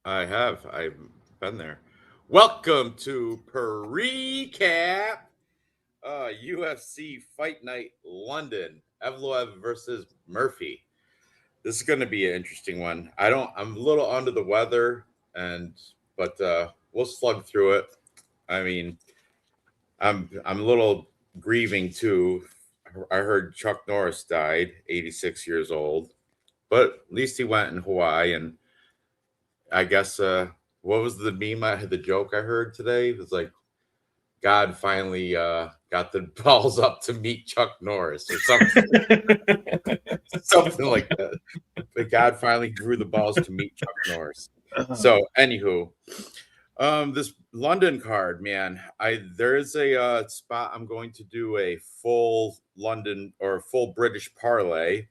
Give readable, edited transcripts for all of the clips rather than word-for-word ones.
I have. I've been there. Welcome to Preecaaap, UFC Fight Night London. Evloev versus Murphy. This is going to be an interesting one. I'm a little under the weather, but we'll slug through it. I mean, I'm a little grieving too. I heard Chuck Norris died, 86 years old, but at least he went in Hawaii. And I guess what was the meme? The joke I heard today. It was like God finally got the balls up to meet Chuck Norris or something, something like that. But God finally grew the balls to meet Chuck Norris. So, anywho, this London card, man, there is a spot I'm going to do a full London or full British parlay.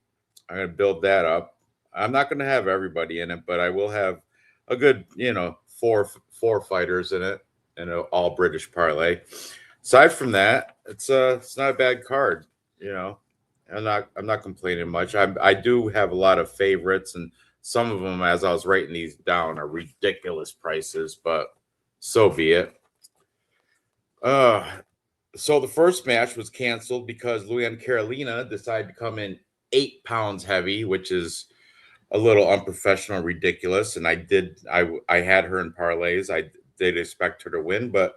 I'm going to build that up. I'm not going to have everybody in it, but I will have a good, four fighters in it and an all British parlay. Aside from that, it's not a bad card. You know, I'm not complaining much. I do have a lot of favorites, and some of them, as I was writing these down, are ridiculous prices, but so be it. Uh, so the first match was canceled because Luann Carolina decided to come in 8 pounds heavy, which is a little unprofessional, ridiculous. And I had her in parlays. I did expect her to win, but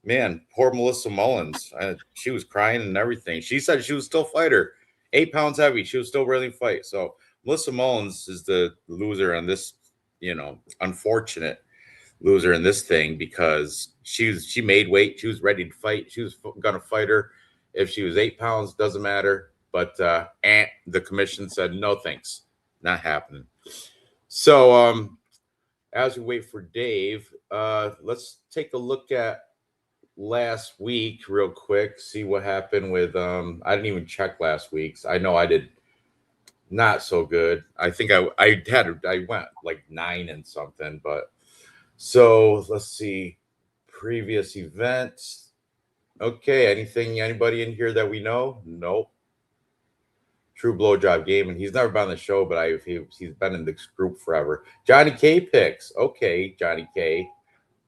man, poor Melissa Mullins. She was crying and everything. She said she was still fight her, 8 pounds heavy. She was still ready to fight. So Melissa Mullins is the loser on this, unfortunate loser in this thing because she made weight. She was ready to fight. She was gonna fight her. If she was 8 pounds, doesn't matter. But the commission said no thanks, not happening. So as we wait for Dave, let's take a look at last week real quick, see what happened with I didn't even check last week's. I know I did not so good. I think I went like 9 and something, but so let's see. Previous events. Okay, anybody in here that we know? Nope. True Blowjob Gaming. He's never been on the show, but he's been in this group forever. Johnny K picks. Okay, Johnny K.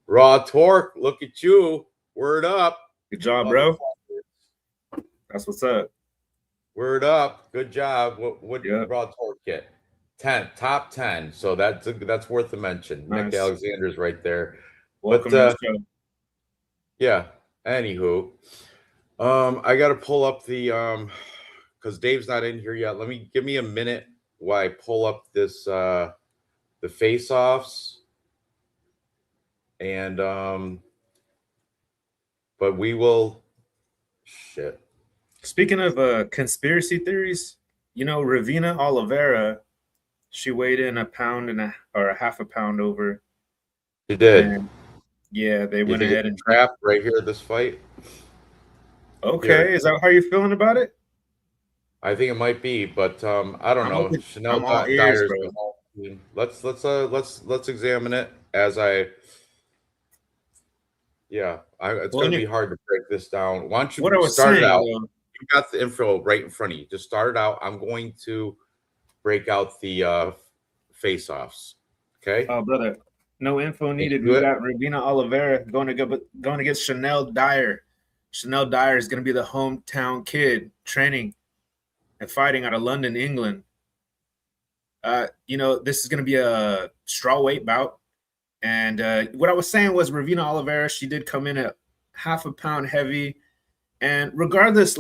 Raw Torque. Look at you. Word up. Good job, bro. That's what's up. Word up. Good job. What Yep. Raw Torque get? 10, top 10. So that's worth a mention. Nice. Nick Alexander's right there. Welcome to the show. Yeah. Anywho, I got to pull up the because Dave's not in here yet. Give me a minute while I pull up this the face-offs, and but we will. Shit. Speaking of conspiracy theories, Ravina Oliveira, she weighed in a half a pound over. She did. And yeah, they went ahead and trapped right here this fight. Okay, here. Is that how you're feeling about it? I think it might be, but I don't know. Chanel Dyer's. Let's examine it as I. Yeah, it's going to be hard to break this down. Why don't you start it out? You got the info right in front of you. Just start it out. I'm going to break out the face-offs. Okay. Oh, brother, no info needed. We got Ravina Oliveira going against Chanel Dyer. Chanel Dyer is going to be the hometown kid training and fighting out of London, England. This is going to be a strawweight bout. And what I was saying was Ravina Oliveira, she did come in at half a pound heavy. And regardless,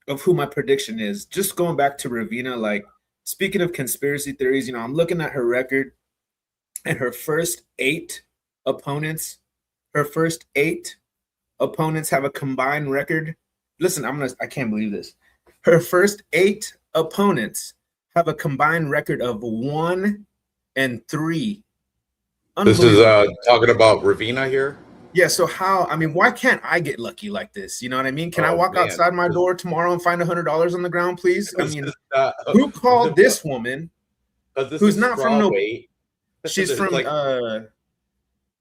of who my prediction is, just going back to Ravina, speaking of conspiracy theories, I'm looking at her record and her first 8 opponents have a combined record. Listen, I can't believe this. Her first 8 opponents have a combined record of 1-3. This is talking about Ravina here. Yeah. So why can't I get lucky like this? You know what I mean? Can I walk outside my door tomorrow and find $100 on the ground, please? I mean, who called this woman? Who's not from no? She's from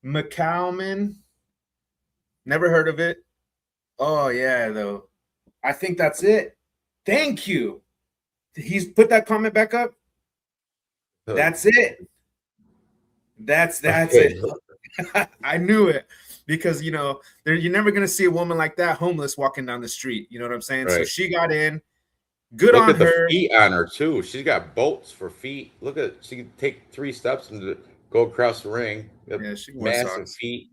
McCalman. Never heard of it. Oh yeah, though. I think that's it. Thank you. He's put that comment back up. That's it. That's Okay. it. I knew it because you're never gonna see a woman like that homeless walking down the street. You know what I'm saying? So Right. she got in. Good Look on at the her. feet on her too. She's got bolts for feet. Look at she can take 3 steps and go across the ring. Yeah, she can wear Massive socks. feet.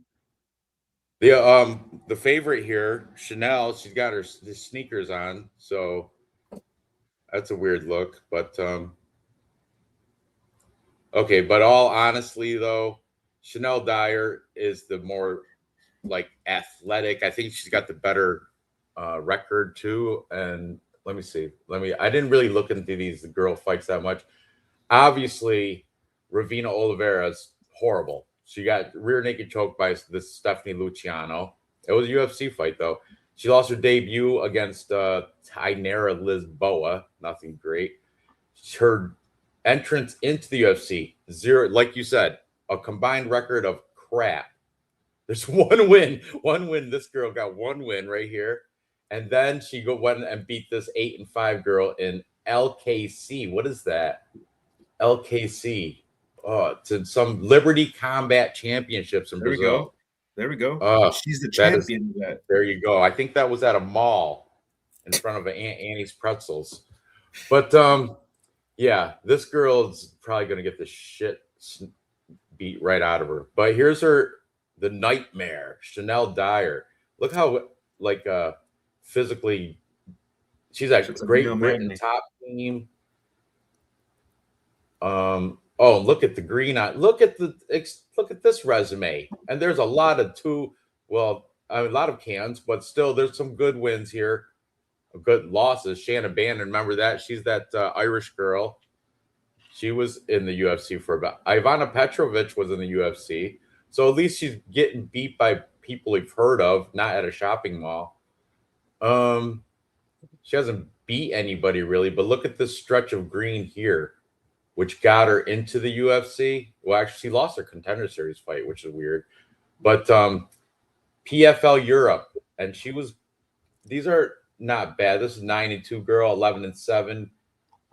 The favorite here, Chanel. She's got her sneakers on, so that's a weird look. But okay. But all honestly, though, Chanel Dyer is the more like athletic. I think she's got the better record too. And let me see. I didn't really look into these girl fights that much. Obviously, Ravina Oliveira's horrible. She got rear naked choked by this Stephanie Luciano. It was a UFC fight though. She lost her debut against Tainara Lisboa. Nothing great. Her entrance into the UFC, zero, like you said, a combined record of crap. There's one win. One win. This girl got one win right here. And then she went and beat this 8-5 girl in LKC. What is that? LKC. To some Liberty Combat Championships in There we Brazil. go. There we go. Oh, She's the that is champion of that. there you go. I think that was at a mall in front of Aunt Annie's Pretzels. But yeah, this girl's probably gonna get the shit beat right out of her. But here's the nightmare, Chanel Dyer. Look how like physically she's a She's a great real written magnet. top team. Oh, look at the green eye. Look at this resume. And there's a lot of a lot of cans, but still there's some good wins here. Good losses. Shannon Bannon, remember that? She's that Irish girl. She was in the UFC for about. Ivana Petrovic was in the UFC. So at least she's getting beat by people you've heard of, not at a shopping mall. She hasn't beat anybody really, but look at this stretch of green here, which got her into the UFC. Well, actually, she lost her Contender Series fight, which is weird. But PFL Europe, and these are not bad. This is 9-2 girl, 11-7.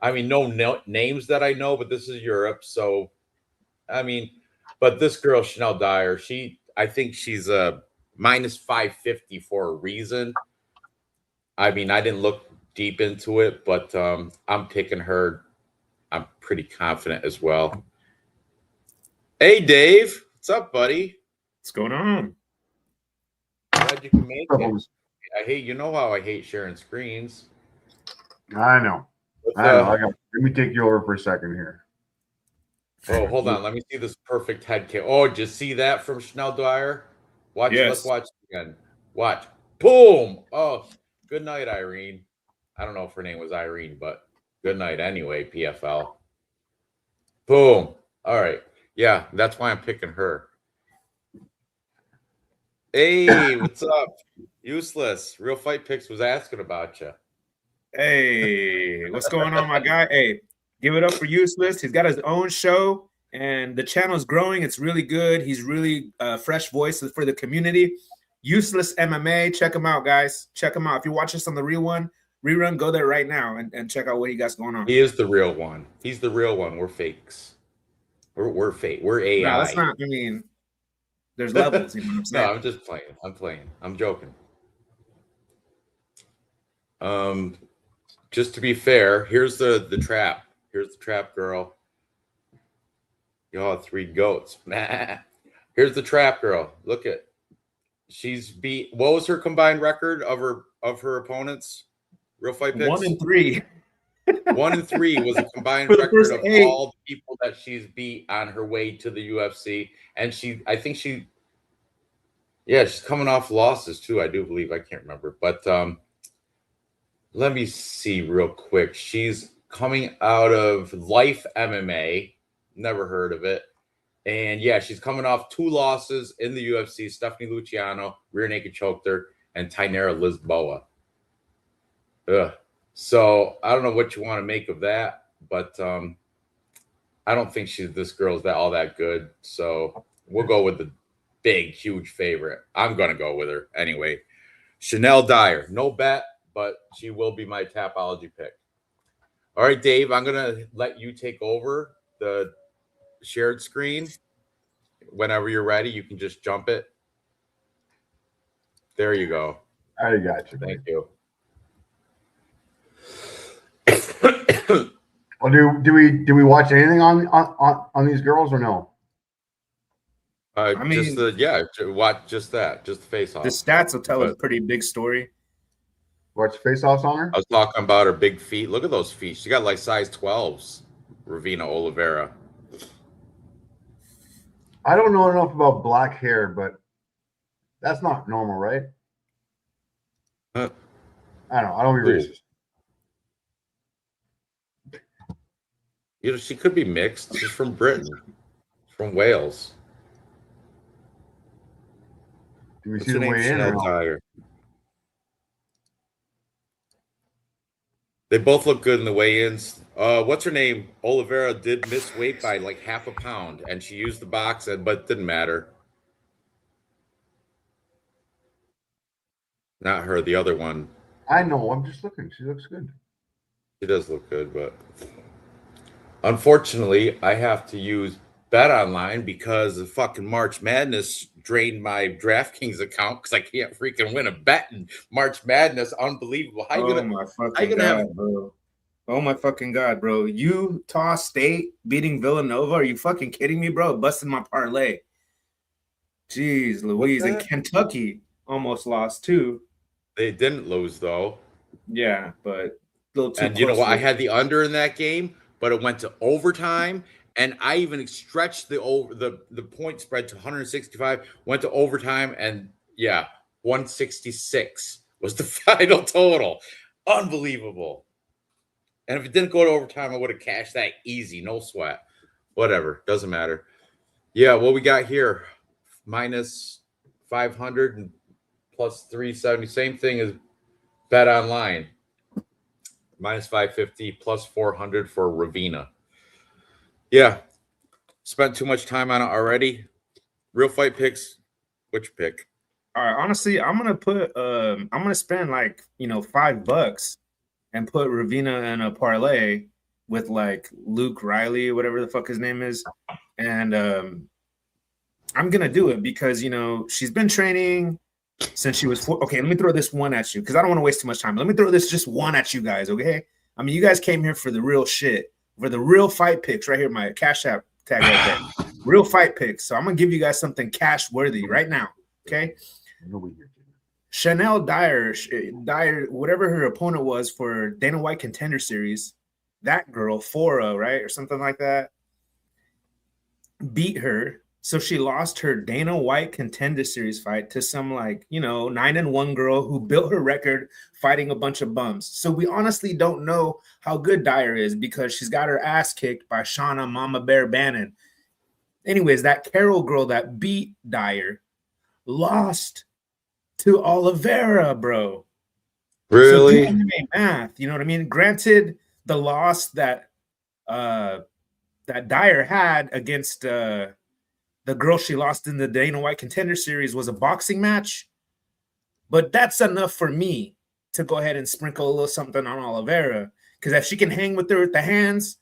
I mean, no names that I know, but this is Europe. So, I mean, but this girl, Chanel Dyer, I think she's a minus 550 for a reason. I mean, I didn't look deep into it, but I'm picking her. I'm pretty confident as well. Hey, Dave. What's up, buddy? What's going on? Glad you can make it. You know how I hate sharing screens. I know. Let me take you over for a second here. Oh, hold on. Let me see this perfect head kick. Oh, did you see that from Chanel Dyer? Watch it. Let's watch it again. Watch. Boom. Oh, good night, Irene. I don't know if her name was Irene, but good night anyway, PFL. Boom. All right. Yeah, that's why I'm picking her. Hey, what's up? Useless. Real Fight Picks was asking about you. Hey, what's going on, my guy? Hey, give it up for Useless. He's got his own show, and the channel is growing. It's really good. He's really a fresh voice for the community. Useless MMA. Check him out, guys. Check him out. If you watch this on the rerun, go there right now and check out what he got going on. He is the real one. He's the real one. We're fakes. We're fake. We're AI. No, that's not. I mean, there's levels. You know what I'm saying? No, I'm just playing. I'm playing. I'm joking. Just to be fair, here's the trap. Here's the trap girl. Y'all 3 goats. Here's the trap girl. Look at. She's beat. What was her combined record of her opponents? Real Fight Picks. 1-3. 1-3 was a combined record of all the people that she's beat on her way to the UFC. And she's coming off losses too, I do believe. I can't remember. But let me see real quick. She's coming out of Life MMA. Never heard of it. And yeah, she's coming off 2 losses in the UFC. Stephanie Luciano, rear naked choked her, and Tainara Lisboa. Ugh. So I don't know what you want to make of that, but I don't think this girl's all that good. So we'll go with the big, huge favorite. I'm gonna go with her anyway. Chanel Dyer, no bet, but she will be my Tapology pick. All right, Dave, I'm gonna let you take over the shared screen. whenever you're ready, you can just jump it. There you go. I got you. Thank you. Well, do we watch anything on these girls or no? I mean, watch just that, just the face off. The stats will tell a pretty big story. Watch face-offs on her? I was talking about her big feet. Look at those feet. She got like size 12s. Ravina Oliveira. I don't know enough about black hair, but that's not normal, right? I don't know. I don't be racist. You know, she could be mixed. She's from Britain, from Wales. Do we see the way in? Or no? They both look good in the weigh-ins. What's her name? Oliveira did miss weight by like half a pound, and she used the box, but it didn't matter. Not her, the other one. I know. I'm just looking. She looks good. She does look good, but unfortunately, I have to use Bet Online because the fucking March Madness drained my DraftKings account because I can't freaking win a bet in March Madness. Unbelievable. My fucking God, bro. Utah State beating Villanova. Are you fucking kidding me, bro? Busting my parlay. Jeez Louise. And Kentucky almost lost too. They didn't lose though. Yeah, but a little too And you know what? I had the under in that game, but it went to overtime. And I even stretched the point spread to 165, went to overtime, and 166 was the final total. Unbelievable. And if it didn't go to overtime, I would have cashed that easy, no sweat. Whatever, doesn't matter. Yeah, what we got here, minus 500 and plus 370, same thing as Bet Online. Minus 550, plus 400 for Ravina. Yeah, spent too much time on it already. Real fight picks, which pick? All right, honestly, I'm gonna spend like $5 and put Ravina in a parlay with like Luke Riley, whatever the fuck his name is, and I'm gonna do it because she's been training since she was 4. Okay, let me throw this one at you because I don't want to waste too much time. Let me throw this just one at you guys, okay? I mean, you guys came here for the real shit. For the real fight picks, right here, my Cash App tag right there. Real fight picks. So I'm gonna give you guys something cash worthy right now. Okay. Chanel Dyer, whatever her opponent was for Dana White Contender Series, that girl, Fora, right, or something like that, beat her. So she lost her Dana White Contender Series fight to some 9-1 girl who built her record fighting a bunch of bums. So we honestly don't know how good Dyer is because she's got her ass kicked by Shauna Mama Bear Bannon. Anyways, that Carol girl that beat Dyer lost to Oliveira, bro. Really? So do MMA math, you know what I mean? Granted, the loss that Dyer had against the girl she lost in the Dana White Contender Series was a boxing match, but that's enough for me to go ahead and sprinkle a little something on Oliveira because if she can hang with her with the hands,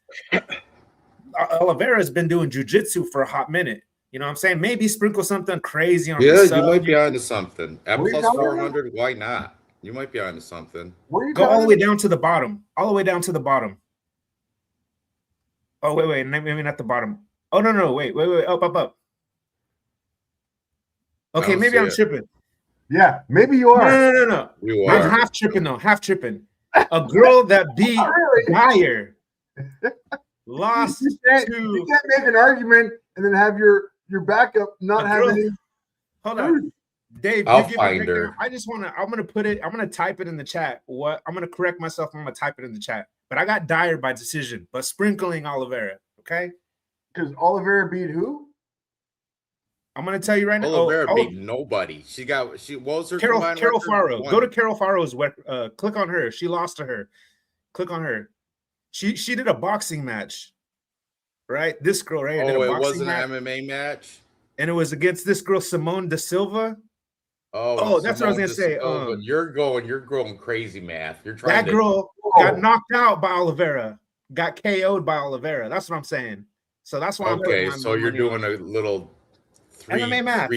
Oliveira's been doing jiu-jitsu for a hot minute. You know what I'm saying? Maybe sprinkle something crazy on the sub. You might be onto something. At plus 400, why not? You might be onto something. Go all the way down to the bottom. All the way down to the bottom. Oh, wait. Maybe not the bottom. Oh, no. Wait. Up. Okay, maybe I'm tripping. Yeah, maybe you are. No. You are. I'm half tripping, though. A girl that beat Dyer lost you can't make an argument and then have your backup not have any. Hold on. Dave, I'll find her. I'm gonna type it in the chat. I'm gonna correct myself. I'm gonna type it in the chat. But I got Dyer by decision, but sprinkling Oliveira, okay? Because Oliveira beat who? I'm gonna tell you right now. Oliveira beat nobody. What was her Carol Faro. Go to Carol Faro's click on her. She lost to her. Click on her. She did a boxing match. Right? This girl right here did a boxing it wasn't match. an MMA match? And it was against this girl, Simone Da Silva. Oh, that's what I was gonna say. You're going crazy math. You're trying. That girl got knocked out by Oliveira, got KO'd by Oliveira. That's what I'm saying. So that's why I'm so you're doing a little MMA math.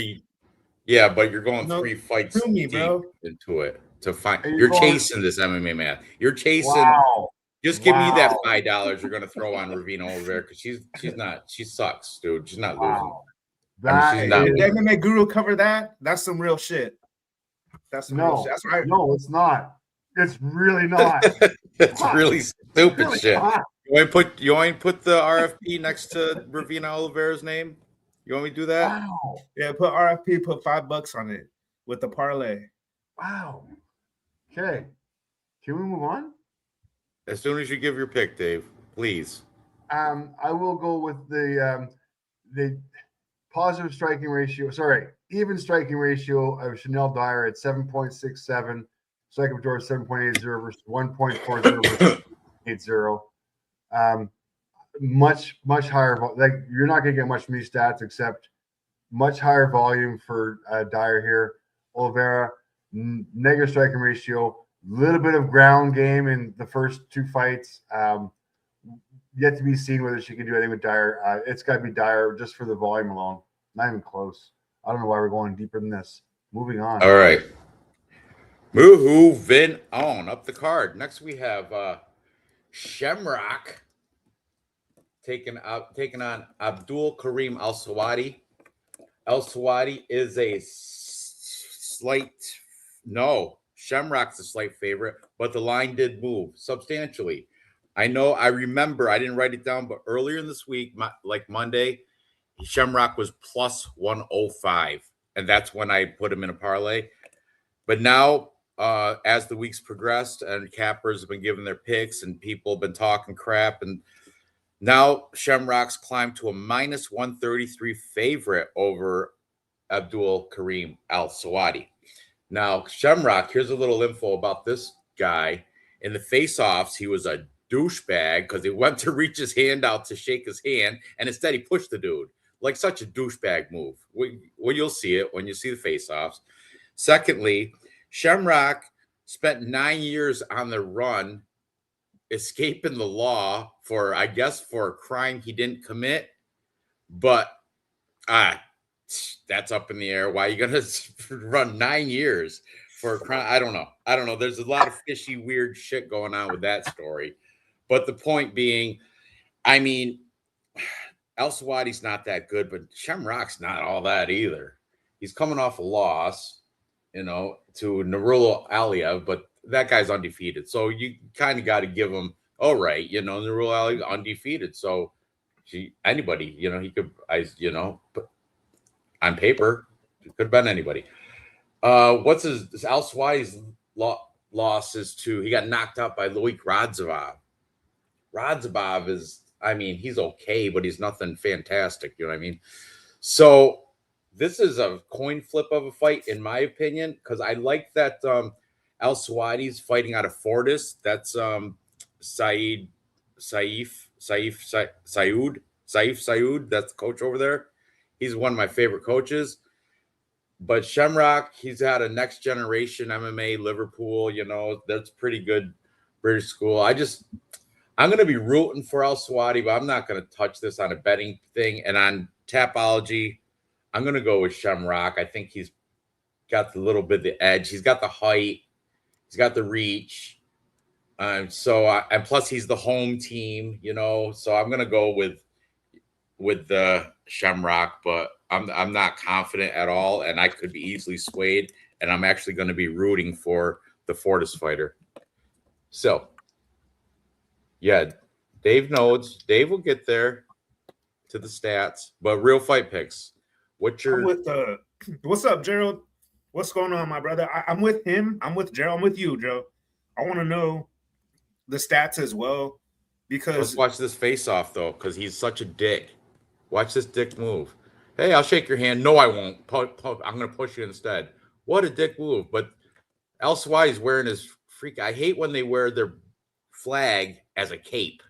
Yeah, but you're going No, 3 fights through me, deep bro. into it to find. And You're going- chasing this MMA math. You're chasing. Wow. Just give me that Wow. $5 you're gonna throw on Ravina over there because she sucks, dude. She's not losing. Wow. I mean, she's not Did the MMA Guru cover that? That's some real shit. That's some real shit. That's right. No, it's not. It's really not. It's really stupid Really shit. not. You want to put the RFP next to Ravina Oliveira's name? You want me to do that? Wow. Yeah, put RFP, put $5 on it with the parlay. Wow. Okay. Can we move on? As soon as you give your pick, Dave, please. I will go with the positive striking ratio. Sorry, even striking ratio of Chanel Dyer at 7.67. Second George 7.80 versus 1.40 80. Much higher. Like you're not going to get much from these stats except much higher volume for Dyer here. Oliveira negative striking ratio. Little bit of ground game in the first 2 fights. Yet to be seen whether she can do anything with Dyer. It's got to be Dyer just for the volume alone. Not even close. I don't know why we're going deeper than this. Moving on. All right. Moving on up the card. Next we have Shamrock taking on Abdul Karim Al Sawadi. Al Sawadi is a Shamrock's a slight favorite, but the line did move substantially. I remember, I didn't write it down, but earlier in this week, like Monday, Shamrock was plus 105, and that's when I put him in a parlay. But now, as the weeks progressed and cappers have been giving their picks and people have been talking crap, and now Shamrock's climbed to a minus 133 favorite over Abdul Karim Al Sawadi. Now, Shamrock, here's a little info about this guy. In the face-offs, he was a douchebag because he went to reach his hand out to shake his hand, and instead he pushed the dude. Like such a douchebag move. Well, you'll see it when you see the face-offs. Secondly, Shamrock spent 9 years on the run, escaping the law for a crime he didn't commit. But that's up in the air. Why are you gonna run 9 years for a crime? I don't know. There's a lot of fishy, weird shit going on with that story. But the point being, I mean, Al Sawadi's not that good, but Shamrock's not all that either. He's coming off a loss, to Nurullo Aliyev, but that guy's undefeated. So you kind of got to give him, all right, Nurullo Aliyev undefeated. So anybody, he could, but on paper, it could have been anybody. What's his Al Sawadi's losses to? He got knocked out by Loic Radzhabov. Radzhabov is, he's okay, but he's nothing fantastic. You know what I mean? So this is a coin flip of a fight, in my opinion, because I like that Al Sawadi's fighting out of Fortis. That's Saif Saud. That's the coach over there. He's one of my favorite coaches. But Shamrock, he's had a next generation MMA, Liverpool, that's pretty good British school. I'm going to be rooting for Al Sawadi, but I'm not going to touch this on a betting thing. And on Tapology, I'm going to go with Shamrock. I think he's got a little bit of the edge. He's got the height. He's got the reach. And plus he's the home team, so I'm going to go with the Shamrock, but I'm not confident at all, and I could be easily swayed, and I'm actually going to be rooting for the Fortis fighter. So, yeah, Dave knows. Dave will get there to the stats, but real fight picks. What's up, Gerald? What's going on, my brother? I'm with him. I'm with Gerald. I'm with you, Joe. I want to know the stats as well, because let's watch this face off though, because he's such a dick. Watch this dick move. Hey, I'll shake your hand. No, I won't. I'm going to push you instead. What a dick move. But Al Sawadi is wearing his freak. I hate when they wear their flag as a cape.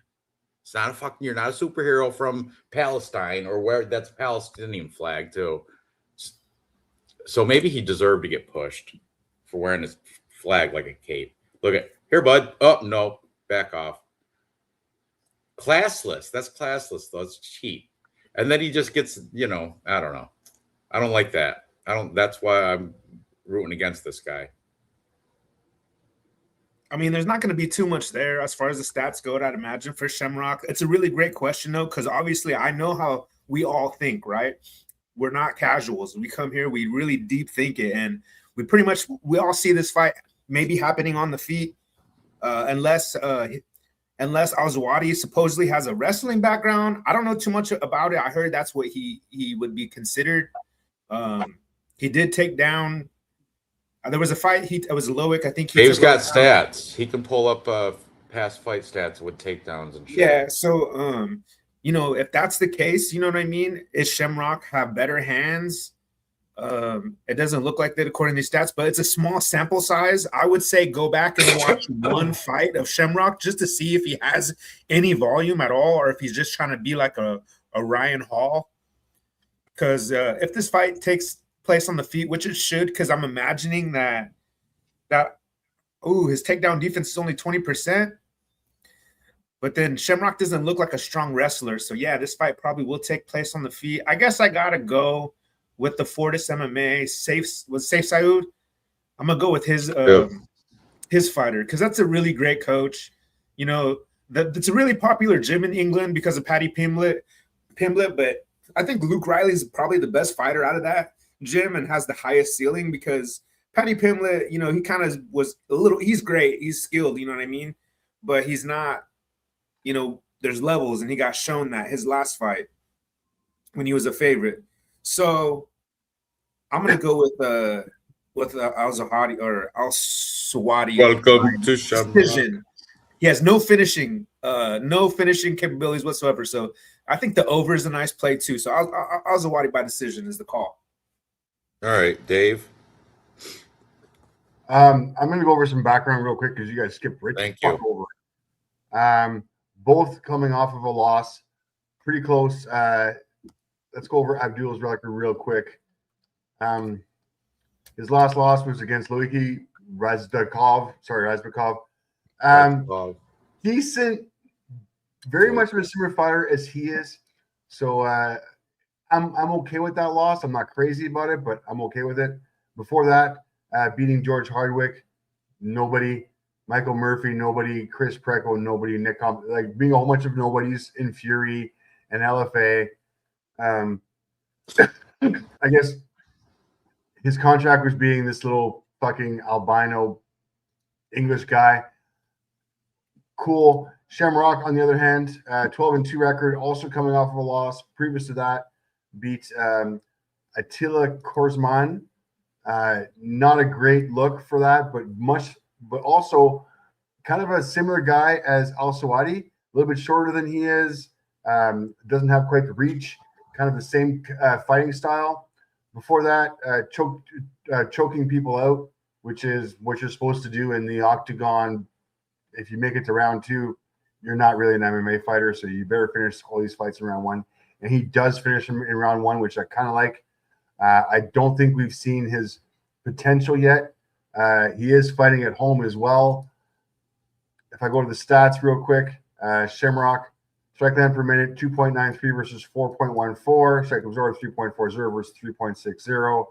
It's not you're not a superhero from Palestine or where that's a Palestinian flag too. So maybe he deserved to get pushed for wearing his flag like a cape. Look at here, bud. Oh, no, back off. Classless. That's classless, though. It's cheap. And then he just gets, I don't know. I don't like that. I don't. That's why I'm rooting against this guy. I mean, there's not going to be too much there as far as the stats go, I'd imagine, for Shamrock. It's a really great question, though, because obviously I know how we all think, right? We're not casuals. We come here, we really deep think it, and we all see this fight maybe happening on the feet, unless Al-Zawadi supposedly has a wrestling background. I don't know too much about it. I heard that's what he would be considered. He did take down. There was a fight. It was Loic. I think Dave's got stats. He can pull up past fight stats with takedowns and shit. Yeah. So, if that's the case, you know what I mean? Is Shamrock have better hands? It doesn't look like that according to these stats, but it's a small sample size. I would say go back and watch one fight of Shamrock just to see if he has any volume at all, or if he's just trying to be like a Ryan Hall. Because if this fight takes place on the feet, which it should, because I'm imagining that his takedown defense is only 20%. But then Shamrock doesn't look like a strong wrestler. So yeah, this fight probably will take place on the feet. I guess I gotta go with the Fortis MMA Safe Saud. I'm gonna go with his fighter, because that's a really great coach. It's a really popular gym in England because of Paddy Pimblett, but I think Luke Riley is probably the best fighter out of that gym and has the highest ceiling, because Paddy Pimblett, he kind of was he's great, he's skilled, you know what I mean? But he's not, there's levels, and he got shown that his last fight when he was a favorite. So I'm gonna go with Al-Zawadi or Al-Sawadi. Welcome to Shamrock. He has no finishing capabilities whatsoever. So I think the over is a nice play too. So Al-Zawadi by decision is the call. All right, Dave. I'm going to go over some background real quick because you guys skipped right Thank you. over. Both coming off of a loss, pretty close. Let's go over Abdul's record real quick. His last loss was against Loic Razbekov. Decent, very much of a similar fighter as he is. So I'm okay with that loss. I'm not crazy about it, but I'm okay with it. Before that, beating George Hardwick, nobody. Michael Murphy, nobody. Chris Preecaaap, nobody. Nick like being a whole bunch of nobodies in Fury and LFA. I guess his contract was being this little fucking albino English guy. Cool. Shamrock, on the other hand, 12-2 record, also coming off of a loss. Previous to that, beat Attila Korsman. Not a great look for that, but also kind of a similar guy as Al-Sawadi, a little bit shorter than he is. Doesn't have quite the reach. Kind of the same fighting style. Before that, choking people out, which is what you're supposed to do in the octagon. If you make it to round 2, you're not really an MMA fighter, so you better finish all these fights in round 1. And he does finish them in round 1, which I kind of like. I don't think we've seen his potential yet. He is fighting at home as well. If I go to the stats real quick, Shamrock, strike land per minute, 2.93 versus 4.14. Strike absorbed, 3.40 versus 3.60.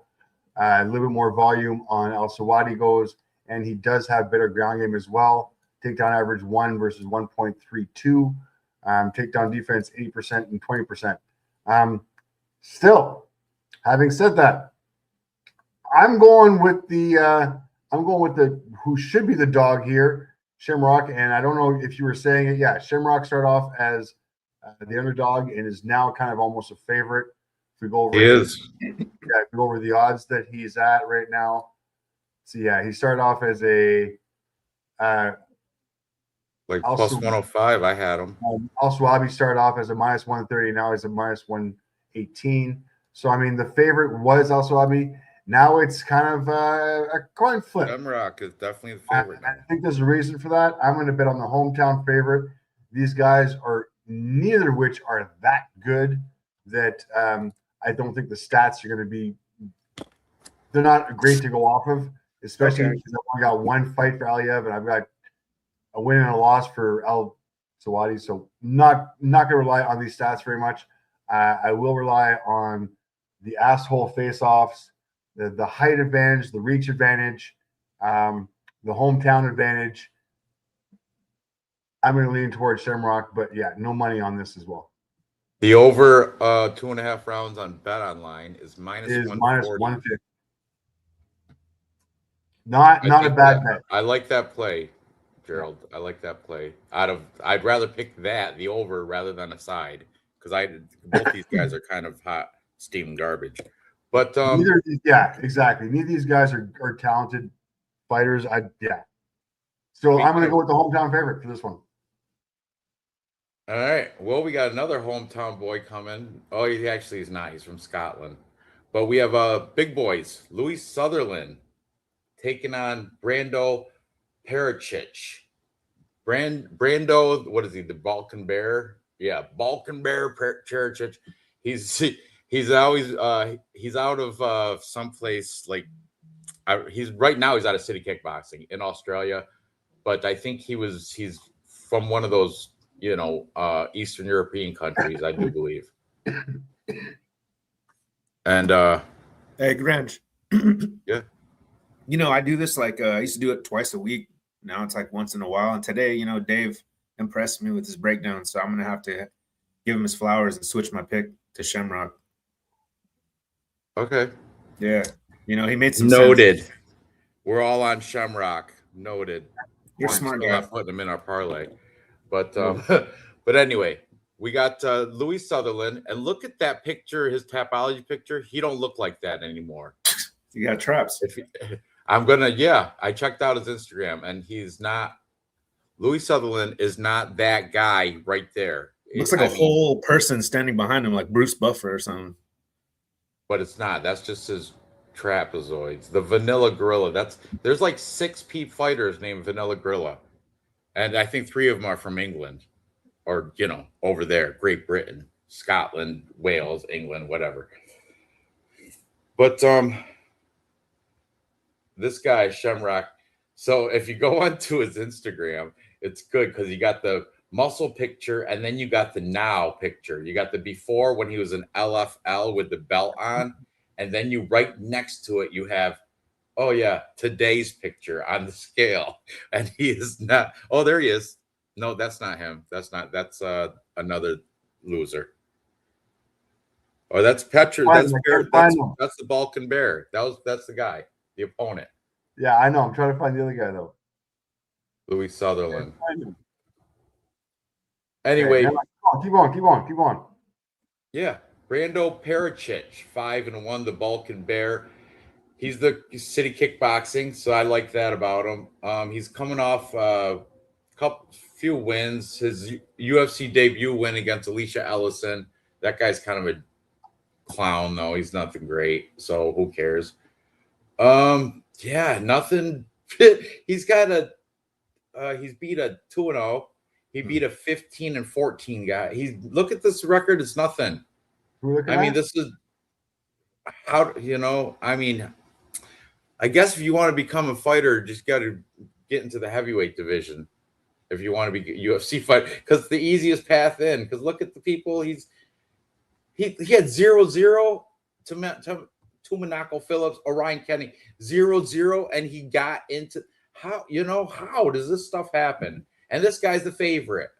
A little bit more volume on Al-Sawadi goes, and he does have better ground game as well. Takedown average 1 versus 1.32. Takedown defense 80% and 20%. Still, having said that, I'm going with the who should be the dog here, Shamrock. And I don't know if you were saying it. Yeah, Shamrock started off as the underdog and is now kind of almost a favorite. If we go over, if we go over the odds that he's at right now. So yeah, he started off as a like plus 105. I had him. Al-Sawadi started off as a minus 130. Now he's a minus 118. So I mean, the favorite was Al-Sawadi. Now it's kind of a coin flip. Shamrock is definitely the favorite. I think there's a reason for that. I'm going to bet on the hometown favorite. These guys are neither of which are that good that I don't think the stats are going to be. They're not great to go off of, especially because I've only got one fight for Evloev and I've got a win and a loss for Al-Sawadi. So not going to rely on these stats very much. I will rely on the asshole face-offs, the height advantage, the reach advantage, the hometown advantage. I'm going to lean towards Shamrock, but yeah, no money on this as well. The over 2.5 rounds on Bet Online is minus Is 140. minus 150. Not a bad bet. I like that play, Gerald. I like that play. I'd rather pick the over rather than a side, because both these guys are kind of hot steam garbage. But yeah, exactly. Neither of these guys are talented fighters. So I'm going to go with the hometown favorite for this one. All right. Well, we got another hometown boy coming. Oh, he actually is not. He's from Scotland. But we have big boys. Louis Sutherland taking on Brando Pericic. Brando, what is he? The Balkan Bear? Yeah, Balkan Bear Pericic. He's out of someplace like he's out of City Kickboxing in Australia, but I think he's from one of those Eastern European countries, I do believe. And hey, Ranj. Yeah. I do this I used to do it twice a week. Now it's like once in a while. And today, Dave impressed me with his breakdown, so I'm gonna have to give him his flowers and switch my pick to Shamrock. Okay. Yeah. He made some noted. sense. We're all on Shamrock. Noted. You're smart guy. Not putting them in our parlay. But but anyway, we got Louis Sutherland, and look at that picture, his Tapology picture. He don't look like that anymore. You got traps. I checked out his Instagram, and he's not. Louis Sutherland is not that guy right there. Looks like a whole person standing behind him, like Bruce Buffer or something. But it's not. That's just his trapezoids. The Vanilla Gorilla. There's like 6 fighters named Vanilla Gorilla, and I think 3 of them are from England, or over there, Great Britain, Scotland, Wales, England, whatever. But this guy Shamrock. So if you go onto his Instagram, it's good because you got the muscle picture, and then you got the now picture. You got the before when he was an LFL with the belt on, and then you right next to it you have, today's picture on the scale, and he is not. Oh, there he is. No, that's not him. That's another loser. Oh, that's Petra. That's the Balkan Bear. That's the guy, the opponent. Yeah, I know. I'm trying to find the other guy though. Louis Sutherland. Anyway, keep on. Yeah, Brando Pericic, 5-1, the Balkan Bear. He's the City Kickboxing, so I like that about him. He's coming off a few wins. His UFC debut win against Alicia Ellison. That guy's kind of a clown, though. He's nothing great, so who cares? Nothing. He's beat a 2-0. He beat a 15-14 guy. Look at this record. It's nothing. This is how, I guess if you want to become a fighter, just got to get into the heavyweight division. If you want to be a UFC fighter, because it's the easiest path in. Because look at the people he had 0-0 to Monaco Phillips, Orion Kenny, 0-0, and he got into how does this stuff happen? And this guy's the favorite,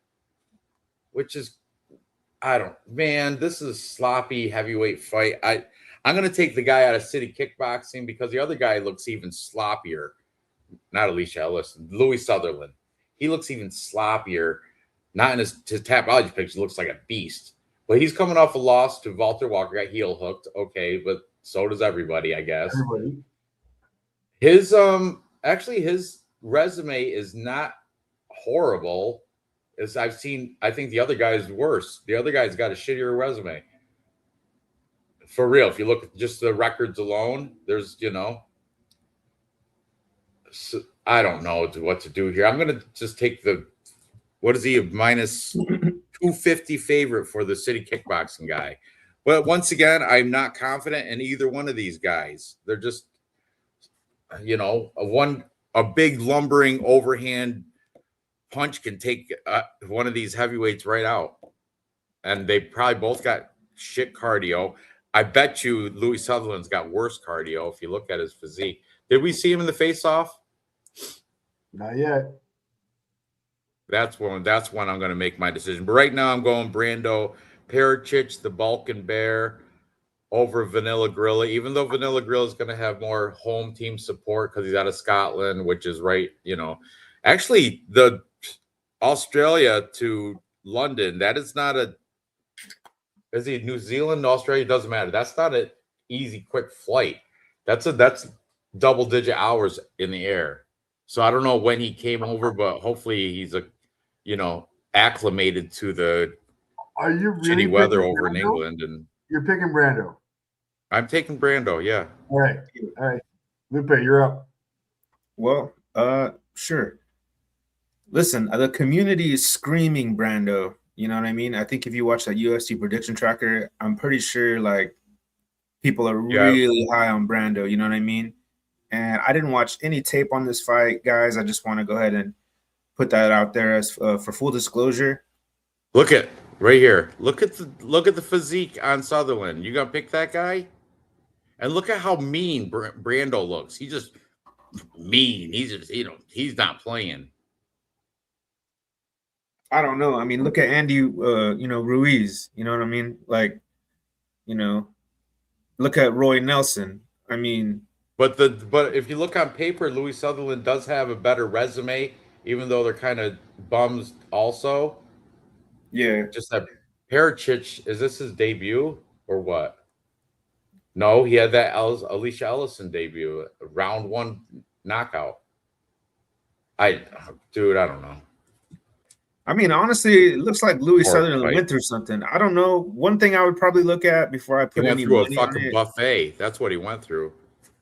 which is, this is a sloppy heavyweight fight. I'm going to take the guy out of City Kickboxing because the other guy looks even sloppier. Not Alicia Ellison, Louis Sutherland. He looks even sloppier. Not in his Tapology picture, looks like a beast. But he's coming off a loss to Walter Walker, got heel hooked. Okay, but so does everybody, I guess. Everybody. His his resume is not horrible. As I think the other guy is worse. The other guy's got a shittier resume. For real, if you look at just the records alone, there's, so I don't know what to do here. I'm going to just take what is he, a minus 250 favorite for the City Kickboxing guy. But once again, I'm not confident in either one of these guys. They're just, a big lumbering overhand punch can take one of these heavyweights right out. And they probably both got shit cardio. I bet you Louis Sutherland's got worse cardio if you look at his physique. Did we see him in the face-off? Not yet. That's when I'm going to make my decision. But right now, I'm going Brando Pericic, the Balkan Bear, over Vanilla Gorilla. Even though Vanilla Gorilla is going to have more home team support because he's out of Scotland, which is right. Actually, the Australia to London, that is not a. Is he New Zealand, Australia? Doesn't matter. That's not an easy, quick flight. That's double-digit hours in the air. So I don't know when he came over, but hopefully he's acclimated to the Are you really shitty weather picking over in Brando? England. And You're picking Brando. I'm taking Brando. Yeah. All right. Lupe, you're up. Well, sure. Listen, the community is screaming Brando. You know what I mean? I think if you watch that UFC prediction tracker, I'm pretty sure like people are really high on Brando. You know what I mean? And I didn't watch any tape on this fight, guys. I just want to go ahead and put that out there as for full disclosure. Look at right here. Look at the physique on Sutherland. You gonna pick that guy? And look at how mean Brando looks. He's just mean. He's just he's not playing. I don't know. I mean, look at Andy, Ruiz. You know what I mean? Like, look at Roy Nelson. I mean, but if you look on paper, Louis Sutherland does have a better resume, even though they're kind of bums also. Yeah. Just that Pericic, is this his debut or what? No, he had that Alicia Ellison debut, round 1 knockout. I don't know. I mean, honestly, it looks like Louis Sutherland went through something. I don't know. One thing I would probably look at before I put any money on it. He went through a fucking buffet. That's what he went through.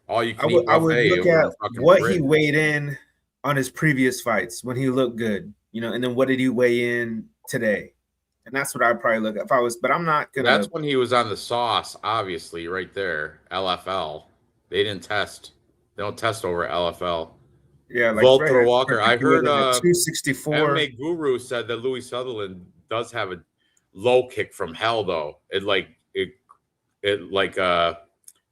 All you can eat buffet. I would look at what he weighed in on his previous fights when he looked good, and then what did he weigh in today? And that's what I'd probably look at if I was, but I'm not gonna. That's when he was on the sauce, obviously, right there. LFL. They didn't test. They don't test over LFL. Yeah, like Walter Walker. I heard 264. MMA Guru said that Louis Sutherland does have a low kick from hell, though. It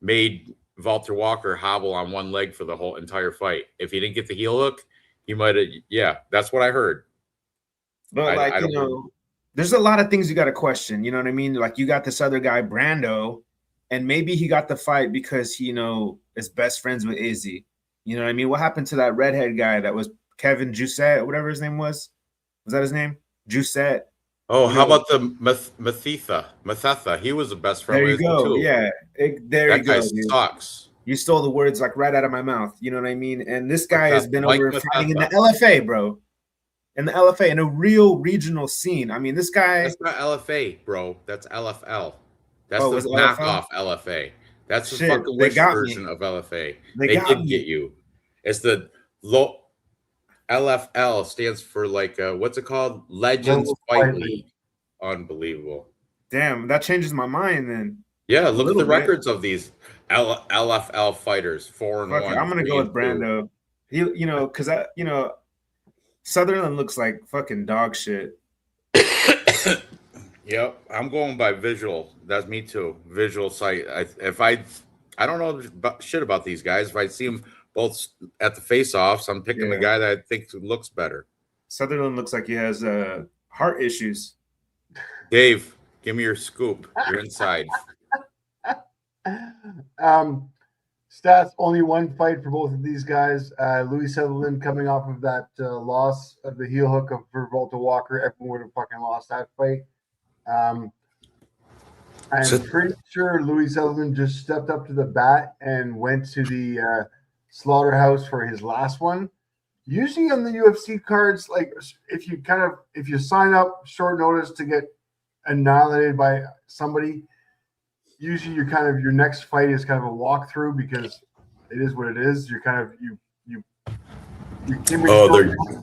made Walter Walker hobble on one leg for the whole entire fight. If he didn't get the heel hook, he might have. Yeah, that's what I heard. But there's a lot of things you got to question. You know what I mean? Like you got this other guy, Brando, and maybe he got the fight because he, is best friends with Izzy. You know what I mean? What happened to that redhead guy that was Kevin Jusset, whatever his name was? Was that his name? Jusset. Oh, how about the Mathetha? He was the best friend. There you go. Too. Yeah. There you go. That guy sucks. You stole the words like right out of my mouth. You know what I mean? And this guy has been over fighting in the LFA, bro. In the LFA, in a real regional scene. I mean, this guy. That's not LFA, bro. That's LFL. That's the knockoff LFA. That's the fucking wish version of LFA. They did get you. It's the low. LFL stands for what's it called? Legends Fight League. Unbelievable. Damn, that changes my mind then. Yeah, look at the records of these LFL fighters. 4-1. I'm gonna go with Brando. He, because Sutherland looks like fucking dog shit. Yep, I'm going by visual. That's me too. Visual sight. I don't know shit about these guys. If I see them both at the face-offs, I'm picking the guy that I think looks better. Sutherland looks like he has heart issues. Dave, give me your scoop. You're inside. Stats, only one fight for both of these guys. Louis Sutherland coming off of that loss of the heel hook for Walter Walker. Everyone would have fucking lost that fight. I'm pretty sure Louis Sutherland just stepped up to the bat and went to the slaughterhouse for his last one. Usually on the UFC cards, like if you sign up short notice to get annihilated by somebody, usually your next fight is kind of a walkthrough because it is what it is. You're kind of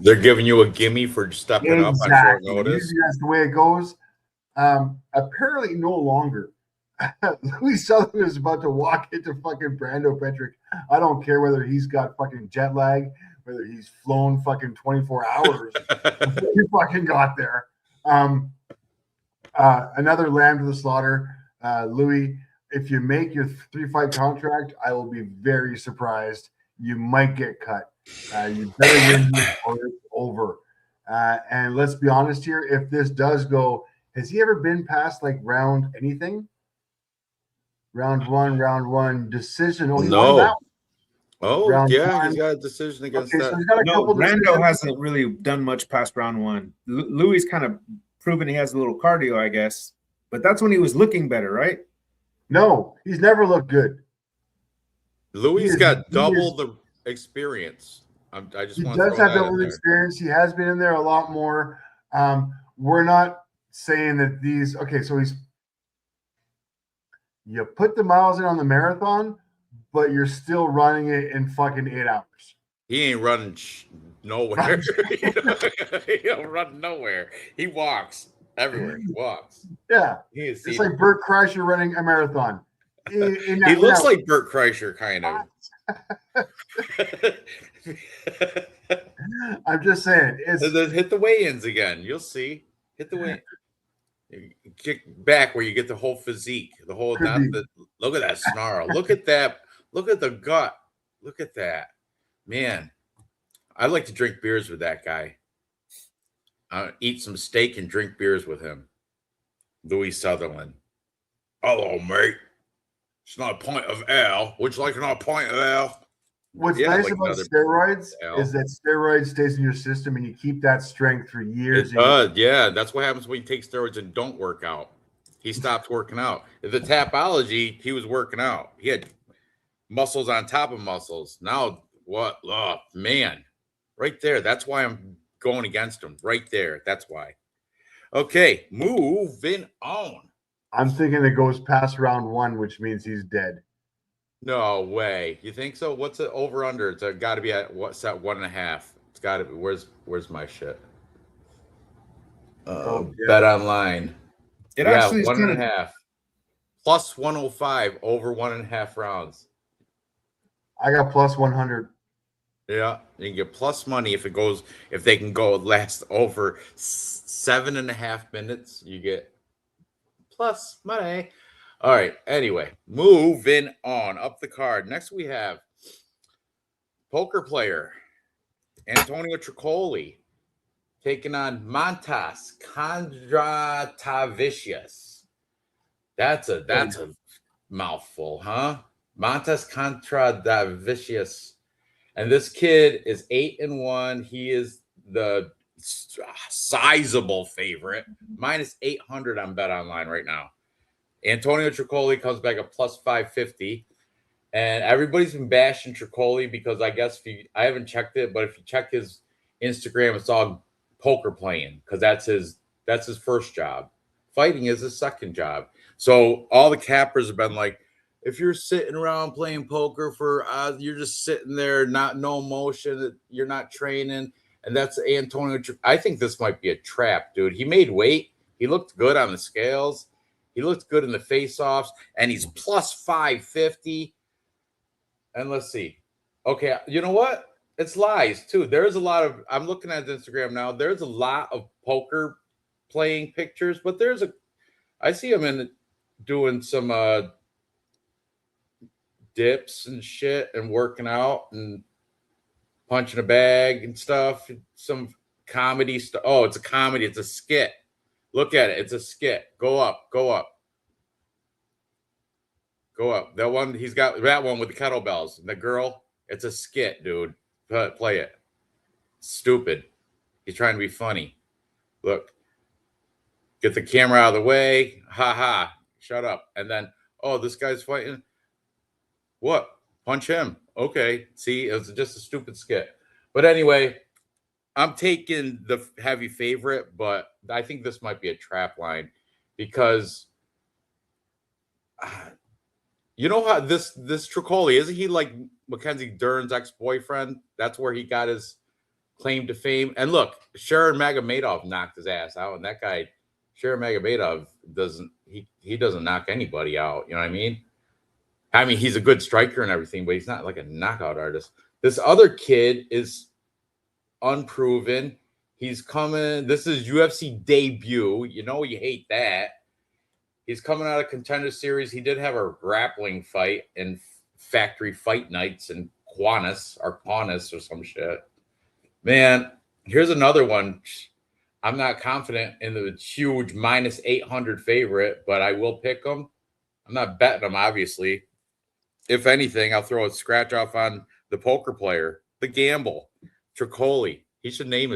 they're giving you a gimme for stepping up on short notice. Usually that's the way it goes. Apparently no longer. Louis Sutherland is about to walk into fucking Brando Petrick. I don't care whether he's got fucking jet lag, whether he's flown fucking 24 hours. He fucking got there. Another lamb to the slaughter. Louis, if you make your 3-fight contract, I will be very surprised. You might get cut. You better win this or it's over. And let's be honest here. If this does go, has he ever been past like round anything? Round one decision. Oh, he won that. Oh, Round yeah, one. he's got a decision against Okay, that. so he's got a No, couple Brando decisions. hasn't really done much past round one. Louis kind of proven he has a little cardio, I guess. But that's when he was looking better, right? No, he's never looked good. Louis got double the experience. I just He want to does throw have that double in the there. experience. He has been in there a lot more. We're not saying that these. Okay, so you put the miles in on the marathon, but you're still running it in fucking 8 hours. He ain't running nowhere. He don't run nowhere. He walks everywhere. He walks. Yeah, It's like Bert Kreischer running a marathon. He looks like Bert Kreischer, kind of. I'm just saying. Hit the weigh-ins again. You'll see. Hit the weigh. Kick back where you get the whole physique, the whole. Look at that snarl. Look at that. Look at the gut. Look at that, man. I like to drink beers with that guy. Eat some steak and drink beers with him. Louis Sutherland. Hello, mate. It's not a pint of ale. Would you like another pint of ale? What's nice about steroids is that steroids stays in your system and you keep that strength for years. Yeah, that's what happens when you take steroids and don't work out. He stopped working out. The Tapology, he was working out. He had muscles on top of muscles. Now what? Oh, man. Right there. That's why I'm going against him. Right there. That's why. Okay, moving on. I'm thinking it goes past round one, which means he's dead. No way. You think so? What's it over under? It's got to be at what's that 1.5? It's got to be. Where's my shit? Bet online. It actually 1.5 plus 105 over 1.5 rounds. I got plus 100. Yeah, you can get plus money if they can go last over 7.5 minutes. You get plus money. All right. Anyway, moving on up the card. Next we have poker player Antonio Tricoli taking on Montas Kondratavicius. That's a mouthful, huh? Montas Kondratavicius. And this kid is 8-1. He is the sizable favorite, minus 800 on Bet Online right now. Antonio Tricoli comes back at plus 550. And everybody's been bashing Tricoli because I guess I haven't checked it, but if you check his Instagram, it's all poker playing because that's his first job. Fighting is his second job. So all the cappers have been like, if you're sitting around playing poker for you're just sitting there, no motion, you're not training, and that's Antonio. I think this might be a trap, dude. He made weight. He looked good on the scales. He looked good in the face-offs, and he's plus 550. And let's see. Okay, you know what? It's lies too. There's a lot of. I'm looking at Instagram now. There's a lot of poker playing pictures, but I see him doing some dips and shit and working out and punching a bag and stuff. Some comedy stuff. Oh, it's a comedy. It's a skit. Look at it. It's a skit. Go up. Go up. Go up. That one, he's got that one with the kettlebells. And the girl, it's a skit, dude. Play it. Stupid. He's trying to be funny. Look. Get the camera out of the way. Ha ha. Shut up. And then, oh, this guy's fighting. What? Punch him. Okay. See, it was just a stupid skit. But anyway, I'm taking the heavy favorite, but I think this might be a trap line because you know how this Tricoli, isn't he like Mackenzie Dern's ex-boyfriend? That's where he got his claim to fame. And look, Sharon Magomedov knocked his ass out, and that guy, Sharon Magomedov, doesn't knock anybody out. You know what I mean? I mean, he's a good striker and everything, but he's not like a knockout artist. This other kid is unproven. He's coming. This is UFC debut. You know, you hate that. He's coming out of Contender Series. He did have a grappling fight in Factory Fight Nights in Qantas or some shit. Man, here's another one. I'm not confident in the huge minus 800 favorite, but I will pick him. I'm not betting him, obviously. If anything, I'll throw a scratch off on the poker player, the Gamble, Tricoli. He should nickname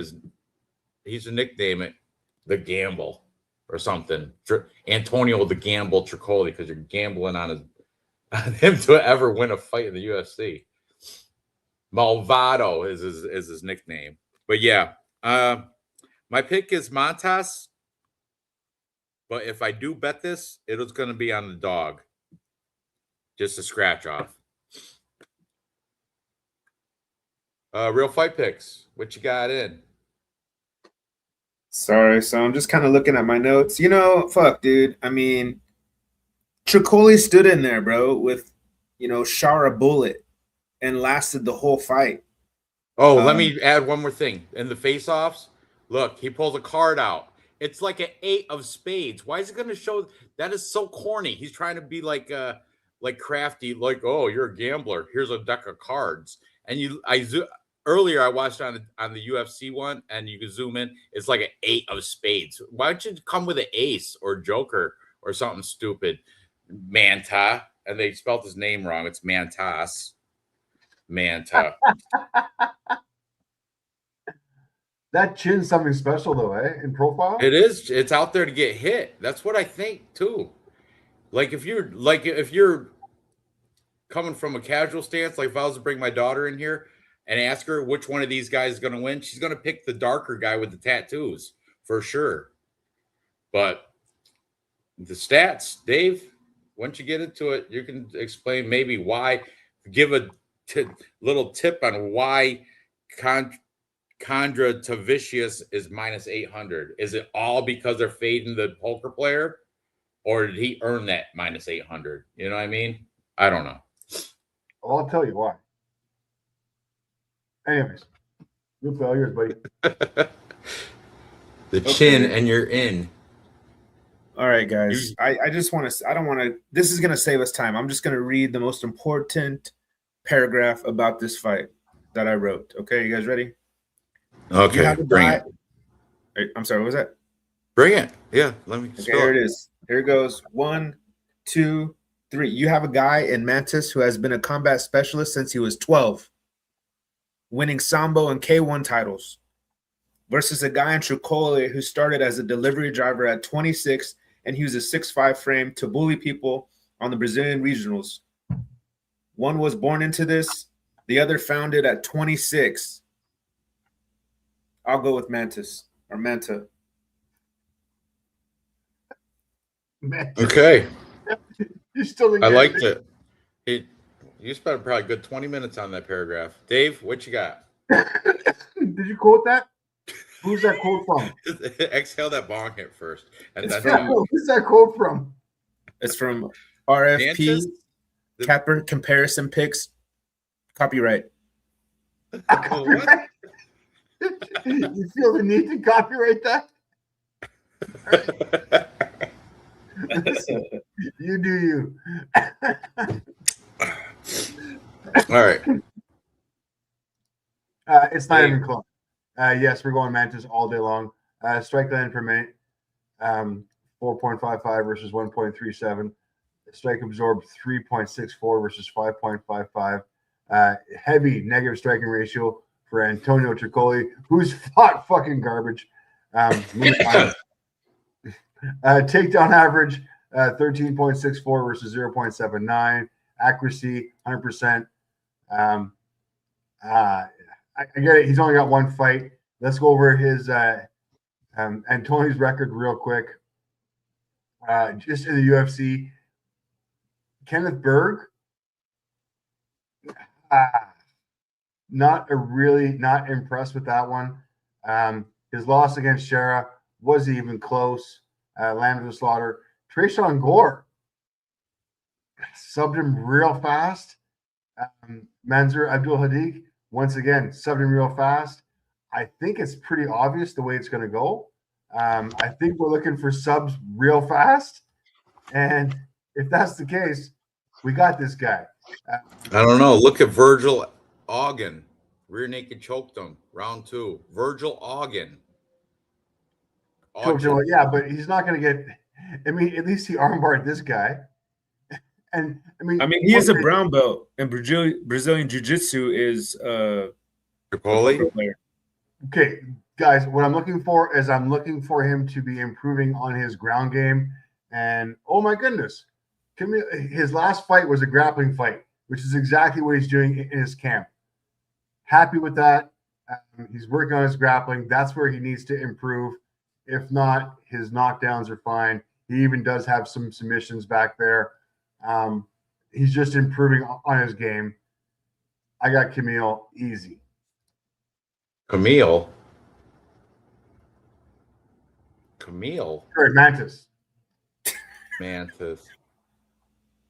it the Gamble or something. Antonio the Gamble Tricoli, because you're gambling on him to ever win a fight in the UFC. Malvado is his nickname. But yeah, my pick is Montas. But if I do bet this, it was going to be on the dog. Just a scratch off. Real fight picks. What you got in? Sorry, so I'm just kind of looking at my notes. Fuck, dude. I mean, Tricoli stood in there, bro, with, Shara Bullet and lasted the whole fight. Oh, let me add one more thing. In the face-offs, look, he pulls a card out. It's like an 8 of spades. Why is it going to show? That is so corny. He's trying to be like crafty, like, oh, you're a gambler. Here's a deck of cards. And earlier I watched on the UFC one, and you can zoom in. It's like an 8 of spades. Why don't you come with an ace or joker or something stupid? Manta, and they spelled his name wrong. It's Mantas. Manta. That chin's something special though, eh? In profile, It is. It's out there to get hit. That's what I think too. Like if you're coming from a casual stance, like if I was to bring my daughter in here and ask her which one of these guys is going to win, she's going to pick the darker guy with the tattoos for sure. But the stats, Dave, once you get into it, you can explain maybe why. Give a little tip on why Condra Tavicius is minus 800. Is it all because they're fading the poker player, or did he earn that minus 800? You know what I mean? I don't know. well, I'll tell you why. Anyways, good failures, buddy. The chin and you're in. All right, guys. I just want to. I don't want to. This is going to save us time. I'm just going to read the most important paragraph about this fight that I wrote. Okay, you guys ready? Okay, bring it. I'm sorry, what was that? Bring it. Yeah, let me. Okay, here it is. Here it goes. 1, 2, 3. You have a guy in Mantis who has been a combat specialist since he was 12, winning Sambo and K1 titles, versus a guy in Tricoli who started as a delivery driver at 26 and he was a 6'5" frame to bully people on the Brazilian regionals. One was born into this, the other found it at 26. I'll go with Mantis or Manta. Man, Okay, you still didn't I get liked it. You spent probably a good 20 minutes on that paragraph. Dave, what you got? Did you quote that? Who's that quote from? Exhale that bong hit first. And It's then Who's that quote from? It's from RFP Mantis? Capper Comparison Picks. Copyright. Copyright? You feel the need to copyright that? Listen, you do you. All right. It's not even close. Yes, we're going Mantis all day long. Strike line per minute, 4.55 versus 1.37. Strike absorbed 3.64 versus 5.55. Heavy negative striking ratio for Antonio Tricoli, who's fought fucking garbage. Takedown average 13.64 versus 0.79. Accuracy 100%. I get it. He's only got one fight. Let's go over his Antonio's record real quick. Just in the UFC, Kenneth Berg. Not impressed with that one. His loss against Shara wasn't even close. Landed the slaughter. Trayshawn Gore subbed him real fast. Mansour Abdul Hadiq once again subbed him real fast. I think it's pretty obvious the way it's going to go. I think we're looking for subs real fast, And if that's the case, we got this guy. I don't know. Look at Virgil Ogden. Rear naked choked him. Round 2. Virgil Ogden. Choked him, yeah, but he's not going to get. I mean, at least he armbarred this guy. And I mean, he is a brown belt, and Brazilian Jiu-Jitsu is Tripoli. Okay, guys, what I'm looking for is I'm looking for him to be improving on his ground game. And oh my goodness, his last fight was a grappling fight, which is exactly what he's doing in his camp. Happy with that. He's working on his grappling. That's where he needs to improve. If not, his knockdowns are fine. He even does have some submissions back there. He's just improving on his game. I got Camille easy. Camille? Sorry, Mantis.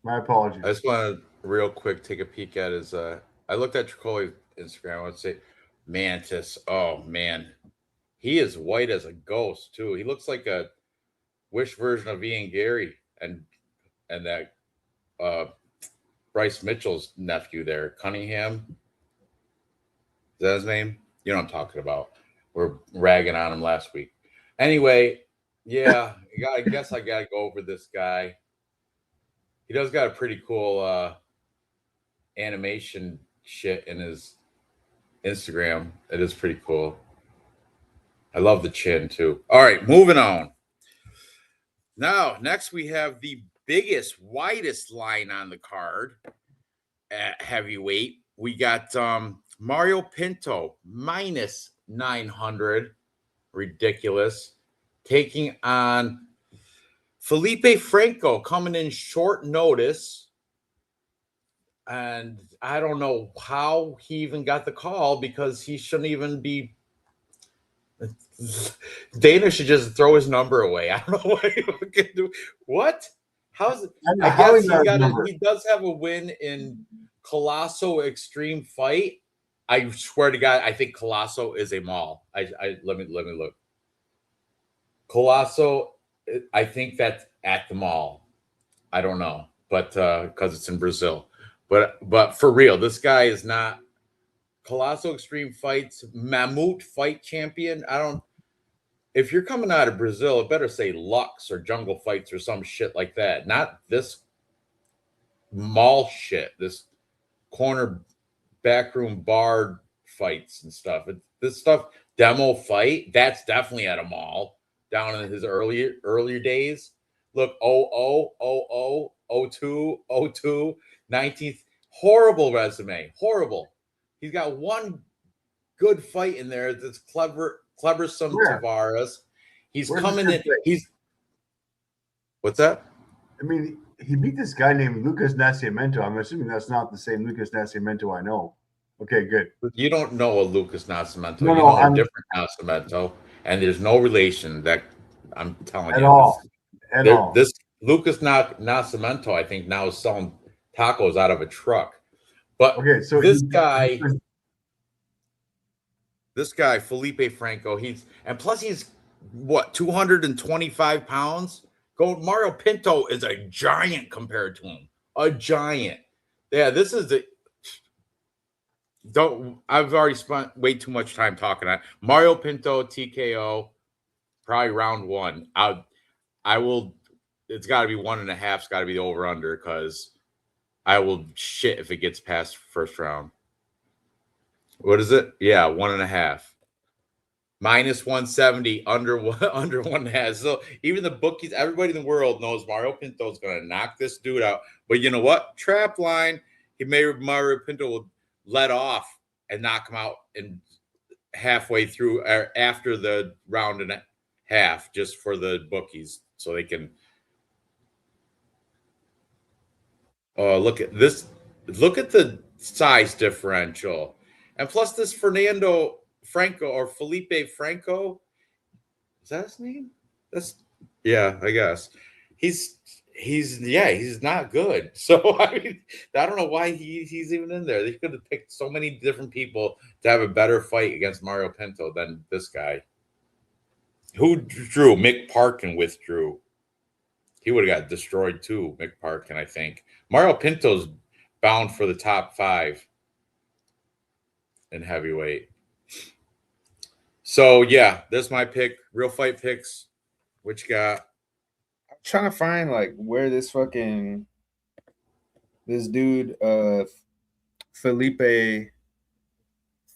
My apologies. I just want to real quick take a peek at his. I looked at Tricoli's Instagram. I would say Mantis. Oh man, he is white as a ghost too. He looks like a Wish version of Ian Gary and that Bryce Mitchell's nephew there, Cunningham. Is that his name? You know what I'm talking about. We're ragging on him last week. Anyway, yeah, I guess I got to go over this guy. He does got a pretty cool animation shit in his Instagram. It is pretty cool. I love the chin too. All right, moving on. Now, next we have the biggest, widest line on the card at heavyweight. We got Mario Pinto minus 900. Ridiculous. Taking on Felipe Franco, coming in short notice. And I don't know how he even got the call, because he shouldn't even be. Dana should just throw his number away. I don't know what he can do. What? How's it? I guess he does have a win in Colosso Extreme Fight. I swear to God, I think Colosso is a mall. Let me look. Colosso, I think that's at the mall. I don't know, but because it's in Brazil. But for real, this guy is not Colosso Extreme Fights Mammoth Fight Champion. If you're coming out of Brazil, it better say Lux or Jungle Fights or some shit like that. Not this mall shit, this corner backroom bar fights and stuff. This stuff, demo fight, that's definitely at a mall down in his earlier days. Look, 02, 19th. Horrible resume. Horrible. He's got one good fight in there that's cleversome Tavares. He's coming in. What's that? I mean, he beat this guy named Lucas Nascimento. I'm assuming that's not the same Lucas Nascimento I know. Okay, good. You don't know a Lucas Nascimento. No, you know a different Nascimento, and there's no relation that I'm telling you. At all. This Lucas Nascimento, I think, now is selling tacos out of a truck. But okay, so this guy, Felipe Franco, he's 225 pounds? Mario Pinto is a giant compared to him. A giant. Yeah, this is I've already spent way too much time talking on it. Mario Pinto TKO, probably round 1. I will. It's got to be 1.5. It's got to be the over under, because I will shit if it gets past first round. What is it? Yeah, 1.5. Minus 170, under 1.5. So even the bookies, everybody in the world knows Mario Pinto is going to knock this dude out. But you know what? Trap line. Mario Pinto will let off and knock him out in halfway through or after the round and a half, just for the bookies, so they can. Oh, look at this. Look at the size differential. And plus this Fernando Franco, or Felipe Franco. Is that his name? Yeah, I guess. He's not good. So I mean, I don't know why he's even in there. They could have picked so many different people to have a better fight against Mario Pinto than this guy. Who drew? Mick Parkin withdrew. He would have got destroyed too, Mick Parkin, I think. Mario Pinto's bound for the top 5 in heavyweight. So yeah, that's my pick. Real fight picks. What you got? I'm trying to find like where this dude Felipe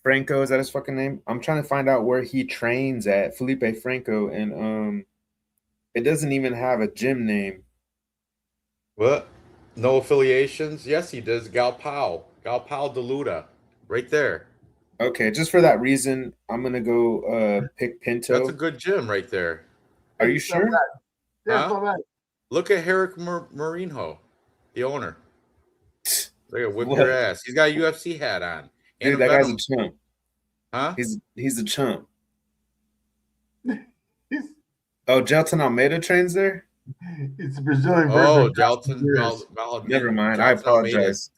Franco, is that his fucking name? I'm trying to find out where he trains at, Felipe Franco, and it doesn't even have a gym name. What? No affiliations? Yes, he does. Galpao Deluda, right there. Okay, just for that reason, I'm gonna go pick Pinto. That's a good gym right there. Are you sure? Yeah, it's not bad. Look at Herrick Marinho, the owner. They're gonna whip What? your ass. He's got a UFC hat on. And Dude, that guy's a chump. Huh? He's a chump. Oh, Gelton Almeida trains there? It's a Brazilian Oh, version. Gelton. Never mind. I apologize.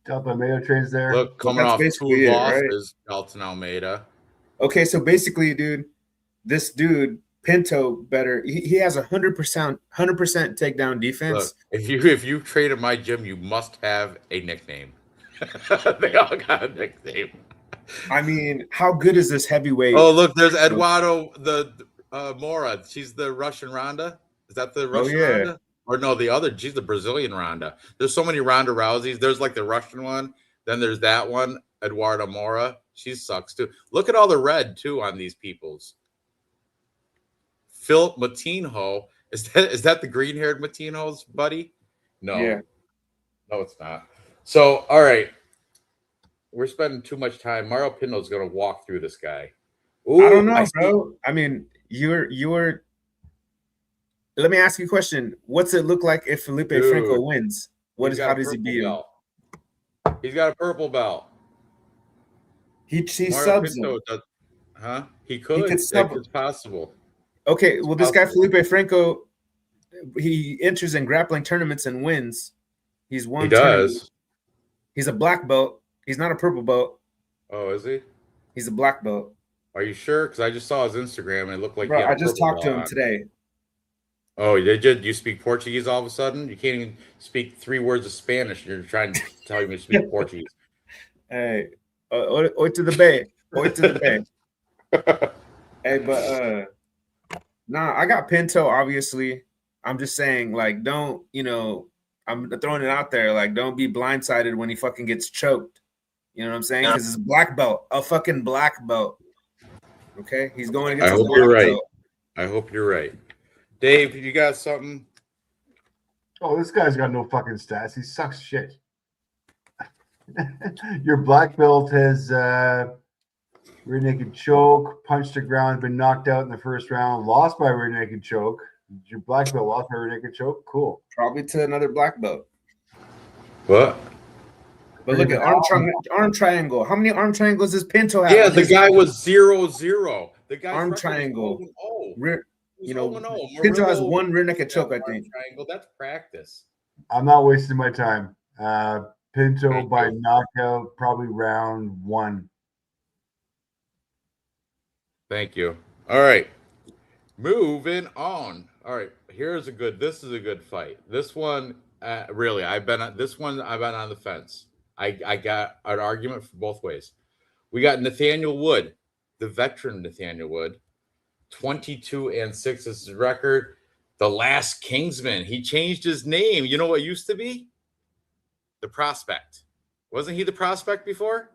Gelton Almeida trains there. Look, coming off 2 losses, Gelton Almeida. Okay, so basically, dude, this dude Pinto better. He has 100% takedown defense. Look, if you trade at my gym, you must have a nickname. They all got a nickname. I mean, how good is this heavyweight? Oh, look, there's Eduardo Mora. She's the Russian Ronda. Is that the Russian Ronda? Or no, the other. She's the Brazilian Ronda. There's so many Ronda Rouseys. There's like the Russian one. Then there's that one, Eduardo Mora. She sucks too. Look at all the red too on these peoples. Philip Matinho. Is that the green-haired Matinho's buddy? No. Yeah. No, it's not. So, all right. We're spending too much time. Mario Pinto's going to walk through this guy. Ooh, I don't know, bro. I mean, you're. Let me ask you a question. What's it look like if Felipe Franco wins? How does he beat him? He's got a purple belt. He subs him. Huh? He could. It's possible. Okay, well, this guy Felipe Franco, he enters in grappling tournaments and wins. He's won. He does. He's a black belt. He's not a purple belt. Oh, is he? He's a black belt. Are you sure? Because I just saw his Instagram and it looked like. Bro, I just talked to him today. Oh, you speak Portuguese all of a sudden? You can't even speak 3 words of Spanish. You're trying to tell me to speak Portuguese. Hey, oi to the bay. Oi to the bay. Hey, but nah, I got Pinto, obviously. I'm just saying, like, don't, I'm throwing it out there. Like, don't be blindsided when he fucking gets choked. You know what I'm saying? Because it's a black belt, a fucking black belt. Okay? He's going against I hope you're right. I hope you're right. Dave, you got something? Oh, this guy's got no fucking stats. He sucks shit. Your black belt has rear naked choke, punched the ground, been knocked out in the first round, lost by rear naked choke. Your black belt lost by rear naked choke? Cool. Probably to another black belt. What? But look at arm triangle. How many arm triangles does Pinto have? Yeah, the guy was 0-0. The guy arm triangle. Rear, Pinto has 1 rear naked choke, I think. Triangle. That's practice. I'm not wasting my time. Pinto by knockout, probably round 1. Thank you. All right. Moving on. All right. This is a good fight. This one, really, I've been on the fence. I got an argument for both ways. We got Nathaniel Wood, the veteran Nathaniel Wood, 22-6 is his record. The Last Kingsman. He changed his name. You know what it used to be? The Prospect. Wasn't he the Prospect before?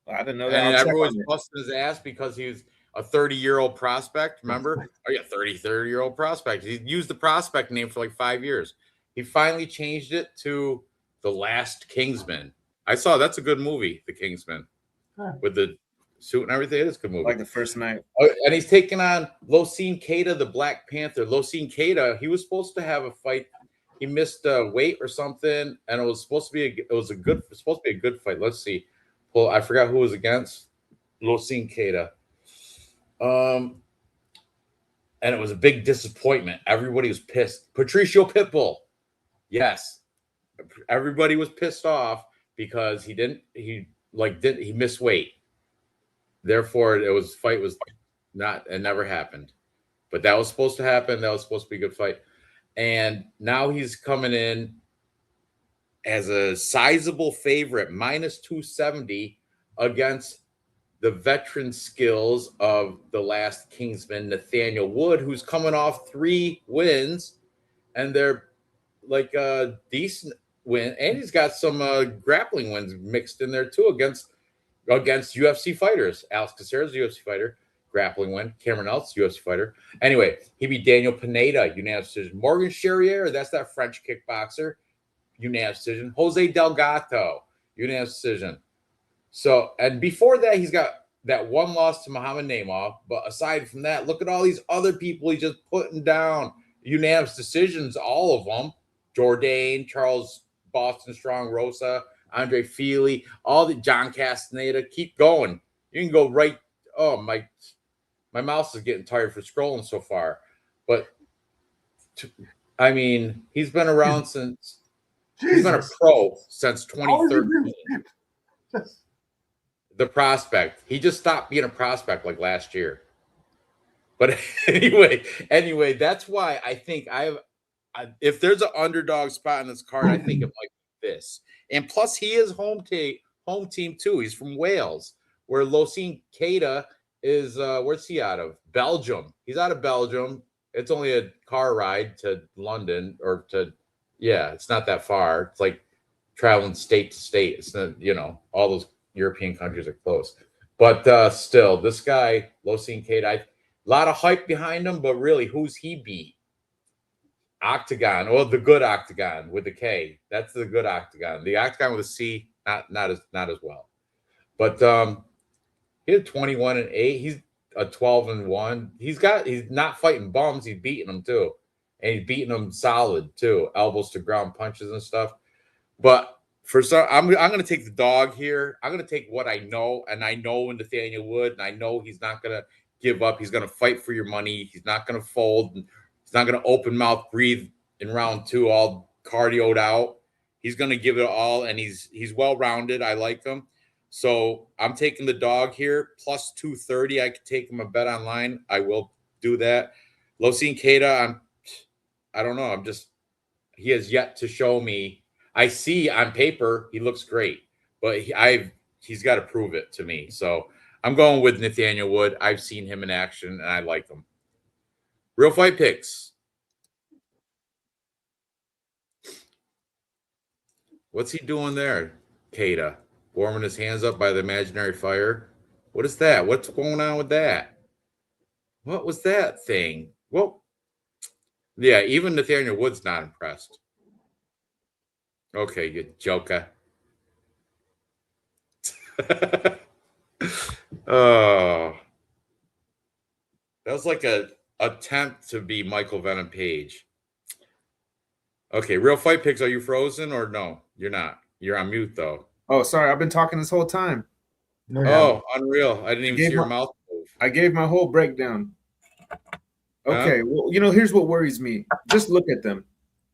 I didn't know that. And everyone's busting his ass because he was a 30-year-old prospect. Remember? Oh, yeah, 30-year-old prospect. He used the Prospect name for like 5 years. He finally changed it to The Last Kingsman. I saw that's a good movie, The Kingsman, with the suit and everything. It is a good movie. Like the first night. And he's taking on Losine Keita, the Black Panther. Losine Keita, he was supposed to have a fight. He missed weight or something, and it was supposed to be a good fight. Let's see. Well, I forgot who was against Losine Keita. And it was a big disappointment. Everybody was pissed. Patricio Pitbull. Yes. Everybody was pissed off because he missed weight. Therefore, it never happened. But that was supposed to happen. That was supposed to be a good fight. And now he's coming in as a sizable favorite, minus 270 against the veteran skills of the last Kingsman, Nathaniel Wood, who's coming off 3 wins, and they're like a decent win. And he's got some grappling wins mixed in there too against UFC fighters. Alex Caceres, UFC fighter, grappling win. Cameron Else, UFC fighter. Anyway, he beat Daniel Pineda, unanimous decision. Morgan Charrier, that's that French kickboxer, unanimous decision. Jose Delgado, unanimous decision. So, and before that, he's got that one loss to Muhammad Naimov. But aside from that, look at all these other people he's just putting down. Unanimous decisions, all of them. Jourdain, Charles Boston Strong, Rosa, Andre Feely, all the John Castaneda. Keep going. You can go right. Oh, my mouse is getting tired for scrolling so far. But, I mean, he's been around since. Jesus. He's been a pro since 2013. The prospect. He just stopped being a prospect like last year. But anyway, that's why I think if there's an underdog spot in this card, I think it might be this. And plus, he is home team too. He's from Wales, where Losine Keita is. Where's he out of? Belgium. He's out of Belgium. It's only a car ride to London or to. Yeah, it's not that far. It's like traveling state to state. It's not, all those European countries are close. But still, this guy, Losine Keita, a lot of hype behind him, but really, who's he beat? Octagon, or the good Octagon with the K. That's the good Octagon. The Octagon with a C, not as well. But he had 21-8. He's a 12-1. He's not fighting bums. He's beating them too. And he's beating them solid too, elbows to ground punches and stuff. But for some, I'm going to take the dog here. I'm going to take what I know, and I know Nathaniel Wood, and I know he's not going to give up. He's going to fight for your money. He's not going to fold. He's not going to open mouth breathe in round 2, all cardioed out. He's going to give it all, and he's well rounded. I like him, so I'm taking the dog here plus 230. I could take him a bet online. I will do that. Losine Keita, I don't know. He has yet to show me. I see on paper he looks great, but he's got to prove it to me. So I'm going with Nathaniel Wood. I've seen him in action, and I like him. Real fight picks. What's he doing there, Keita? Warming his hands up by the imaginary fire. What is that? What's going on with that? What was that thing? Well, yeah, even Nathaniel Wood's not impressed. Okay, you joker. Oh, that was like a attempt to be Michael Venom Page. Okay, real fight picks. Are you frozen or no? You're not. You're on mute though. Oh, sorry. I've been talking this whole time. Oh, unreal. I didn't even see your mouth move. I gave my whole breakdown. Okay, well, here's what worries me. Just look at them.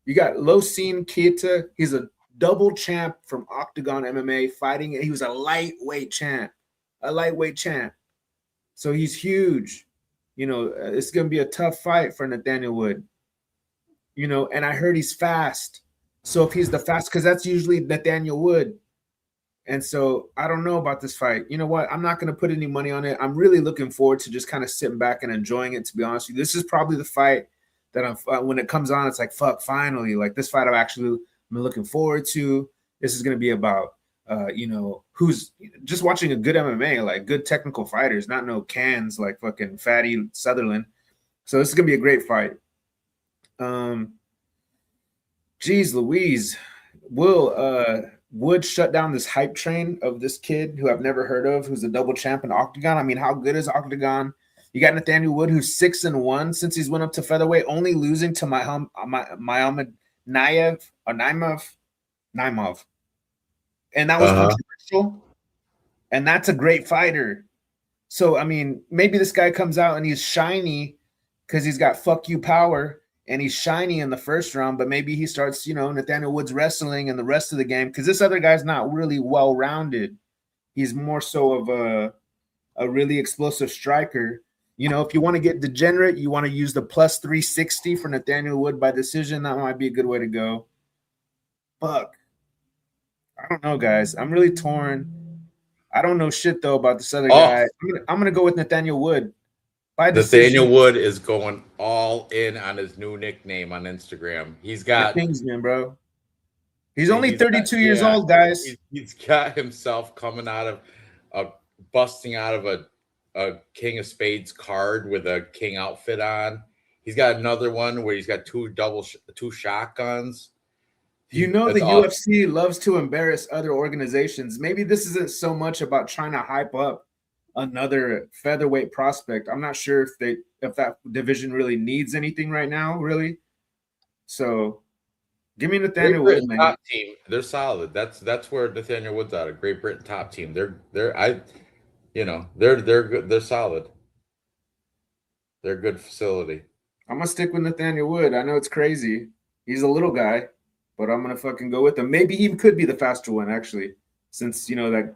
You got Losine Keita. He's a double champ from Octagon MMA fighting. He was a lightweight champ. So he's huge. It's going to be a tough fight for Nathaniel Wood. And I heard he's fast. So if he's the fast, because that's usually Nathaniel Wood. And so I don't know about this fight. You know what? I'm not going to put any money on it. I'm really looking forward to just kind of sitting back and enjoying it, to be honest with you. This is probably the fight that when it comes on, it's like, fuck, finally. Like this fight I've actually been looking forward to. This is going to be about, who's just watching a good MMA, like good technical fighters, not no cans like fucking Fatty Sutherland. So this is going to be a great fight. Geez Louise. Would shut down this hype train of this kid who I've never heard of, who's a double champ in Octagon. I mean, how good is Octagon? You got Nathaniel Wood, who's 6-1 since he's went up to featherweight, only losing to Naimov. And that was controversial. And that's a great fighter. So, I mean, maybe this guy comes out and he's shiny because he's got fuck you power. And he's shiny in the first round, but maybe he starts, Nathaniel Wood's wrestling and the rest of the game, because this other guy's not really well-rounded. He's more so of a really explosive striker. You know, if you want to get degenerate, you want to use the plus 360 for Nathaniel Wood by decision. That might be a good way to go. Fuck. I don't know, guys. I'm really torn. I don't know shit though about this other guy. I'm gonna go with Nathaniel Wood by decision. Nathaniel Wood is going all in on his new nickname on Instagram. He's got the Kingsman, bro. He's only 32 years old, guys. He's got himself coming out of busting out of a King of Spades card with a king outfit on. He's got another one where he's got two shotguns. You know, the UFC loves to embarrass other organizations. Maybe this isn't so much about trying to hype up another featherweight prospect. I'm not sure if that division really needs anything right now, really. So give me Nathaniel Wood, man. Top team. They're solid. That's where Nathaniel Wood's out of. Great Britain top team. They're good. They're solid. They're a good facility. I'm gonna stick with Nathaniel Wood. I know it's crazy. He's a little guy, but I'm gonna fucking go with him. Maybe he could be the faster one, actually, since you know that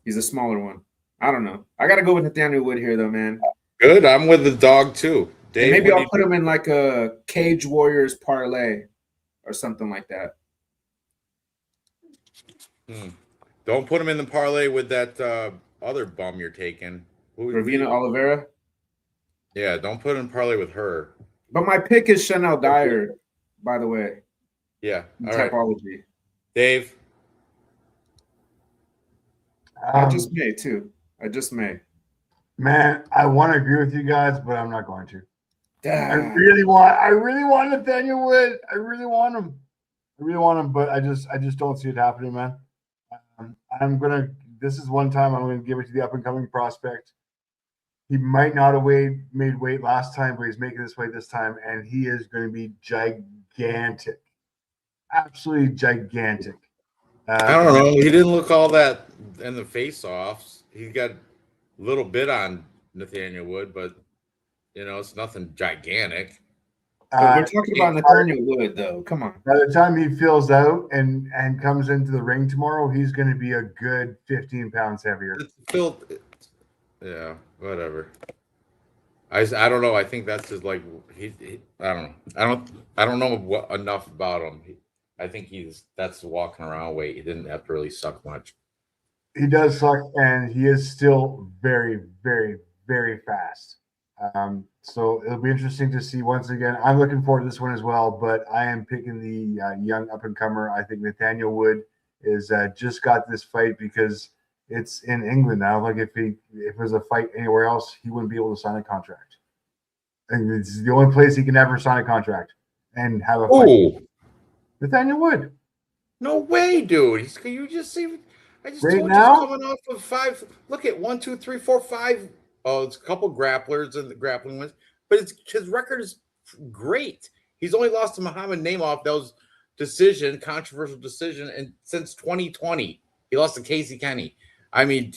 he's a smaller one. I don't know. I gotta go with Nathaniel Wood here, though, man. Good. I'm with the dog too. Dave, maybe I'll put him in like a Cage Warriors parlay or something like that. Don't put him in the parlay with that other bum you're taking. Ravina Oliveira? Yeah, don't put in parlay with her. But my pick is Chanel Dyer, by the way. Yeah. All typology. Right. Dave? I just may. Man, I want to agree with you guys, but I'm not going to. I really want Nathaniel Wood. I really want him, but I just don't see it happening, man. This is one time I'm gonna give it to the up and coming prospect. He might not have made weight last time, but he's making this weight this time, and he is going to be gigantic, absolutely gigantic. I don't know. He didn't look all that in the face-offs. He got a little bit on Nathaniel Wood, but it's nothing gigantic. We're talking about Nathaniel Wood, though. Come on. By the time he fills out and comes into the ring tomorrow, he's going to be a good 15 pounds heavier. Yeah, whatever. I don't know. I think that's just like I don't know enough about him. I think that's walking around weight. He didn't have to really suck much. He does suck, and he is still very, very, very fast. So it'll be interesting to see. Once again, I'm looking forward to this one as well, but I am picking the young up-and-comer. I think Nathaniel Wood is just got this fight because it's in England now. Like if it was a fight anywhere else, he wouldn't be able to sign a contract. And it's the only place he can ever sign a contract and have a fight. Nathaniel Wood. No way, dude. You just see. I just right told now? you coming off of 5. Look at 1, 2, 3, 4, 5. Oh, it's a couple grapplers and the grappling ones, but his record is great. He's only lost to Muhammad Naimov. That was controversial decision, and since 2020, he lost to Casey Kenny. I mean,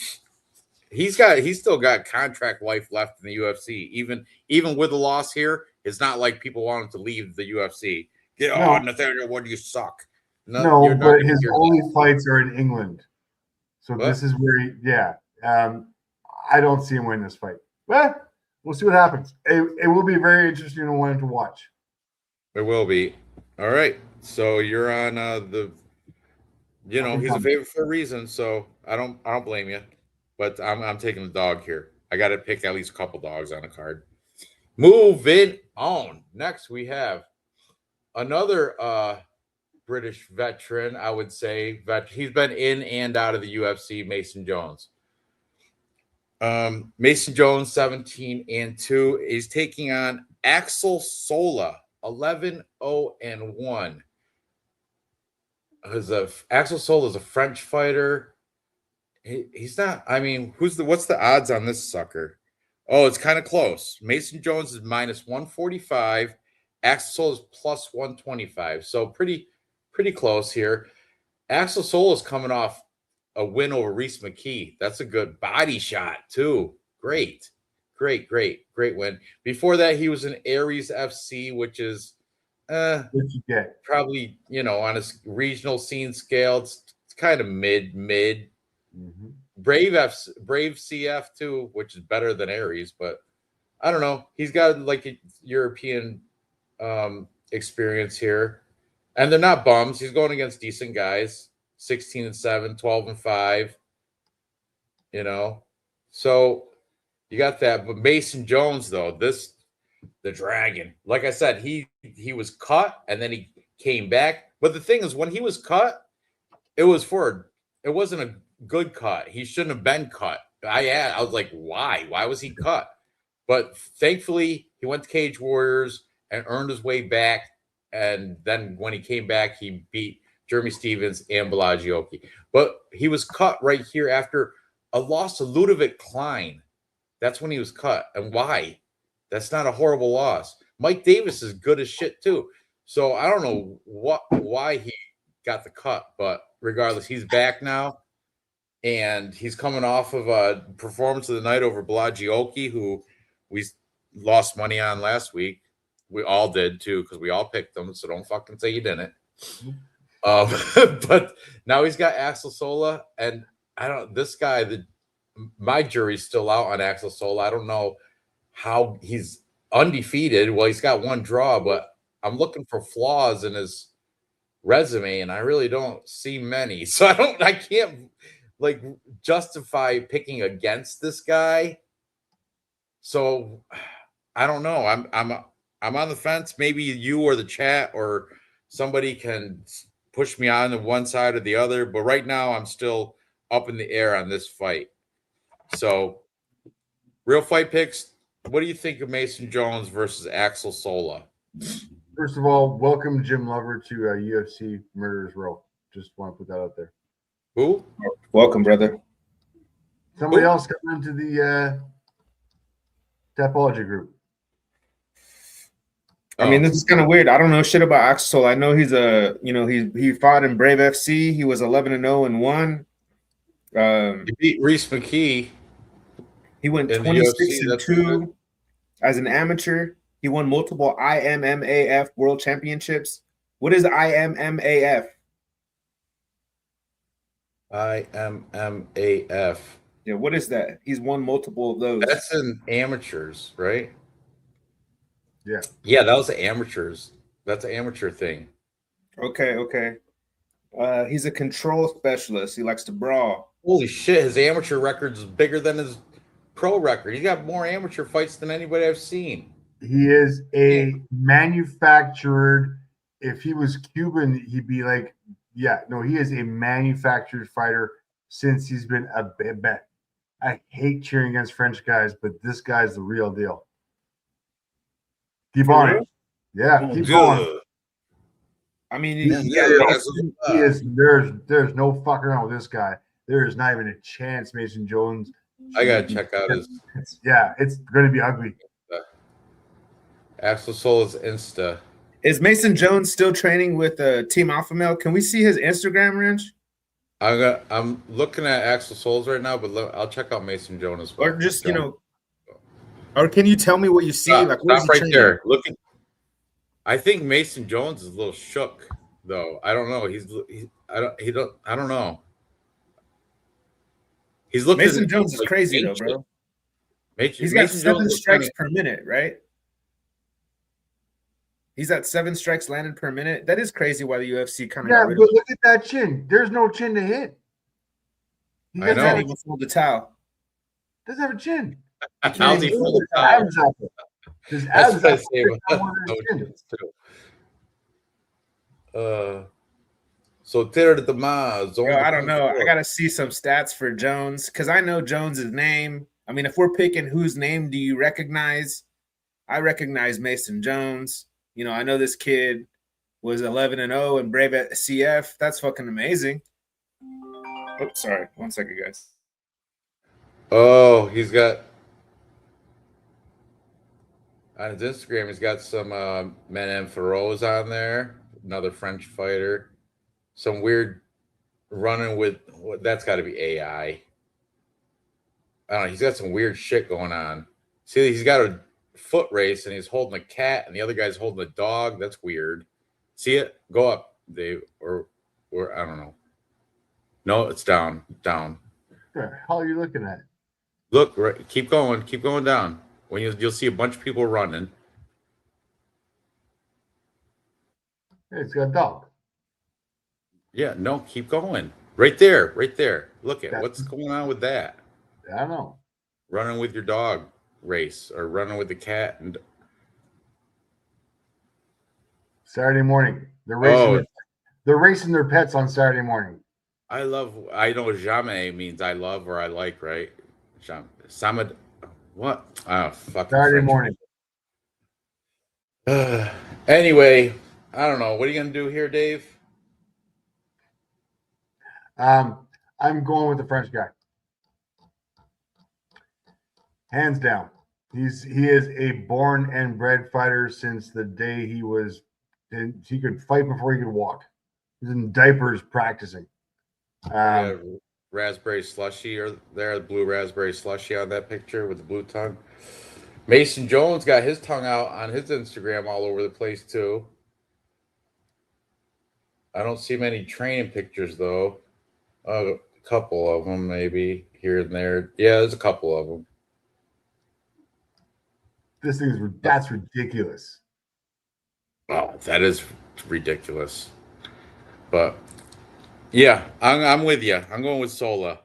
he's still got contract life left in the UFC. Even with the loss here, it's not like people want him to leave the UFC. Nathaniel, what do you suck? No, but his only fights are in England. So this is where I don't see him win this fight. But we'll see what happens. It will be very interesting and one to watch. It will be. All right. So you're on he's a favorite for a reason, so I don't blame you. But I'm taking the dog here. I got to pick at least a couple dogs on the card. Moving on. Next we have another British veteran, I would say. He's been in and out of the UFC, Mason Jones. Mason Jones, 17-2. He's taking on Axel Sola, 11-0-1. Axel Sola is a French fighter. He's not. I mean, what's the odds on this sucker? Oh, it's kind of close. Mason Jones is minus 145. Axel Sola is plus 125. So pretty close here. Axel Sola is coming off a win over Reese McKee. That's a good body shot too. Great win. Before that, he was in Aries FC, which is probably on a regional scene scale, it's kind of mid. Mm-hmm. Brave CF too, which is better than Aries, but I don't know. He's got like a European experience here, and they're not bums. He's going against decent guys, 16-7, 12-5. You know, so you got that. But Mason Jones, though, the Dragon. Like I said, he was cut and then he came back. But the thing is, when he was cut, it wasn't a good cut. He shouldn't have been cut. I was like, why? Why was he cut? But thankfully, he went to Cage Warriors and earned his way back. And then when he came back, he beat Jeremy Stevens and Balaji. But he was cut right here after a loss to Ludovic Klein. That's when he was cut. And why? That's not a horrible loss. Mike Davis is good as shit too. So I don't know why he got the cut, but regardless, he's back now. And he's coming off of a performance of the night over Balaji, who we lost money on last week. We all did too, because we all picked them. So don't fucking say you didn't. But now he's got Axel Sola, and this guy, my jury's still out on Axel Sola. I don't know how he's undefeated. Well, he's got one draw, but I'm looking for flaws in his resume, and I really don't see many. So I can't like justify picking against this guy. So I don't know. I'm on the fence. Maybe you or the chat or somebody can push me on to one side or the other. But right now, I'm still up in the air on this fight. So, real fight picks. What do you think of Mason Jones versus Axel Sola? First of all, welcome Jim Lover to UFC Murderers Row. Just want to put that out there. Who? Welcome, brother. Somebody else coming into the Tapology group. I mean, this is kind of weird. I don't know shit about Axel. I know he's he fought in Brave FC. He was 11-0 and 1. He beat Reese McKee. He went 26-2 as an amateur. He won multiple IMMAF World Championships. What is IMMAF? IMMAF. Yeah, what is that? He's won multiple of those. That's in amateurs, right? Yeah. Yeah, that was the amateurs. That's an amateur thing. Okay. He's a control specialist. He likes to brawl. Holy shit, his amateur record is bigger than his pro record. He got more amateur fights than anybody I've seen. He is a manufactured. If he was Cuban, he'd be like, yeah, no, he is a manufactured fighter since he's been a bet. I hate cheering against French guys, but this guy's the real deal. Keep on it. Yeah, keep going. I mean, he is. There's no fucking around with this guy. There is not even a chance Mason Jones. I gotta check out his. It's going to be ugly. Axel Sola's Insta. Is Mason Jones still training with Team Alpha Male? Can we see his Instagram, Ranch? I'm looking at Axel Sols right now, but I'll check out Mason Jones as well. Or just or can you tell me what you see? Stop right there. Looking. I think Mason Jones is a little shook, though. I don't know. I don't know. He's looking. Mason Jones is crazy though, bro. He's got 7 strikes per minute, right? He's at 7 strikes landed per minute. That is crazy why the UFC kind of got rid of him. Look at that chin. There's no chin to hit. He doesn't even fold the towel. Doesn't have a chin. How's he fold the towel? His abs That's so Terra de Mars. I don't know. I gotta see some stats for Jones because I know Jones's name. I mean, if we're picking whose name do you recognize, I recognize Mason Jones. You know, I know this kid was 11-0 and Brave at CF. That's fucking amazing. Oops, sorry. 1 second, guys. Oh, he's got on his Instagram. He's got some Menem Feroz on there. Another French fighter. Some weird running with that's got to be AI. I don't know. He's got some weird shit going on. See, he's got a foot race and he's holding a cat and the other guy's holding a dog. That's weird. See it? Go up, Dave, or I don't know. No, it's down. What the hell are you looking at? Look, right. Keep going down. When you'll see a bunch of people running. It's got a dog. Yeah, no, keep going. Right there, right there. Look at That- what's going on with that. I don't know. Running with your dog race or running with the cat and Saturday morning. They're racing. oh, They're racing their pets on Saturday morning. I know jamais means I love or I like, right? Samad what? Oh, fucking Saturday French. morning. Anyway, I don't know. What are you gonna do here, Dave? I'm going with the French guy. Hands down. He is a born and bred fighter since the day he could fight before he could walk. He was in diapers practicing. Yeah, raspberry slushy or there, the blue raspberry slushy on that picture with the blue tongue. Mason Jones got his tongue out on his Instagram all over the place too. I don't see many training pictures though. A couple of them maybe here and there. Yeah, there's a couple of them. That's ridiculous. Oh, that is ridiculous. But yeah, I'm with you. I'm going with Sola.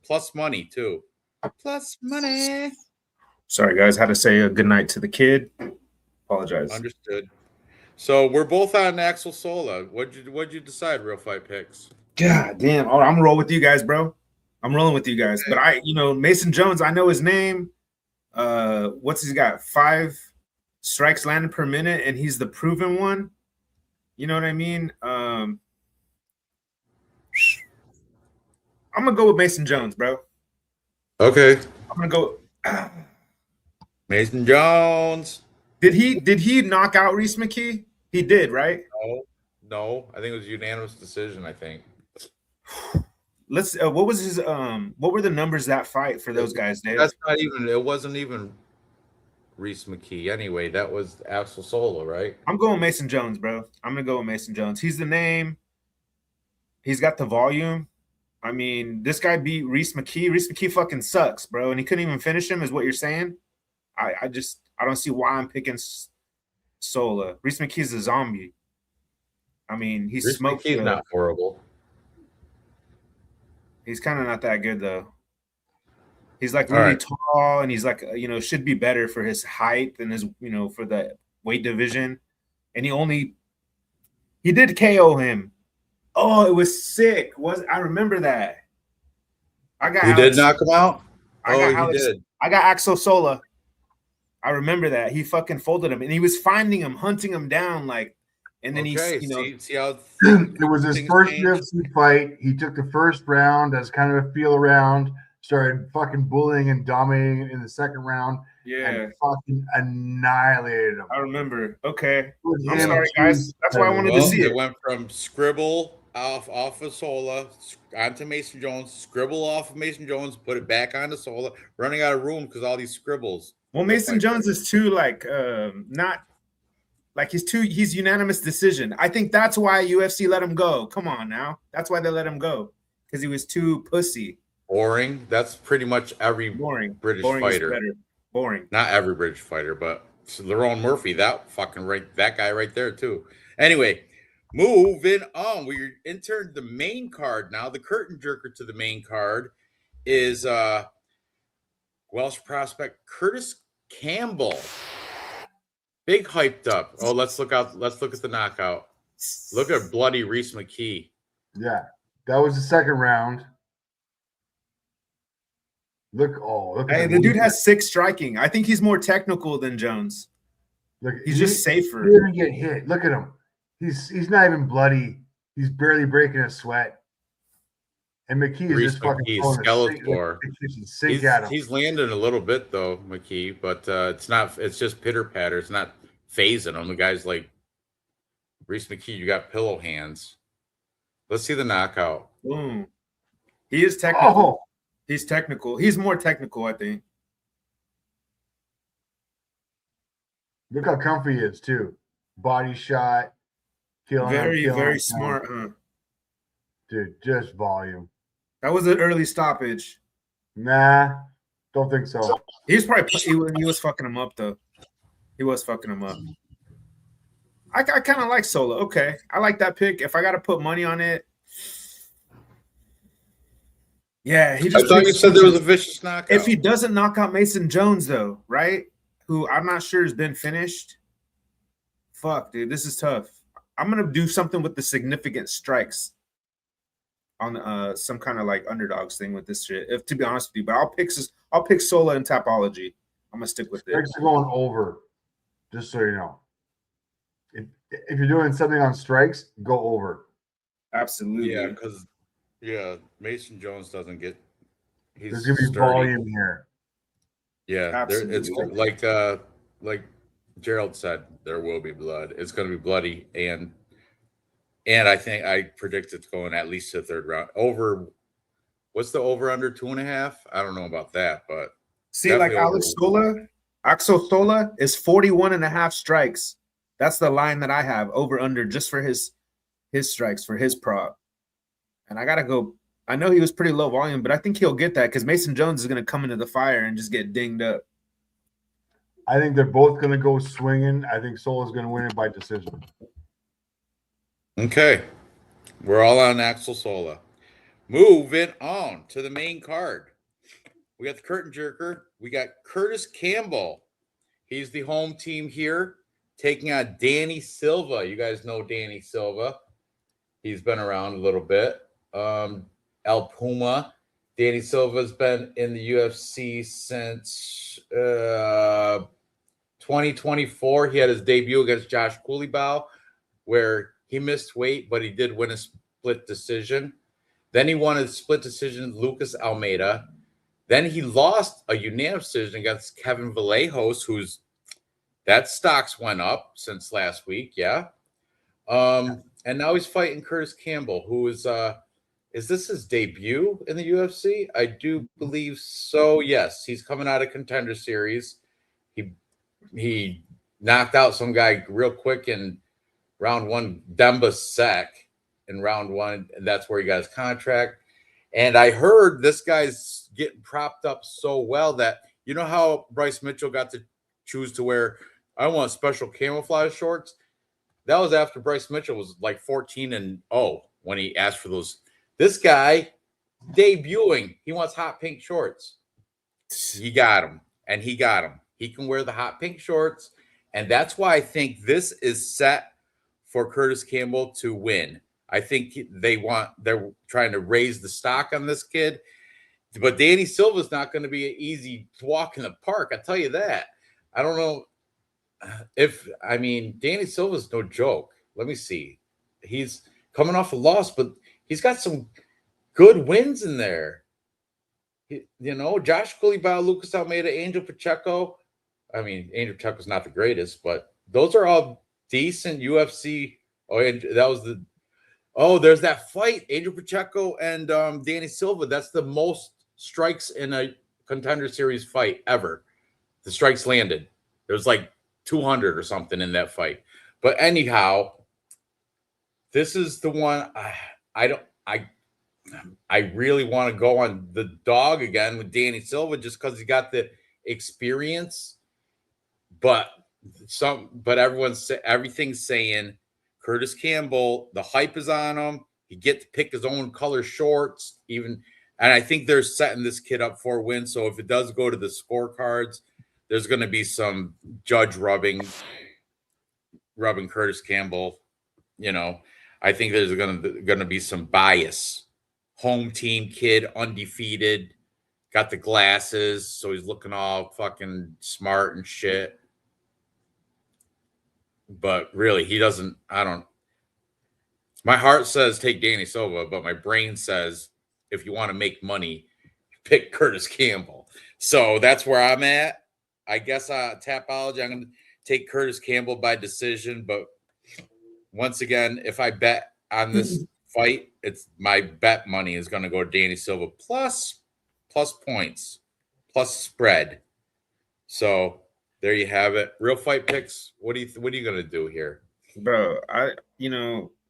Plus money too. Plus money. Sorry, guys. Had to say a good night to the kid. Apologize. Understood. So we're both on Axel Sola. What'd you decide, Real Fight Picks? God damn. Oh, I'm rolling with you guys, bro. I'm rolling with you guys. But Mason Jones, I know his name. What's he's got? 5 strikes landed per minute, and he's the proven one. You know what I mean? I'm gonna go with Mason Jones, bro. Okay. I'm gonna go. Mason Jones. Did he knock out Reese McKee? He did, right? No. I think it was a unanimous decision. I think. Let's. What was his? What were the numbers that fight for those guys, Dave? That's not even. It wasn't even Reese McKee. Anyway, that was Axel Sola, right? I'm going Mason Jones, bro. I'm gonna go with Mason Jones. He's the name. He's got the volume. I mean, this guy beat Reese McKee. Reese McKee fucking sucks, bro, and he couldn't even finish him. Is what you're saying? I don't see why I'm picking Sola. Reese McKee's a zombie. I mean, he's Reese smoked. McKee's not horrible. He's kind of not that good though. He's like really tall, and he's like should be better for his height and his for the weight division. And he did KO him. Oh, it was sick. I remember that. He did knock him out. He did. I got Axel Sola. I remember that he fucking folded him, and he was finding him, hunting him down, and then see how it was his first UFC fight. He took the first round as kind of a feel around, started fucking bullying and dominating in the second round. Yeah, and fucking annihilated him. I remember. Okay, I'm sorry, guys. That's why I wanted to see it. It went from scribble off of Sola onto Mason Jones, scribble off of Mason Jones, put it back onto Sola, running out of room because all these scribbles. Well, Mason Jones is too he's unanimous decision. I think that's why UFC let him go. Come on now. That's why they let him go. Because he was too pussy. Boring. That's pretty much every British fighter. Boring. Not every British fighter, but Lerone Murphy, that guy right there too. Anyway, moving on. We entered the main card now. The curtain jerker to the main card is Welsh prospect Curtis Campbell. Big hyped up. Oh, let's look at the knockout. Look at bloody Reese McKee. Yeah, that was the second round. Look, hey, the dude has 6 striking. I think he's more technical than Jones. Look, he's just safer. He didn't get hit. Look at him. He's not even bloody. He's barely breaking a sweat. And McKee is just fucking Skeletor. At him. He's landing a little bit though, McKee, but it's not. It's just pitter patter. It's not phasing him. The guy's like Reese McKee. You got pillow hands. Let's see the knockout. Boom. He is technical. Oh. He's technical. He's more technical, I think. Look how comfy he is too. Body shot. Very smart, huh? Dude, just volume. That was an early stoppage. Nah. Don't think so. He's probably he was fucking him up though. He was fucking him up. I kind of like Sola. Okay, I like that pick. If I got to put money on it, yeah, he just. I thought you said there was a vicious knockout. If he doesn't knock out Mason Jones, though, right? Who I'm not sure has been finished. Fuck, dude, this is tough. I'm gonna do something with the significant strikes on some kind of like underdogs thing with this shit. If to be honest with you, but I'll pick Sola and Tapology. I'm gonna stick with it. Strikes are going over, just so you know. If you're doing something on strikes, go over. Absolutely. Yeah, because Mason Jones doesn't get. There's gonna be volume here. Yeah, it's like Gerald said, there will be blood. It's going to be bloody, and I think I predict it's going at least to the third round. Over, what's the over under 2.5? I don't know about that, but see, like Axel Sola is 41.5 strikes. That's the line that I have over under just for his strikes for his prop. And I gotta go. I know he was pretty low volume, but I think he'll get that because Mason Jones is gonna come into the fire and just get dinged up. I think they're both gonna go swinging. I think Sola's gonna win it by decision. Okay, we're all on Axel Sola. Moving on to the main card. We got the curtain jerker. We got Curtis Campbell. He's the home team here, taking on Danny Silva. You guys know Danny Silva. He's been around a little bit. El Puma. Danny Silva's been in the UFC since 2024. He had his debut against Josh Coulibaugh, where he missed weight, but he did win a split decision. Then he won a split decision Lucas Almeida. Then he lost a unanimous decision against Kevin Vallejos, who's that stocks went up since last week, yeah. And now he's fighting Curtis Campbell, who is this his debut in the UFC? I do believe so. Yes, he's coming out of Contender Series. He knocked out some guy real quick in round one, Demba Sek in round one, and that's where he got his contract. And I heard this guy's getting propped up so well that you know how Bryce Mitchell got to choose to wear, I want special camouflage shorts. That was after Bryce Mitchell was like 14-0 when he asked for those. This guy debuting, he wants hot pink shorts. He got them, and he got them. He can wear the hot pink shorts, and that's why I think this is set for Curtis Campbell to win. I think they're trying to raise the stock on this kid, but Danny Silva's not going to be an easy walk in the park. I tell you that. I don't know. Danny Silva's no joke. Let me see. He's coming off a loss, but he's got some good wins in there. Josh Coulibaugh, Lucas Almeida, Angel Pacheco. Angel Pacheco's not the greatest, but those are all decent UFC. There's that fight, Angel Pacheco and Danny Silva. That's the most strikes in a Contender Series fight ever. The strikes landed. There was like 200 or something in that fight. But anyhow, this is the one I really want to go on the dog again with Danny Silva just because he got the experience. But everything's saying Curtis Campbell, the hype is on him. He get to pick his own color shorts, and I think they're setting this kid up for a win. So if it does go to the scorecards, there's going to be some judge rubbing Curtis Campbell. I think there's going to be some bias. Home team kid, undefeated, got the glasses, so he's looking all fucking smart and shit. But really, he doesn't. My heart says take Danny Silva, but my brain says if you want to make money, pick Curtis Campbell. So that's where I'm at. I guess Tapology, I'm going to take Curtis Campbell by decision. But once again, if I bet on this fight, it's my bet money is going to go to Danny Silva plus points, plus spread. So there you have it. Real fight picks. What are you going to do here? Bro,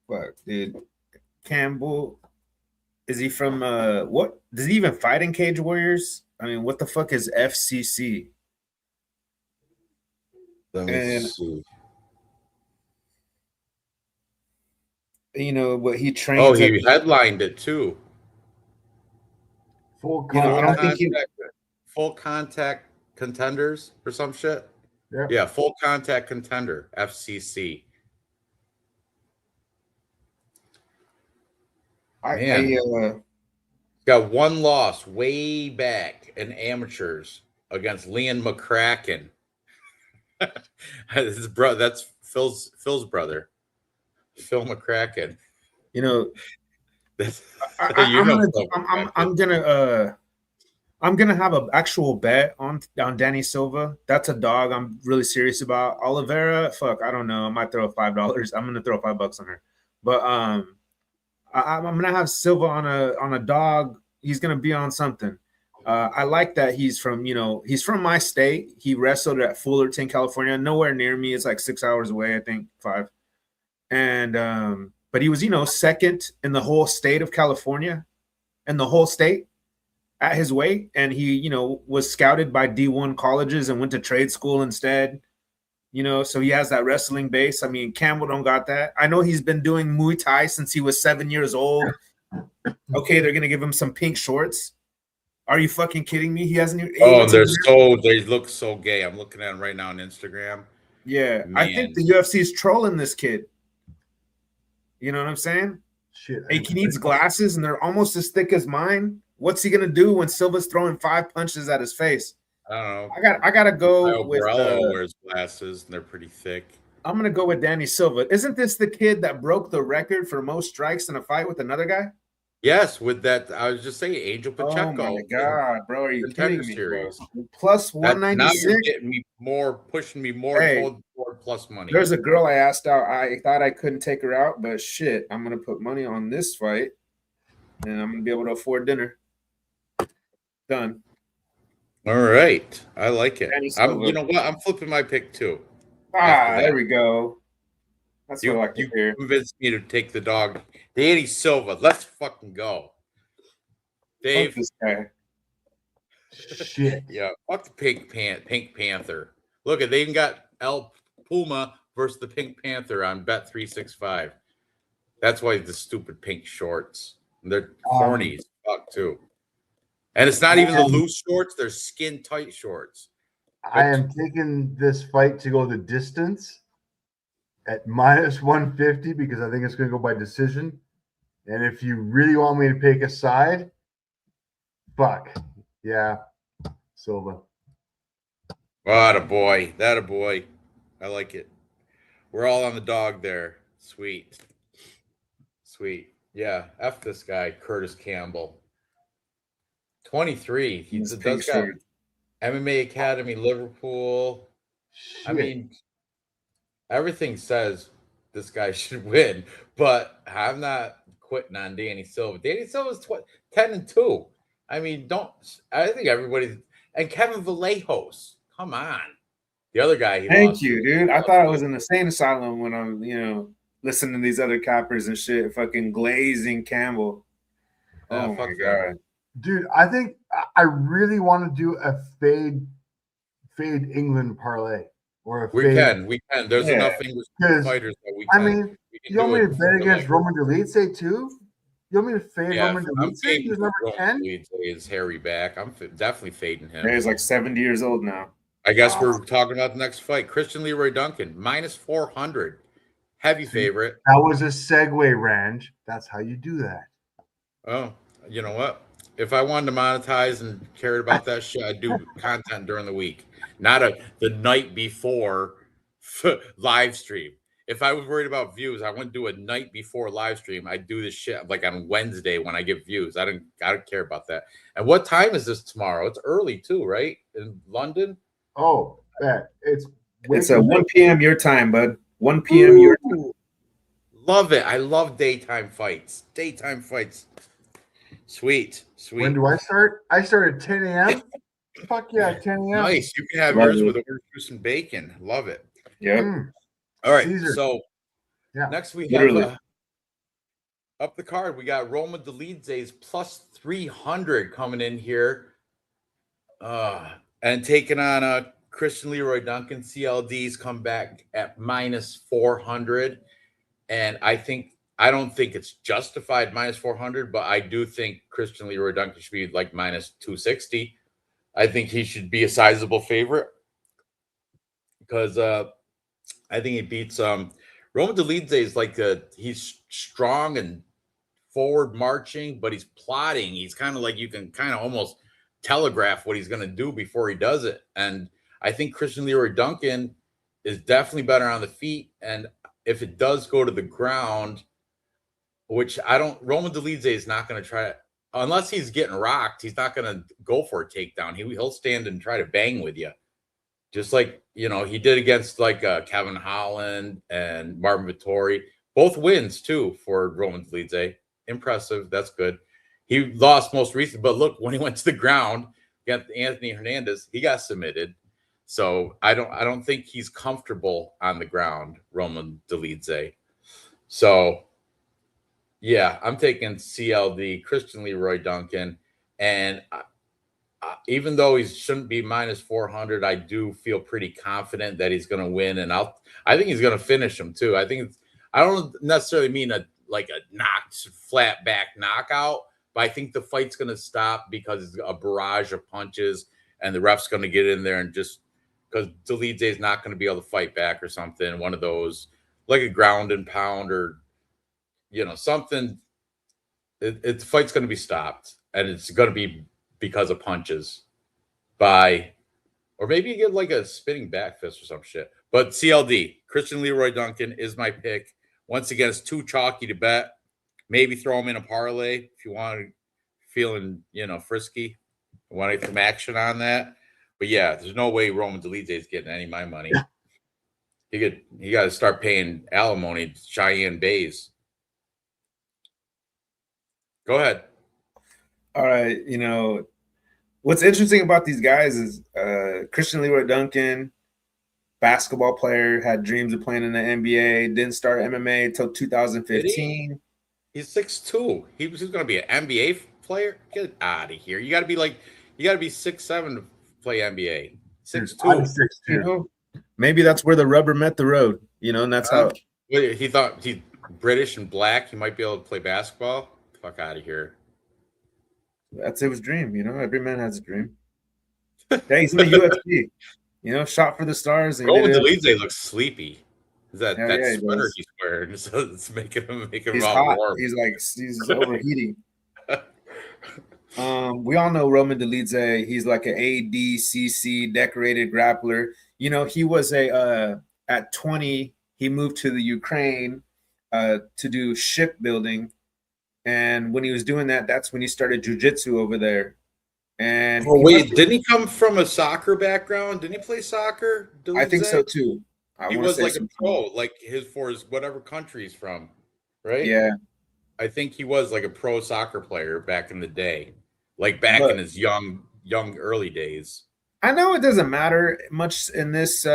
what, dude? Campbell, is he from what? Does he even fight in Cage Warriors? I mean, what the fuck is FCC? Let me And see. you know, what he Oh, trains at. he headlined it too. Full You know, I Full don't contact. think he. contact, full contact contenders or some shit. Yep. Yeah, full contact contender, FCC. Man, got one loss way back in amateurs against Leon McCracken. His brother, that's Phil's brother, Phil McCracken. You know, That's, I, you I'm know gonna, Phil I'm gonna have an actual bet on Danny Silva. That's a dog I'm really serious about. Oliveira, fuck, I don't know. I might throw $5. I'm gonna throw $5 on her, but I'm gonna have Silva on a dog. He's gonna be on something. I like that he's from he's from my state. He wrestled at Fullerton, California, nowhere near me. It's like 6 hours away, I think 5. And but he was second in the whole state of California, and the whole state at his weight, and he was scouted by D1 colleges and went to trade school instead. So he has that wrestling base. I mean, Campbell don't got that. I know he's been doing Muay Thai since he was 7 years old. Okay, they're gonna give him some pink shorts. Are you fucking kidding me? He hasn't even. Oh, they look so gay. I'm looking at them right now on Instagram. Yeah, Man. I think the UFC is trolling this kid. You know what I'm saying? Shit. He needs glasses, and they're almost as thick as mine. What's he gonna do when Silva's throwing 5 punches at his face? I don't know. I gotta go with. Borello wears glasses, and they're pretty thick. I'm gonna go with Danny Silva. Isn't this the kid that broke the record for most strikes in a fight with another guy? Yes, with that, I was just saying, Angel Pacheco. Oh my god, bro! Are you kidding me, bro? Now Plus 196. you're getting me more, pushing me more toward plus money. There's a girl I asked out. I thought I couldn't take her out, but shit, I'm gonna put money on this fight, and I'm gonna be able to afford dinner. Done. All right, I like it. You know what? I'm flipping my pick too. There we go. That's what I like to hear. Convinced me to take the dog, Danny Silva. Let's fucking go, Dave. Fuck this guy. Shit. Yeah, fuck the Pink Panther. Look, they even got El Puma versus the Pink Panther on Bet365. That's why the stupid pink shorts. They're corny as fuck too. And it's not even the loose shorts; they're skin tight shorts. I am taking this fight to go the distance at minus 150 because I think it's going to go by decision. And if you really want me to pick a side, fuck. Yeah. Silva. That a boy. I like it. We're all on the dog there. Sweet. Yeah. F this guy, Curtis Campbell. 23. He does got MMA Academy, Liverpool. Shit. I mean, everything says this guy should win, but I'm not quitting on Danny Silva. Danny Silva's 10-2. I mean, I think everybody, and Kevin Vallejos, come on. The other guy. Thank you, dude. I thought I was in the insane asylum when I'm, listening to these other cappers and shit, fucking glazing Campbell. Oh my god. Dude, I think I really want to do a fade England parlay. Or we can. There's enough English fighters that we can. I mean, you want me to bet against Roman Dolidze too? You want me to fade Roman Dolidze? He's number 10. Is Harry back? I'm definitely fading him. He's like 70 years old now. I guess we're talking about the next fight. Christian Leroy Duncan, minus 400. Heavy favorite. That was a segue, Ranj. That's how you do that. Oh, you know what? If I wanted to monetize and cared about that shit, I'd do content during the week, not the night before live stream. If I was worried about views, I wouldn't do a night before live stream. I'd do this shit like on Wednesday when I get views. I don't care about that. And what time is this tomorrow? It's early too, right? In London? Oh, it's a 1 p.m. your time, bud. 1 p.m. your time. Love it. I love daytime fights. Sweet. When do I start? I start at 10 a.m. Fuck yeah, 10 a.m. Nice. You can have yours with orange juice and bacon. Love it. Yeah. All right. Caesar. So next we have up the card. We got Roman Dolidze's plus 300 coming in here And taking on Christian Leroy Duncan. CLD's come back at minus 400. And I don't think it's justified minus 400, but I do think Christian Leroy Duncan should be like minus 260. I think he should be a sizable favorite because I think he beats Roman Dolidze is like he's strong and forward marching, but he's plotting. He's kind of like you can kind of almost telegraph what he's going to do before he does it. And I think Christian Leroy Duncan is definitely better on the feet. And if it does go to the ground, which Roman Dolidze is not going to try it unless he's getting rocked. He's not going to go for a takedown. He'll stand and try to bang with you. Just like, he did against like Kevin Holland and Marvin Vettori. Both wins, too, for Roman Dolidze. Impressive. That's good. He lost most recently. But look, when he went to the ground against Anthony Hernandez, he got submitted. So I don't think he's comfortable on the ground, Roman Dolidze. So, yeah, I'm taking CLD, Christian Leroy Duncan. And even though he shouldn't be minus 400, I do feel pretty confident that he's going to win, and I think he's going to finish him too. I don't necessarily mean a flat back knockout, but I think the fight's going to stop because it's a barrage of punches, and the ref's going to get in there and just because Dolidze is not going to be able to fight back or something. One of those like a ground and pound or something. The fight's going to be stopped, and it's going to be because of punches or maybe you get like a spinning back fist or some shit. But CLD, Christian Leroy Duncan is my pick. Once again, it's too chalky to bet. Maybe throw him in a parlay if you want, feeling, frisky. Want to get some action on that. But yeah, there's no way Roman Dolidze is getting any of my money. He got to start paying alimony to Cheyenne Bays. Go ahead. All right, what's interesting about these guys is Christian Leroy Duncan, basketball player, had dreams of playing in the NBA, didn't start MMA until 2015. He's 6'2". He was going to be an NBA player? Get out of here. You got to be 6'7" to play NBA. 6'2". Maybe that's where the rubber met the road, and that's how. He thought he's British and black. He might be able to play basketball. Fuck out of here. That's his dream, Every man has a dream. Yeah, he's in the UFC. Shot for the stars. Roman Dolidze looks sleepy. Is that he sweater he's wearing? So it's making him he's all hot. warm. He's overheating. We all know Roman Dolidze. He's like an ADCC decorated grappler. He was at 20. He moved to the Ukraine to do shipbuilding. And when he was doing that, that's when he started jiu-jitsu over there. And didn't he come from a soccer background? Didn't he play soccer? Dolidze? I think so too. He was like a pro, like for his whatever country he's from, right? Yeah. I think he was like a pro soccer player back in the day, like in his young early days. I know it doesn't matter much in this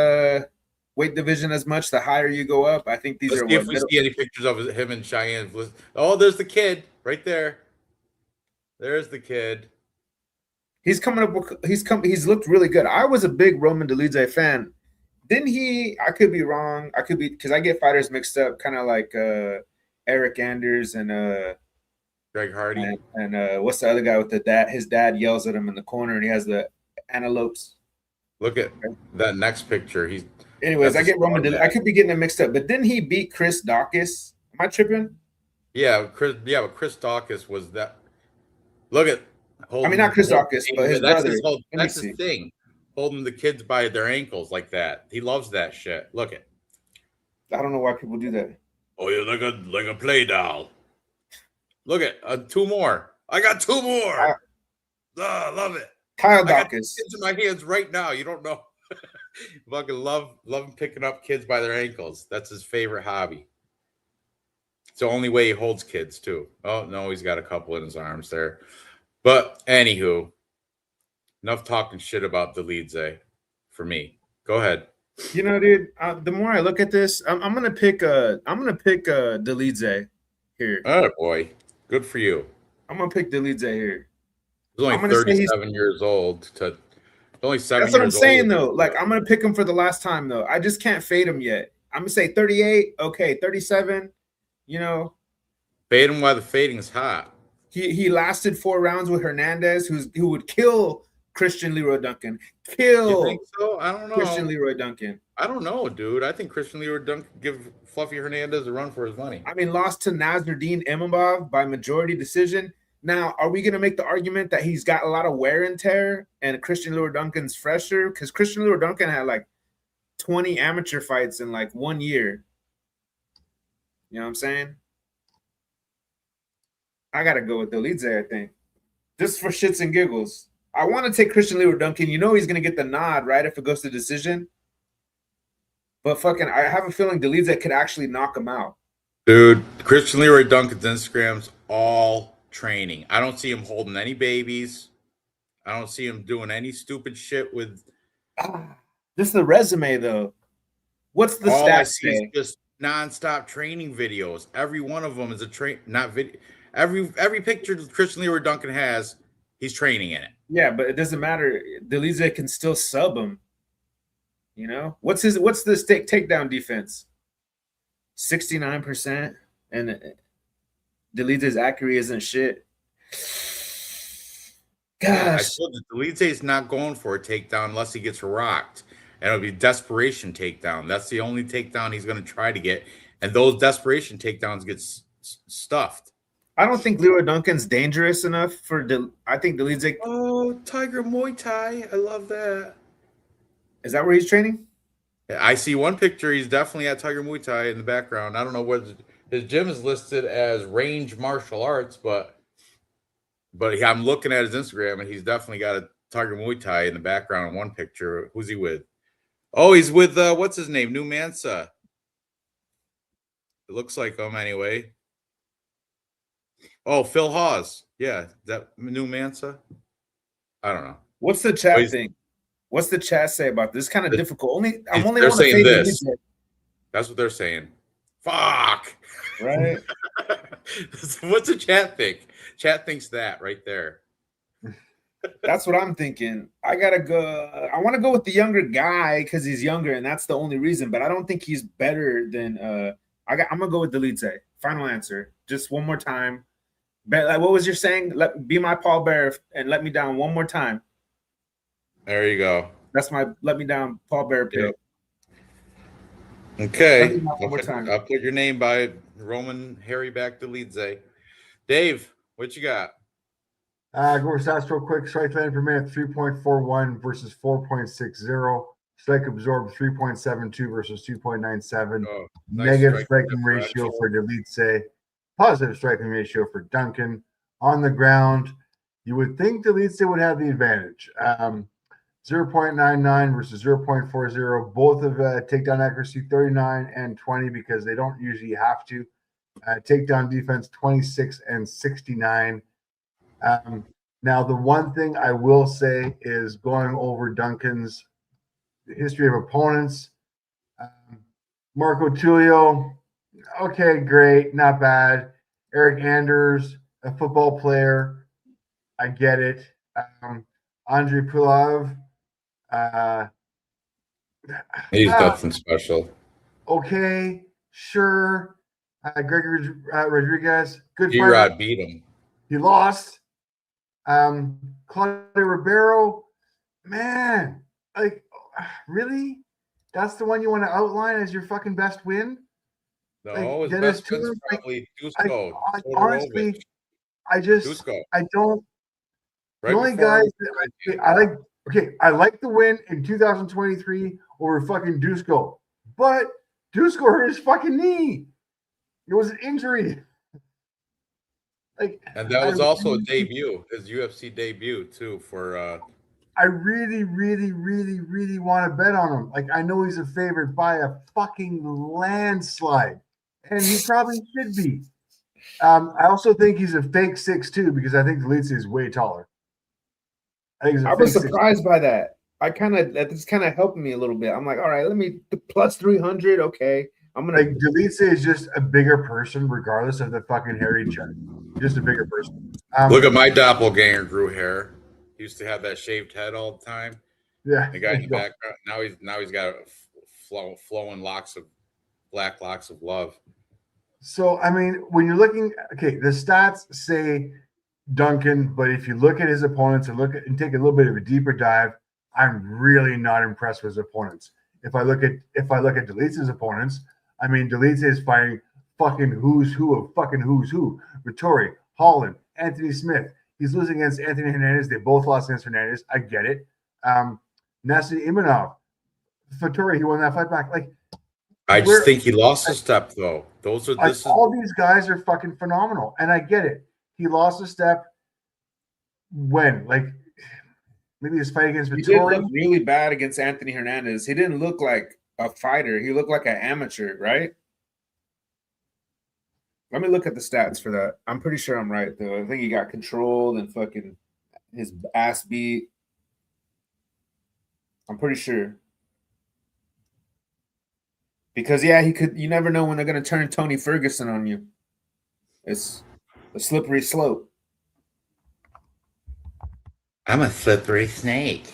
weight division as much. The higher you go up, I think these Let's are. See if we see any pictures of him and Cheyenne. Oh, there's the kid right there. There's the kid. He's coming up. He's looked really good. I was a big Roman Dolidze fan. Didn't he? I could be wrong. I could be because I get fighters mixed up, kind of like Eric Anders and Greg Hardy. And what's the other guy with the dad? His dad yells at him in the corner, and he has the antelopes. Look at that next picture. Anyways, I get Roman. I could be getting it mixed up, but didn't he beat Chris Daukaus? Am I tripping? Yeah, but Chris Daukaus was that. Look at. Not Chris Daukaus, but his brother. That's his thing. Holding the kids by their ankles like that. He loves that shit. Look at. I don't know why people do that. Oh, you're like a play doll. Look at two more. I got two more. Love it. Kyle Daukaus. I got kids in my hands right now. You don't know. Fucking love him picking up kids by their ankles. That's his favorite hobby. It's the only way he holds kids too. Oh no, he's got a couple in his arms there. But anywho, enough talking shit about Dolidze for me. Go ahead. Dude, the more I look at this, I'm gonna pick Dolidze here. Oh boy, good for you. I'm gonna pick Dolidze here. He's only 37 years old. only 7 That's what I'm years saying, older than though. Like, I'm going to pick him for the last time, though. I just can't fade him yet. I'm going to say 38. Okay, 37. You know, Fade him while the fading is hot. he lasted 4 rounds with Hernandez, who would kill Christian Leroy Duncan. Kill You think so? I don't know. Christian Leroy Duncan. I don't know, dude. I think Christian Leroy Duncan give Fluffy Hernandez a run for his money. I mean, lost to Nasruddin Imavov by majority decision. Now, are we going to make the argument that he's got a lot of wear and tear and Christian Leroy Duncan's fresher? Because Christian Leroy Duncan had like 20 amateur fights in like 1 year. You know what I'm saying? I got to go with Dolidze, I think. Just for shits and giggles. I want to take Christian Leroy Duncan. You know he's going to get the nod, right, if it goes to decision. But fucking, I have a feeling Dolidze could actually knock him out. Dude, Christian Leroy Duncan's Instagram's all training. I don't see him holding any babies. I don't see him doing any stupid shit with. Just the resume, though. What's the all I stats see say? is just nonstop training videos. Every one of them is a not video. Every picture Christian Leroy Duncan has, he's training in it. Yeah, but it doesn't matter. Dolidze can still sub him. You know, what's the takedown defense? 69%, and Dolidze's accuracy isn't shit. Gosh, Yeah, I told you, Dolidze's not going for a takedown unless he gets rocked, and it'll be desperation takedown. That's the only takedown he's going to try to get, and those desperation takedowns get stuffed. I don't think Leroy Duncan's dangerous enough for. I think Dolidze. Oh, Tiger Muay Thai! I love that. Is that where he's training? I see one picture. He's definitely at Tiger Muay Thai in the background. I don't know what his gym is listed as Range Martial Arts, but I'm looking at his Instagram and he's definitely got a Tiger Muay Thai in the background in one picture. Who's he with? Oh, he's with what's his name? New Mansa. It looks like him anyway. Oh, Phil Hawes. Yeah, that New Mansa. I don't know. What's the chat thing? What's the chat say about this? Kind of difficult. They're saying this. That's what they're saying. Fuck. Right. What's the chat think? Chat thinks that right there. That's what I'm thinking. I gotta go. I want to go with the younger guy because he's younger, and that's the only reason. But I don't think he's better than. I'm gonna go with Dolidze. Final answer. Just one more time. What was your saying? Be my pallbearer and let me down one more time. There you go. That's my let me down pallbearer pick. Yep. Okay. One more time. I'll put your name by Roman Harryback Dolidze. Dave, what you got? Go over stats real quick. Strike landed per minute 3.41 versus 4.60. Strike absorbed 3.72 versus 2.97. Oh, nice Negative striking ratio for Dolidze. Positive striking ratio for Duncan. On the ground, you would think Dolidze would have the advantage. 0.99 versus 0.40. Both of takedown accuracy 39 and 20 because they don't usually have to. Takedown defense 26 and 69. Now, the one thing I will say is going over Duncan's history of opponents. Marco Tulio, okay, great, not bad. Eric Anders, a football player, I get it. Andrei Preecaaap, He's nothing special. Okay, sure. Gregory Rodriguez, good fighter. G-Rod beat him. He lost. Claudio Ribeiro, man, like, really? That's the one you want to outline as your fucking best win? No, his best win's probably Dusko. Honestly, I don't. Right, the only guys that I like, okay, I like the win in 2023 over fucking Dusko, but Dusko hurt his fucking knee. It was an injury. And that was also a debut, his UFC debut too. For I really, really, really, really want to bet on him. Like, I know he's a favorite by a fucking landslide, and he probably should be. I also think he's a fake 6'2" because I think Dolidze is way taller. I was surprised by that. That's kind of helping me a little bit. I'm like, all right, let me plus 300. Okay, I'm gonna. Like, Dolidze is just a bigger person, regardless of the fucking hairy chest. Just a bigger person. Look at my doppelganger grew hair. He used to have that shaved head all the time. Yeah. The guy in the background. Now he's got flowing black locks of love. So I mean, when you're looking, okay, the stats say Duncan, but if you look at his opponents and take a little bit of a deeper dive, I'm really not impressed with his opponents. If I look at Delice's opponents, I mean, Delice is fighting fucking who's who of fucking who's who. Vittori, Holland, Anthony Smith. He's losing against Anthony Hernandez. They both lost against Hernandez. I get it. Nasty Imanov, Vittori, he won that fight back. Like, I just think he lost a step though. All these guys are fucking phenomenal, and I get it. He lost a step when, like, maybe his fight against He did Vittori. look really bad against Anthony Hernandez. He didn't look like a fighter. He looked like an amateur, right? Let me look at the stats for that. I'm pretty sure I'm right, though. I think he got controlled and fucking his ass beat. I'm pretty sure. Because, yeah, you never know when they're going to turn Tony Ferguson on you. It's a slippery slope. I'm a slippery snake.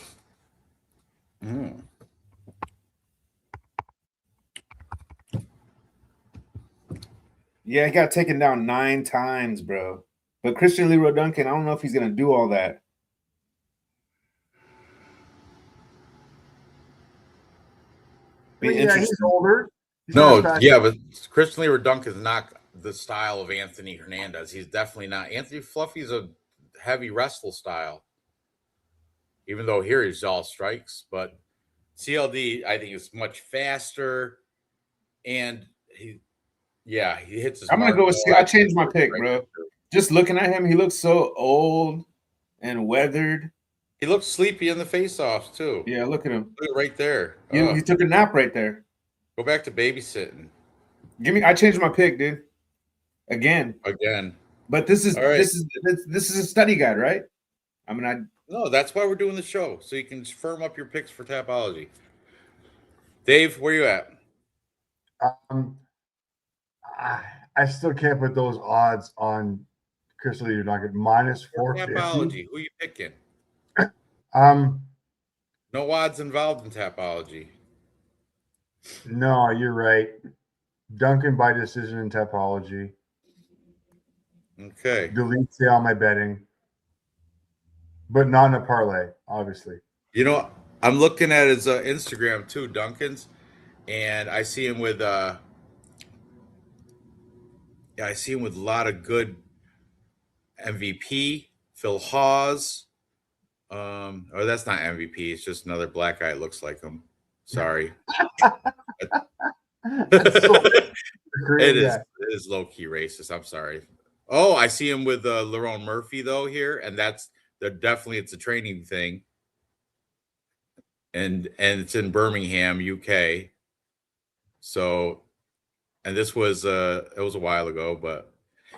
Yeah, he got taken down 9 times, bro. But Christian Leroy Duncan, I don't know if he's going to do all that. Yeah, he's older. But Christian Leroy Duncan is not the style of Anthony Hernandez. He's definitely not. Anthony Fluffy's a heavy wrestle style. Even though here he's all strikes, but CLD I think is much faster, and he hits his. I'm gonna go with. I changed my pick, bro. Just looking at him, he looks so old and weathered. He looks sleepy in the face-offs too. Yeah, look at him. Look right there. He took a nap right there. Go back to babysitting. I changed my pick, dude. Again. But this is right. this is a study guide, right? I mean, No, that's why we're doing the show, so you can firm up your picks for Tapology. Dave, where you at? I still can't put those odds on Crystal Leader Nugget minus 450. Tapology, who you picking? No odds involved in Tapology. No, you're right. Duncan by decision in Tapology. Okay. Delete on my betting. But not in a parlay, obviously. You know, I'm looking at his Instagram too, Duncan's, and I see him with a lot of good MVP, Phil Hawes. Or that's not MVP. It's just another black guy. Looks like him. Sorry. It is low key racist. I'm sorry. Oh, I see him with Lerone Murphy though here, and it's a training thing, and it's in Birmingham, UK. So, and this was it was a while ago, but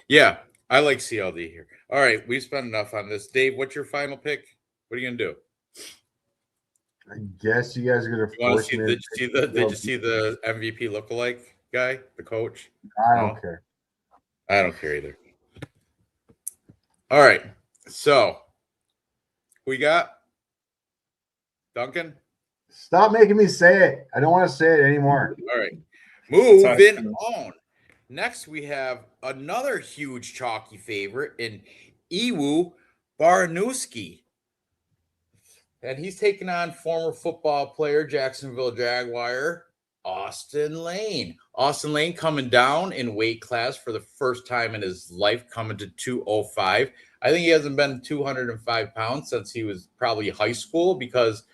yeah, I like CLD here. All right, we've spent enough on this. Dave, what's your final pick? What are you gonna do? I guess you guys are gonna force me. Did you see the MVP lookalike guy, the coach? I don't care. I don't care either. All right, so we got Duncan. Stop making me say it. I don't want to say it anymore. All right, moving on. Next, we have another huge chalky favorite in Iwu Baranuski. And he's taking on former football player, Jacksonville Jaguar, Austin Lane. Austin Lane coming down in weight class for the first time in his life, coming to 205. I think he hasn't been 205 pounds since he was probably high school, because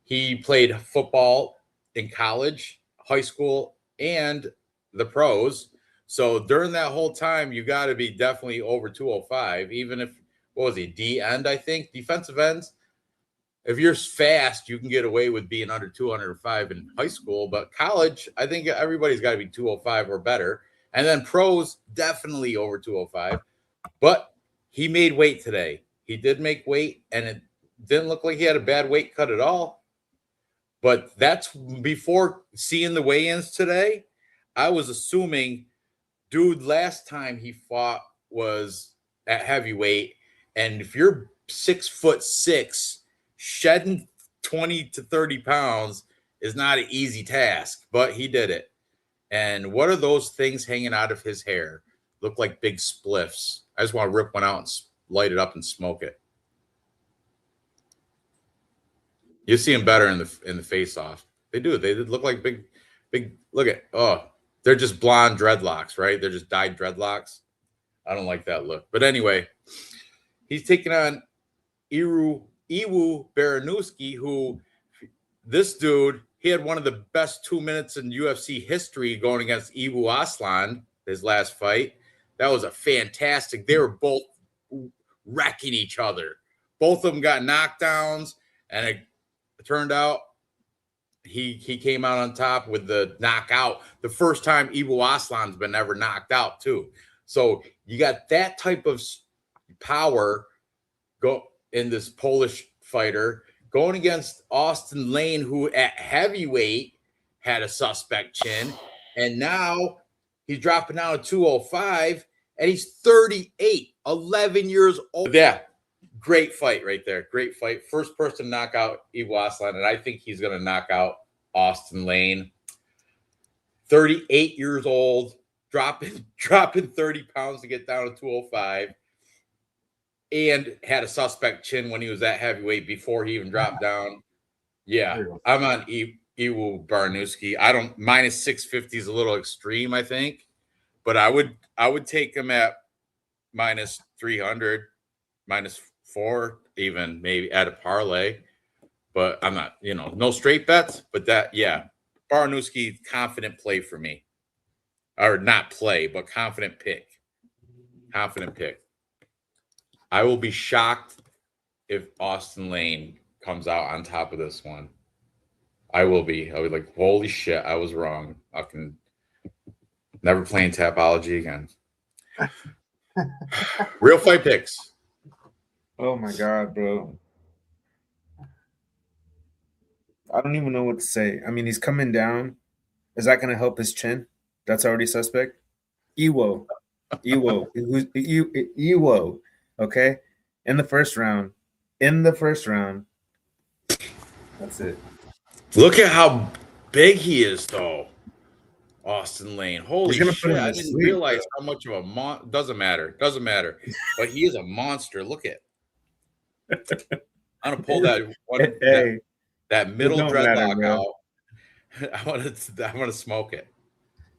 he played football in college, high school, and the pros. So during that whole time, you got to be definitely over 205, even if, what was he, D end, I think, defensive ends. If you're fast, you can get away with being under 205 in high school, but college, I think everybody's got to be 205 or better. And then pros, definitely over 205. But he made weight today. He did make weight, and it didn't look like he had a bad weight cut at all. But that's before seeing the weigh-ins today. I was assuming, dude, last time he fought was at heavyweight, and if you're 6'6", shedding 20 to 30 pounds is not an easy task, but he did it. And what are those things hanging out of his hair? Look like big spliffs. I just want to rip one out and light it up and smoke it. You see them better in the face off. They do. They look like big. Look at they're just blonde dreadlocks, right? They're just dyed dreadlocks. I don't like that look. But anyway, he's taking on Iwu Baranuski, who this dude, he had one of the best 2 minutes in UFC history going against Iwu Aslan, his last fight. That was a fantastic. They were both wrecking each other. Both of them got knockdowns, and it turned out he came out on top with the knockout. The first time Iwu Aslan's been ever knocked out, too. So you got that type of power go in this Polish fighter going against Austin Lane, who at heavyweight had a suspect chin, and now he's dropping down to 205, and he's 38, 11 years old. Yeah, great fight right there. Great fight. First person to knock out Iwu Aslan, and I think he's going to knock out Austin Lane. 38 years old, dropping 30 pounds to get down to 205, and had a suspect chin when he was at heavyweight before he even dropped down. Yeah, I'm on Iwu Baranuski. I don't minus 650 is a little extreme, I think, but I would take him at minus 300, minus 4, even maybe at a parlay. But I'm not, no straight bets. But Baranuski, confident play for me, or not play, but confident pick. Confident pick. I will be shocked if Austin Lane comes out on top of this one. I will be. I would like, holy shit, I was wrong. I can never playing Tapology again. Real fight picks. Oh my God, bro. I don't even know what to say. I mean, he's coming down. Is that going to help his chin? That's already suspect. Iwo. Okay. In the first round. That's it. Look at how big he is, though. Austin Lane. Holy shit. I didn't realize how much of a doesn't matter. But he is a monster. Look at. I'm gonna pull that one that middle dreadlock out. I want to smoke it.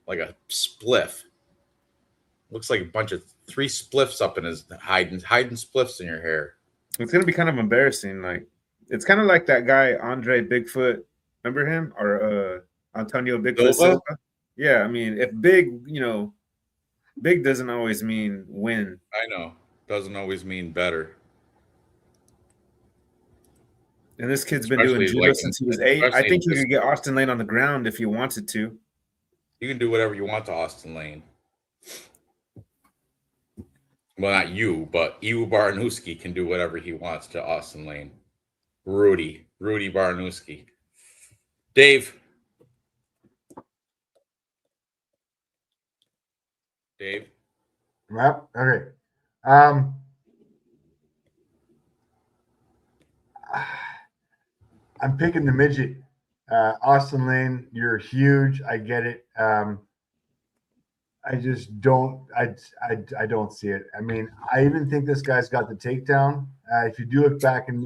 Like a spliff. Looks like a bunch of 3 spliffs up in his hiding spliffs in your hair. It's gonna be kind of embarrassing. Like it's kind of like that guy Andre Bigfoot. Remember him? Or Antonio Bigfoot Silva? Yeah, I mean, if big, big doesn't always mean win. I know. Doesn't always mean better. And this kid's been doing judo since he was 8. I think you could get Austin Lane on the ground if you wanted to. You can do whatever you want to Austin Lane. Well, not you, but Iwu Baranuski can do whatever he wants to Austin Lane. Rudy Baranuski. Dave. Yep. Okay. I'm picking the midget. Austin Lane, you're huge. I get it. I just don't. I don't see it. I mean, I even think this guy's got the takedown. If you do look back in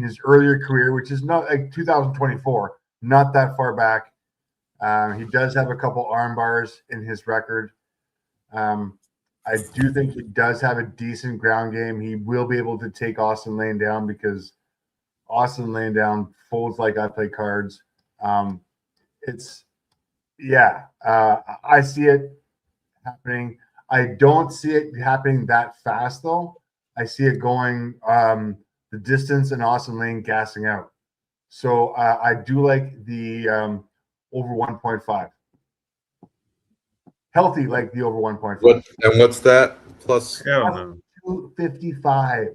his earlier career, which is not like 2024, not that far back, he does have a couple arm bars in his record. I do think he does have a decent ground game. He will be able to take Austin Lane down because Austin Lane down folds like I play cards. I see it happening. I don't see it happening that fast though. I see it going the distance and Austin Lane gassing out. So I do like the over 1.5. Healthy like the over 1.5. What's that? Plus 255.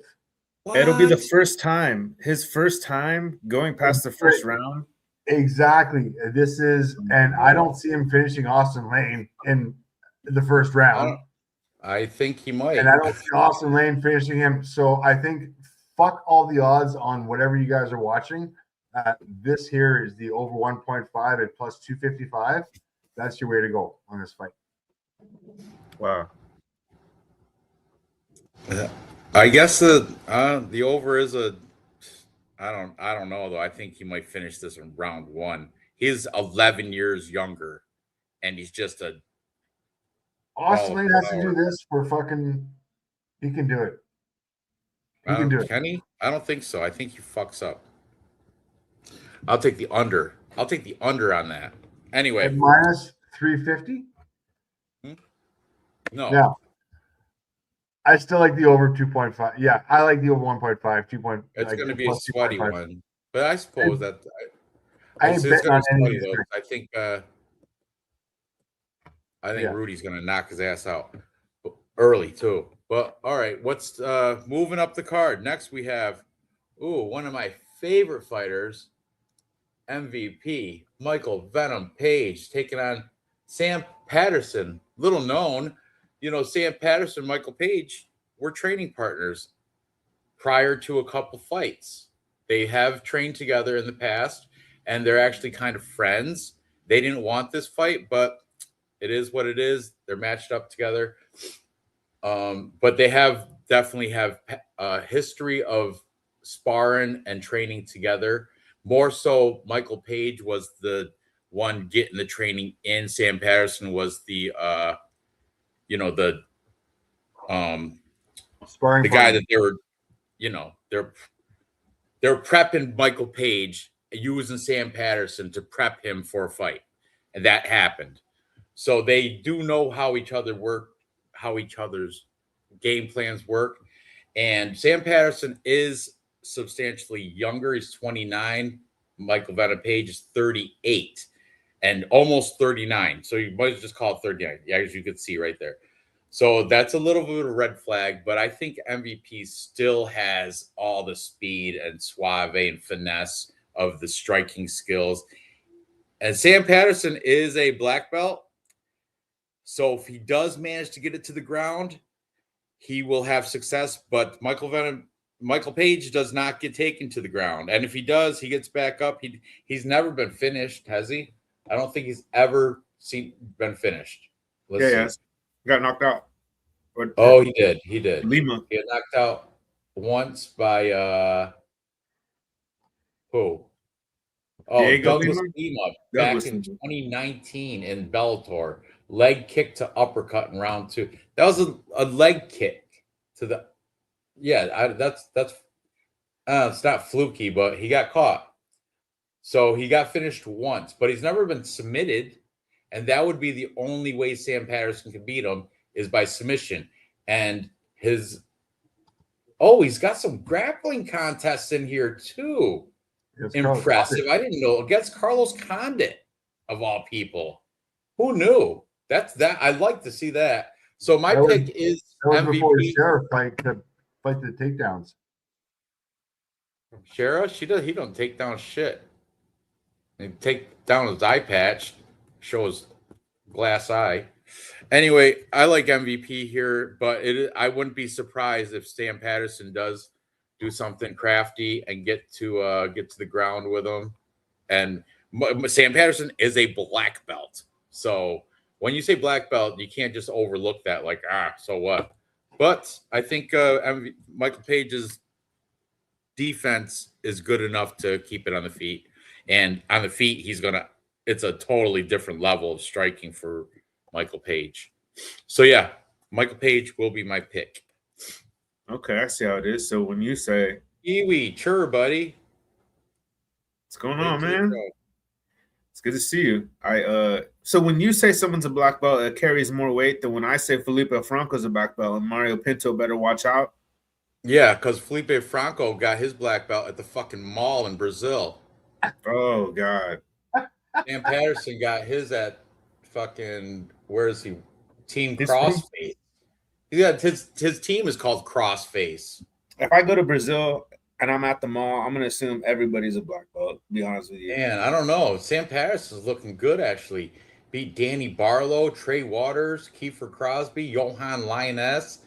What? It'll be the first time. His first time going past the first round. Exactly. This is, and I don't see him finishing Austin Lane in the first round. I think he might. And I don't see Austin Lane finishing him. So I think fuck all the odds on whatever you guys are watching. This here is the over 1.5 at plus 255. That's your way to go on this fight. Wow. I guess the over is a. I don't know though. I think he might finish this in round one. He's 11 years younger, and he's just a. Austin Lane has to do this for fucking. He can do it. He can do it. Can he? I don't think so. I think he fucks up. I'll take the under. I'll take the under on that. Anyway, at minus 350. No. Yeah. I still like the over 2.5. Yeah, I like the over 1.5. 2. It's like, going to be a sweaty 2.5. one, but I suppose that I ain't betting on any. I think Rudy's going to knock his ass out early too. But all right, what's moving up the card? Next we have one of my favorite fighters, MVP Michael Venom Page, taking on Sam Patterson. Little known, Sam Patterson, Michael Page were training partners prior to a couple fights. They have trained together in the past, and they're actually kind of friends. They didn't want this fight, but it is what it is. They're matched up together. But they definitely have a history of sparring and training together. More so, Michael Page was the one getting the training in. Sam Patterson was the sparring the guy that they were, they're prepping Michael Page using Sam Patterson to prep him for a fight, and that happened. So they do know how each other work, how each other's game plans work. And Sam Patterson is substantially younger. He's 29. Michael Venom Page is 38 and almost 39. So you might just call it 39. Yeah, as you could see right there. So that's a little bit of a red flag, but I think MVP still has all the speed and suave and finesse of the striking skills. And Sam Patterson is a black belt. So if he does manage to get it to the ground, he will have success. But Michael Page does not get taken to the ground. And if he does, he gets back up. He's never been finished, has he? I don't think he's ever been finished. Yeah. Got knocked out. He did. He did. Lima. He got knocked out once by who? Douglas Lima back in 2019 in Bellator. Leg kick to uppercut in round 2. That was a leg kick to the. Yeah, that's it's not fluky, but he got caught. So he got finished once, but he's never been submitted, and that would be the only way Sam Patterson can beat him is by submission. And he's got some grappling contests in here too. Impressive. I didn't know, against Carlos Condit of all people. Who knew? I'd like to see that. So my pick is MVP. Before Sheriff fight the takedowns. Sheriff, he don't take down shit. He take down his eye patch, show his glass eye. Anyway, I like MVP here, but I wouldn't be surprised if Sam Patterson does do something crafty and get to the ground with him. And Sam Patterson is a black belt, so when you say black belt, you can't just overlook that. Like, so what? But I think Michael Page's defense is good enough to keep it on the feet, and on the feet, it's a totally different level of striking for Michael Page. So yeah, Michael Page will be my pick. Okay, I see how it is. So when you say Kiwi, sure, buddy. What's going on, man? It's good to see you. So when you say someone's a black belt, it carries more weight than when I say Felipe Franco's a black belt and Mario Pinto better watch out. Yeah, because Felipe Franco got his black belt at the fucking mall in Brazil. Oh God. Sam Patterson got his at fucking, where is he? Team Crossface. His team is called Crossface. If I go to Brazil and I'm at the mall, I'm gonna assume everybody's a black belt, to be honest with you. Man, I don't know. Sam Patterson is looking good, actually. Beat Danny Barlow, Trey Waters, Kiefer Crosby, Johan Lioness,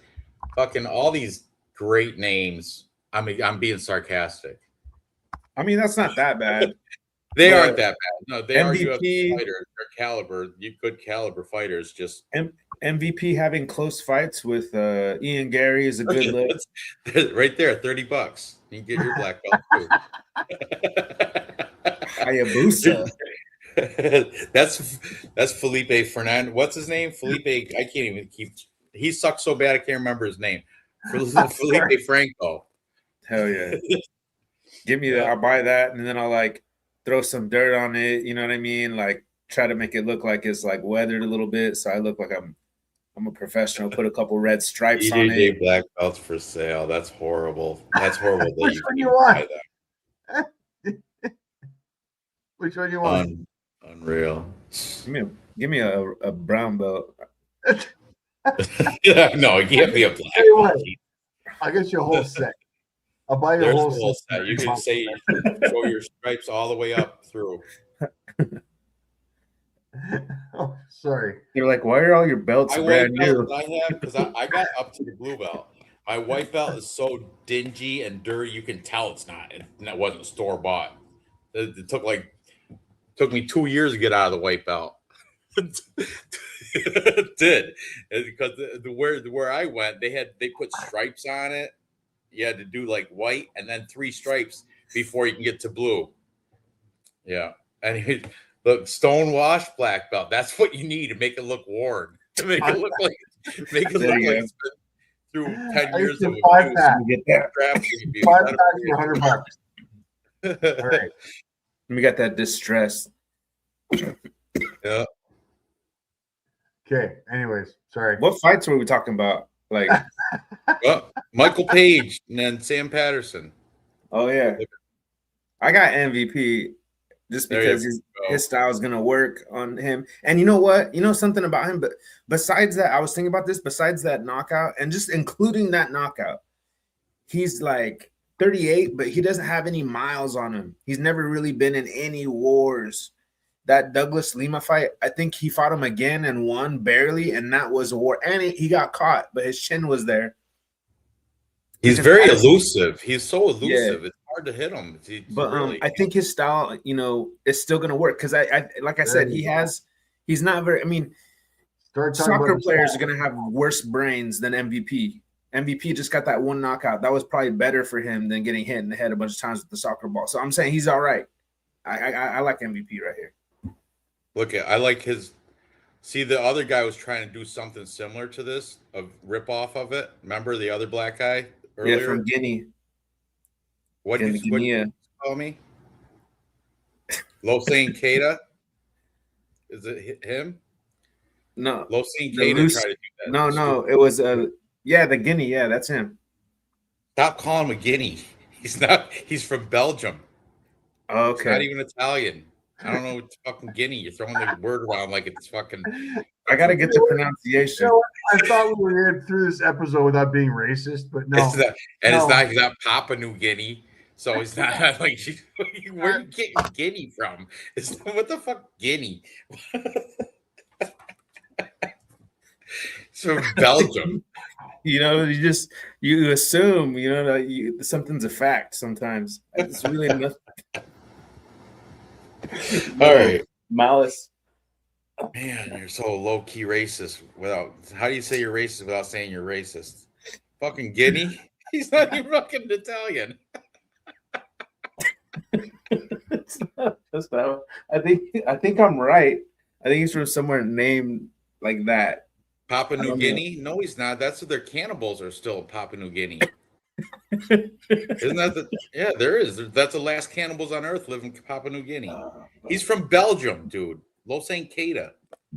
fucking all these great names. I'm being sarcastic. I mean, that's not that bad. They But aren't that bad. No, they are MVP UFC fighters. They're caliber, good caliber fighters. Just MVP having close fights with Ian Gary is a good look. Right there, $30. You can get your black belt too. Hayabusa. That's Felipe Fernandez. What's his name? Felipe. I can't even keep. He sucks so bad I can't remember his name. Felipe Franco. Hell yeah. Give me that. I'll buy that, and then I'll like throw some dirt on it. You know what I mean? Like try to make it look like it's like weathered a little bit, so I look like I'm a professional. Put a couple red stripes on it. black belts for sale. That's horrible. That's horrible. That Which one you want? Which one you want? Unreal. Give me a brown belt. No, you can't be a black belt. I'll get you a whole set. I'll buy you a whole set. You can say show your stripes all the way up through. Oh, sorry. You're like, why are all your belts brand new? I have because I got up to the blue belt. My white belt is so dingy and dirty. You can tell it's not. It wasn't store bought. It took me 2 years to get out of the white belt. It did, because where I went, they put stripes on it. You had to do like white and then 3 stripes before you can get to blue. Yeah, and look, stone wash black belt. That's what you need to make it look worn. To make it look like it's been through 10 years of abuse. Get that. 5 packs for $100. All right. We got that distress. Yeah. Okay. Anyways, sorry. What fights were we talking about? Like, Michael Page and then Sam Patterson. Oh yeah, I got MVP just because his style is gonna work on him. And you know what? You know something about him. But besides that, I was thinking about this. Besides that knockout, and just including that knockout, he's like 38, but he doesn't have any miles on him. He's never really been in any wars. That Douglas Lima fight, I think he fought him again and won barely, and that was a war. And he got caught, but his chin was there. He's very elusive. He's so elusive. Yeah. It's hard to hit him. But I think his style, is still going to work because I like I said, he's not very. I mean, soccer players are going to have worse brains than MVP. MVP just got that one knockout. That was probably better for him than getting hit in the head a bunch of times with the soccer ball. So I'm saying he's all right. I like MVP right here. Look, I like his. See, the other guy was trying to do something similar to this, a rip-off of it. Remember the other black guy earlier? Yeah, from Guinea. What did you call me? Losane Keita? Is it him? No. Losane Keita tried to do that. No. It was the Guinea. Yeah, that's him. Stop calling him a Guinea. He's not. He's from Belgium. Okay. He's not even Italian. I don't know what's fucking Guinea. You're throwing the word around like it's fucking. I got to get the pronunciation. I thought we were getting through this episode without being racist, but no. He's not Papua New Guinea, so he's not like. Where are you getting Guinea from? What the fuck, Guinea? It's from Belgium. You assume, that something's a fact sometimes. It's really nothing. All right. Malice. Man, you're so low-key racist how do you say you're racist without saying you're racist? Fucking Guinea? He's not even fucking Italian. That's not, I think I'm right. I think he's from somewhere named like that. Papua New Guinea? No, he's not. That's what their cannibals are still in Papua New Guinea. Isn't that there is. That's the last cannibals on Earth live in Papua New Guinea. He's from Belgium, dude. Losane Keita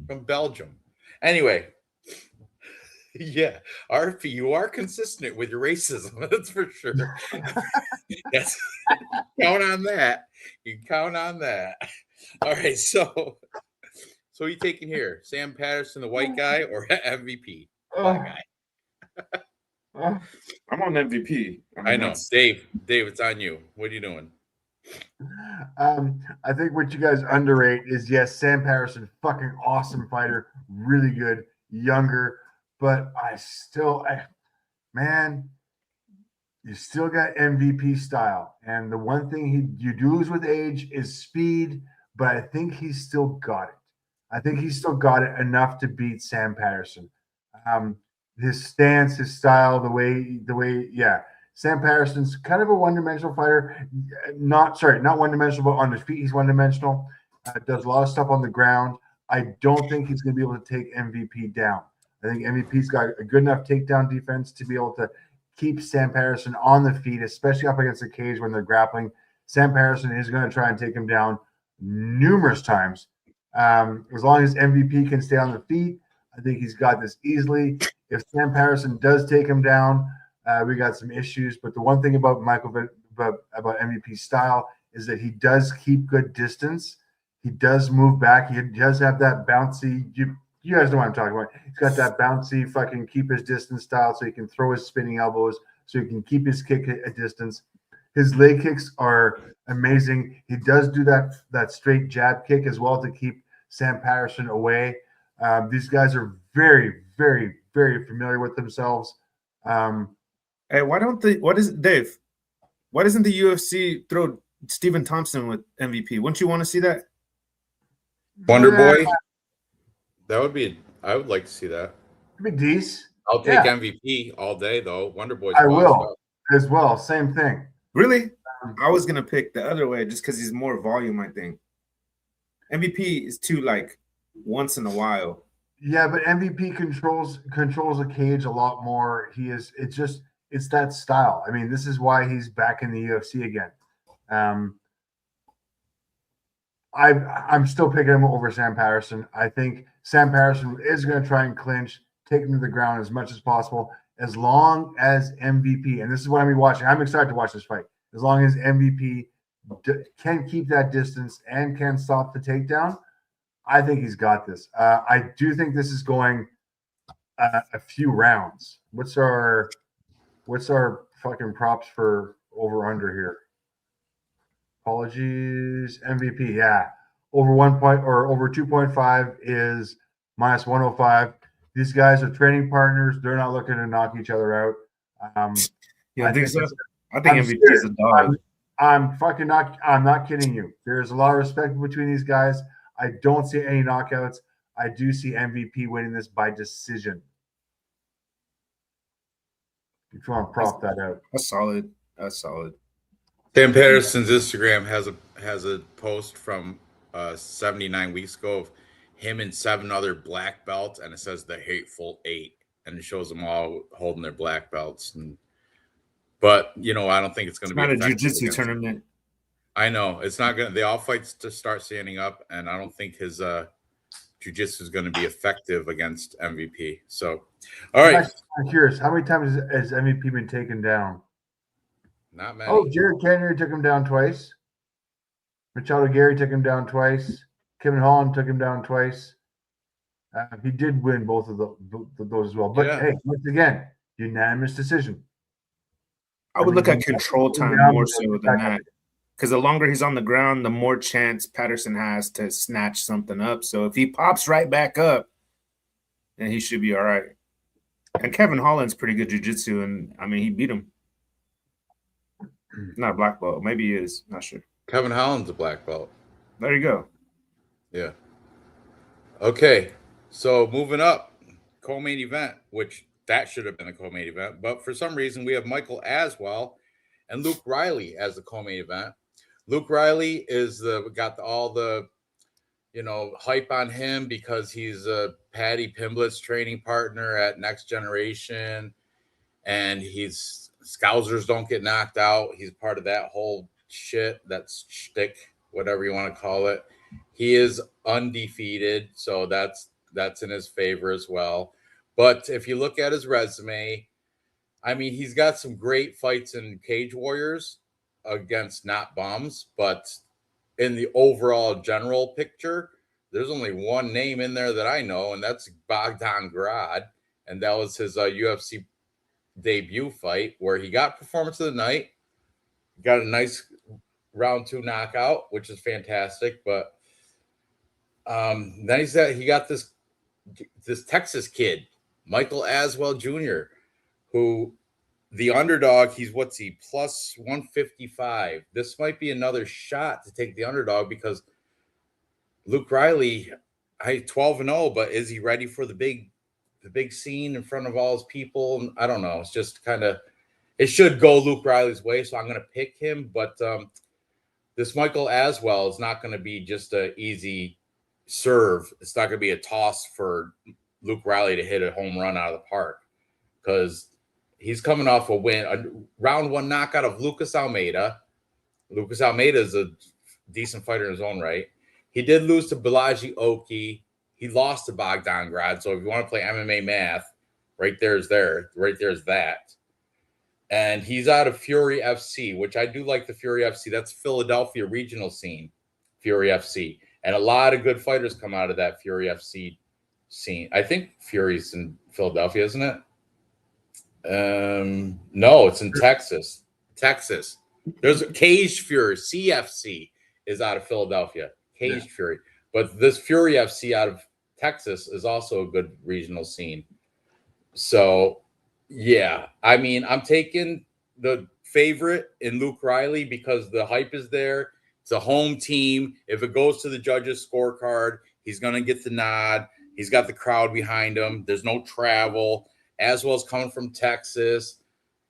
from Belgium. Anyway, yeah, RP, you are consistent with your racism. That's for sure. Yes, count on that. You can count on that. All right, so you taking here Sam Patterson, the white guy, or MVP, black guy? I'm on MVP. I know. Dave, it's on you. What are you doing? I think what you guys underrate is, yes, Sam Patterson, fucking awesome fighter, really good, younger, but man, You still got MVP style. And the one thing you do lose with age is speed, but I think he's still got it. I think he's still got it enough to beat Sam Patterson. Um, his stance, his style, yeah. Sam Patterson's kind of a one-dimensional fighter. Not one-dimensional, but on his feet, he's one-dimensional. Does a lot of stuff on the ground. I don't think he's going to be able to take MVP down. I think MVP's got a good enough takedown defense to be able to keep Sam Patterson on the feet, especially up against the cage when they're grappling. Sam Patterson is going to try and take him down numerous times. As long as MVP can stay on the feet, I think he's got this easily. If Sam Patterson does take him down, we got some issues. But the one thing about about MVP's style is that he does keep good distance. He does move back. He does have that bouncy. You guys know what I'm talking about. He's got that bouncy, fucking keep his distance style, so he can throw his spinning elbows, so he can keep his kick at distance. His leg kicks are amazing. He does do that straight jab kick as well to keep Sam Patterson away. These guys are very, very, very familiar with themselves. Hey, Dave? Why doesn't the UFC throw Stephen Thompson with MVP? Wouldn't you want to see that? Wonder Boy. That would be. I would like to see that. It'd be decent. I'll take MVP all day though. Wonder Boy's. I will as well. Same thing. Really? I was gonna pick the other way just because he's more volume. I think MVP is too like once in a while. Yeah, but MVP controls a cage a lot more. It's that style. I mean, this is why he's back in the UFC again. I'm still picking him over Sam Patterson. I think Sam Patterson is going to try and clinch, take him to the ground as much as possible, as long as MVP, and this is what I'm watching. I'm excited to watch this fight. As long as MVP can keep that distance and can stop the takedown, I think he's got this. I do think this is going a few rounds. What's our fucking props for over under here? Apologies. MVP, yeah. Over 1 point or over 2.5 is minus 105. These guys are training partners. They're not looking to knock each other out. I think so. I think MVP is a dog. I'm not kidding you. There's a lot of respect between these guys. I don't see any knockouts. I do see MVP winning this by decision. If you want to prop that out. That's solid. That's solid. Sam Patterson's Instagram has a post from 79 weeks ago of him and 7 other black belts, and it says the Hateful Eight, and it shows them all holding their black belts. But I don't think it's going to be not a jiu-jitsu tournament. I know it's not going to. They all fights to start standing up, and I don't think his jiu-jitsu is going to be effective against MVP. So, all right. I'm curious, how many times has MVP been taken down? Not many. Oh, Jared Cannonier took him down twice. Machado Gary took him down twice. Kevin Holland took him down twice. He did win both of those as well. But hey, once again, unanimous decision. I would look at control time more so than that. Because the longer he's on the ground, the more chance Patterson has to snatch something up. So if he pops right back up, then he should be all right. And Kevin Holland's pretty good jiu-jitsu, and I mean, he beat him. Not a black belt. Maybe he is. Not sure. Kevin Holland's a black belt. There you go. Yeah. Okay. So moving up, co-main event, which that should have been a co-main event, but for some reason we have Michael Aswell and Luke Riley as the co-main event. Luke Riley is got all the hype on him because he's a Paddy Pimblett's training partner at Next Generation, and Scousers don't get knocked out. He's part of that whole shit, that shtick, whatever you want to call it. He is undefeated, so that's in his favor as well. But if you look at his resume, I mean, he's got some great fights in Cage Warriors against not bums, but in the overall general picture, there's only one name in there that I know, and that's Bogdan Grad, and that was his UFC debut fight where he got performance of the night, got a nice round 2 knockout, which is fantastic. But then he got this Texas kid, Michael Aswell Jr., who the underdog, what's he, plus 155. This might be another shot to take the underdog because Luke Riley, 12-0, but is he ready for the big scene in front of all his people? I don't know. It's just kind of, it should go Luke Riley's way, so I'm going to pick him. But this Michael Aswell is not going to be just an easy serve. It's not going to be a toss for Luke Riley to hit a home run out of the park because he's coming off a round one knockout of Lucas Almeida. Lucas Almeida is a decent fighter in his own right. He did lose to Balaji Oki. He lost to Bogdan Grad. So if you want to play MMA math, right there's that. And he's out of Fury FC, which I do like the Fury FC. That's Philadelphia regional scene, Fury FC. And a lot of good fighters come out of that Fury FC scene. I think Fury's in Philadelphia, isn't it? No, it's in Texas. There's a Cage Fury. CFC is out of Philadelphia. Cage Fury. But this Fury FC out of Texas is also a good regional scene. So, yeah. I mean, I'm taking the favorite in Luke Riley because the hype is there. It's a home team. If it goes to the judges' scorecard, he's going to get the nod. He's got the crowd behind him. There's no travel. Aswell's coming from Texas.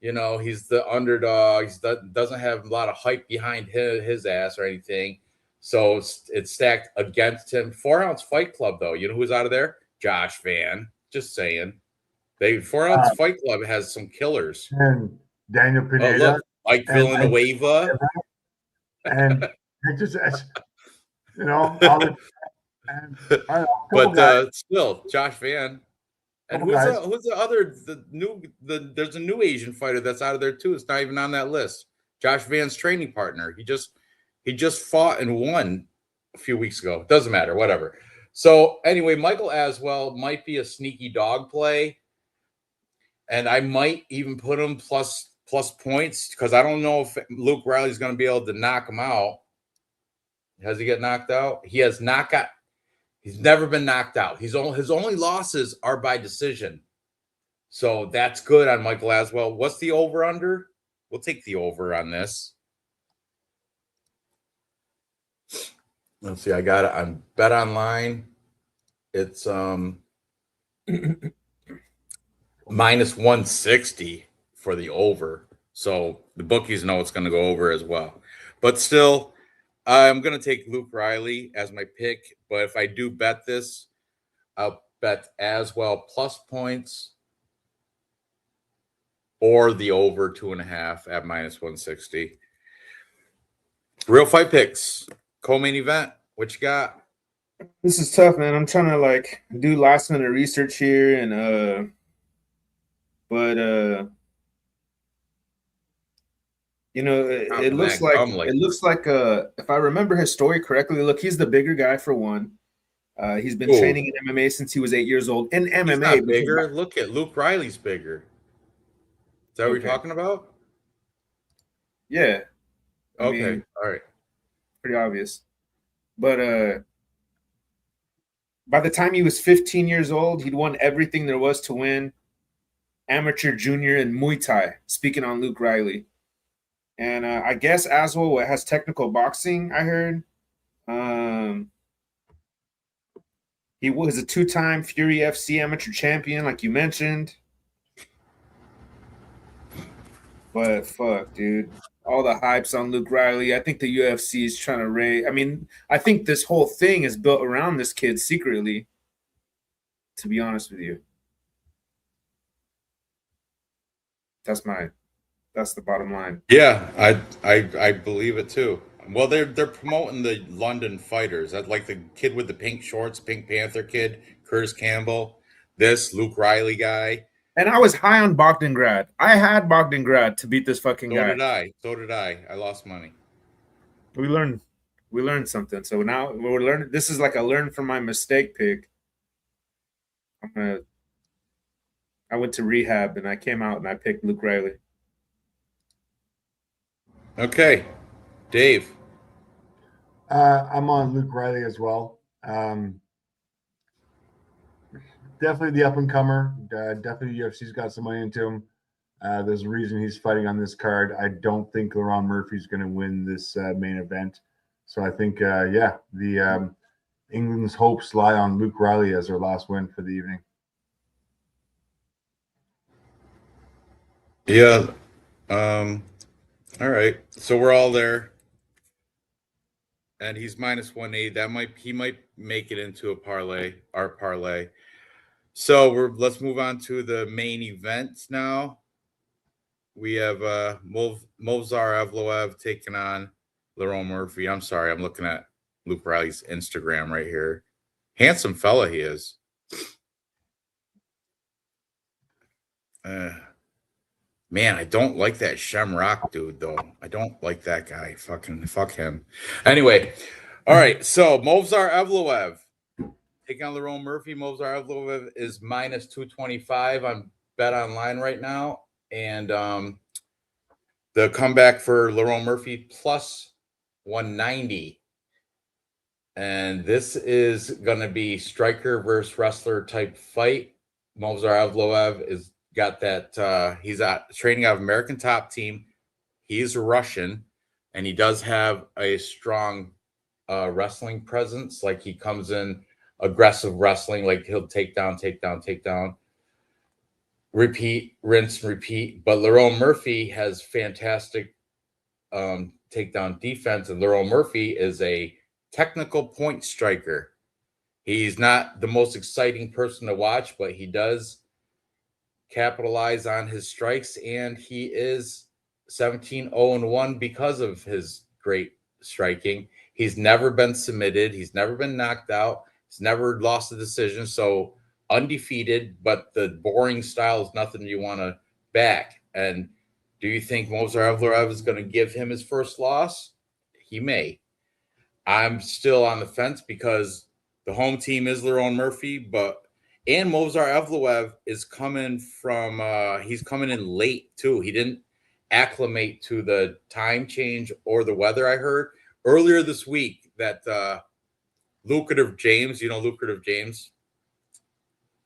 You know, he's the underdog. He doesn't have a lot of hype behind his ass or anything. So it's stacked against him. 4-ounce Fight Club, though. You know who's out of there? Josh Van. Just saying. 4-ounce Fight Club has some killers. And Daniel Pineda. Oh, look. Mike Villanueva. And it just, you know, but still, Josh Van. And who's the other? There's a new Asian fighter that's out of there too. It's not even on that list. Josh Van's training partner. He just fought and won a few weeks ago. Doesn't matter, whatever. So anyway, Michael Aswell might be a sneaky dog play, and I might even put him plus points because I don't know if Luke Riley's going to be able to knock him out. Has he get knocked out? He has not got. He's never been knocked out. His only losses are by decision. So that's good on Michael Aswell. What's the over-under? We'll take the over on this. Let's see. I got it on Bet Online. It's minus 160 for the over. So the bookies know it's going to go over as well. But still, I'm going to take Luke Riley as my pick, but if I do bet this, I'll bet Aswell plus points or the over 2.5 at minus 160. Real fight picks, co-main event. What you got? This is tough, man. I'm trying to do last minute research here, and you know, it looks like if I remember his story correctly, look, he's the bigger guy for one. He's been training in MMA since he was 8 years old. In MMA, he's not bigger. Look at Luke Riley's bigger. Is that what you're talking about? Yeah. I mean, all right. Pretty obvious. But by the time he was 15 years old, he'd won everything there was to win. Amateur, junior, and Muay Thai. Speaking on Luke Riley. And I guess Aswell has technical boxing, I heard. He was a 2-time Fury FC amateur champion, like you mentioned. But fuck, dude. All the hypes on Luke Riley. I think the UFC is trying to raise. I mean, I think this whole thing is built around this kid secretly, to be honest with you. That's the bottom line. Yeah, I believe it too. Well, they're promoting the London fighters. That's like the kid with the pink shorts, Pink Panther kid, Curtis Campbell. This Luke Riley guy. And I was high on Bogdangrad. I had Bogdangrad to beat this fucking guy. So did I. I lost money. We learned something. So now we're learning. This is like a learn from my mistake pick. I went to rehab and I came out and I picked Luke Riley. Okay, Dave. I'm on Luke Riley as well. Definitely the up and comer. Definitely UFC's got some money into him. There's a reason he's fighting on this card. I don't think Laurent Murphy's going to win this main event. So I think, the England's hopes lie on Luke Riley as their last win for the evening. Yeah. All right. So we're all there. And he's -180. He might make it into a parlay, our parlay. So let's move on to the main event now. We have Movsar Evloev taking on Laurent Murphy. I'm sorry, I'm looking at Luke Riley's Instagram right here. Handsome fella he is. Man, I don't like that Shamrock dude, though. I don't like that guy. Fuck him. Anyway, all right. So Movsar Evloev taking on Laurent Murphy. Movsar Evloev is -225 on Bet Online right now, and the comeback for Laurent Murphy +190. And this is going to be striker versus wrestler type fight. Movsar Evloev is got that he's training out of American Top Team. He's Russian, and he does have a strong wrestling presence. Like, he comes in aggressive wrestling, like he'll take down, repeat, rinse, repeat. But Laurent Murphy has fantastic takedown defense, and Laurent Murphy is a technical point striker. He's not the most exciting person to watch, but he does capitalize on his strikes, and he is 17-0-1 because of his great striking. He's never been submitted. He's never been knocked out. He's never lost a decision. So undefeated, but the boring style is nothing you want to back. And do you think Movsar Evloev is going to give him his first loss? He may. I'm still on the fence because the home team is Laurent Murphy, and Movsar Evloev is coming from he's coming in late too. He didn't acclimate to the time change or the weather. I heard earlier this week that Lucrative James, Lucrative James,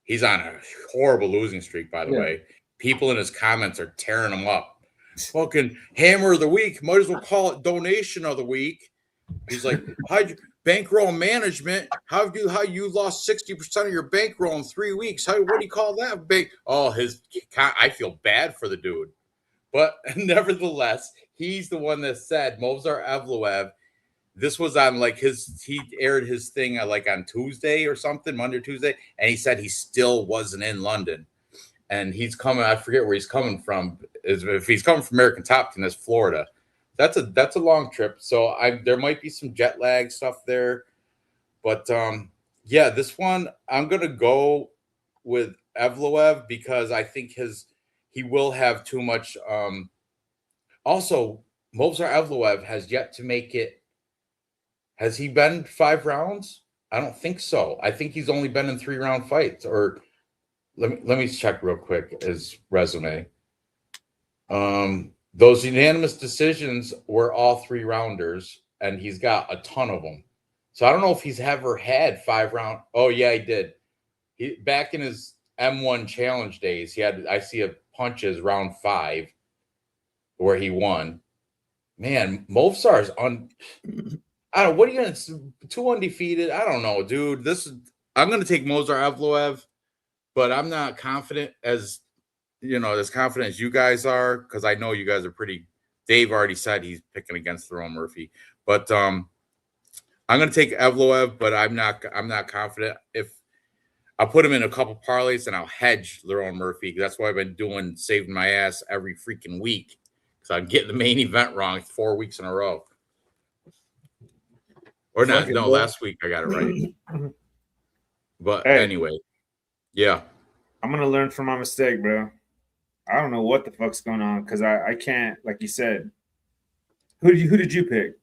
he's on a horrible losing streak, by the way. People in his comments are tearing him up. Fucking hammer of the week. Might as well call it donation of the week. He's like, bankroll management. How you lost 60% of your bankroll in 3 weeks? What do you call that? I feel bad for the dude, but nevertheless, he's the one that said Movsar Evloev. This was on he aired his thing on Tuesday or something, Monday or Tuesday, and he said he still wasn't in London, and he's coming. I forget where he's coming from. If he's coming from American Top Team, that's Florida. That's a long trip, so there might be some jet lag stuff there, but this one I'm gonna go with Evloev because I think he will have too much. Also, Movsar Evloev has yet to make it. Has he been 5 rounds? I don't think so. I think he's only been in 3-round fights. Or let me check real quick his resume. Those unanimous decisions were all 3-rounders, and he's got a ton of them. So I don't know if he's ever had 5-round. Oh yeah, he did. He back in his M1 challenge days, I see a punches round 5 where he won. Man, Movsar's on. I don't know. What are you going to 2 undefeated? I don't know, dude. I'm going to take Movsar Evloev, but I'm not confident as confident as you guys are, because I know you guys are pretty. Dave already said he's picking against Laurent Murphy, but I'm going to take Evloev, but I'm not confident. If I'll put him in a couple parlays and I'll hedge Laurent Murphy. That's why I've been saving my ass every freaking week, because I'm getting the main event wrong 4 weeks in a row. Or not? No, last week I got it right. But anyway, yeah. I'm gonna learn from my mistake, bro. I don't know what the fuck's going on, because I can't, like you said. Who did you pick?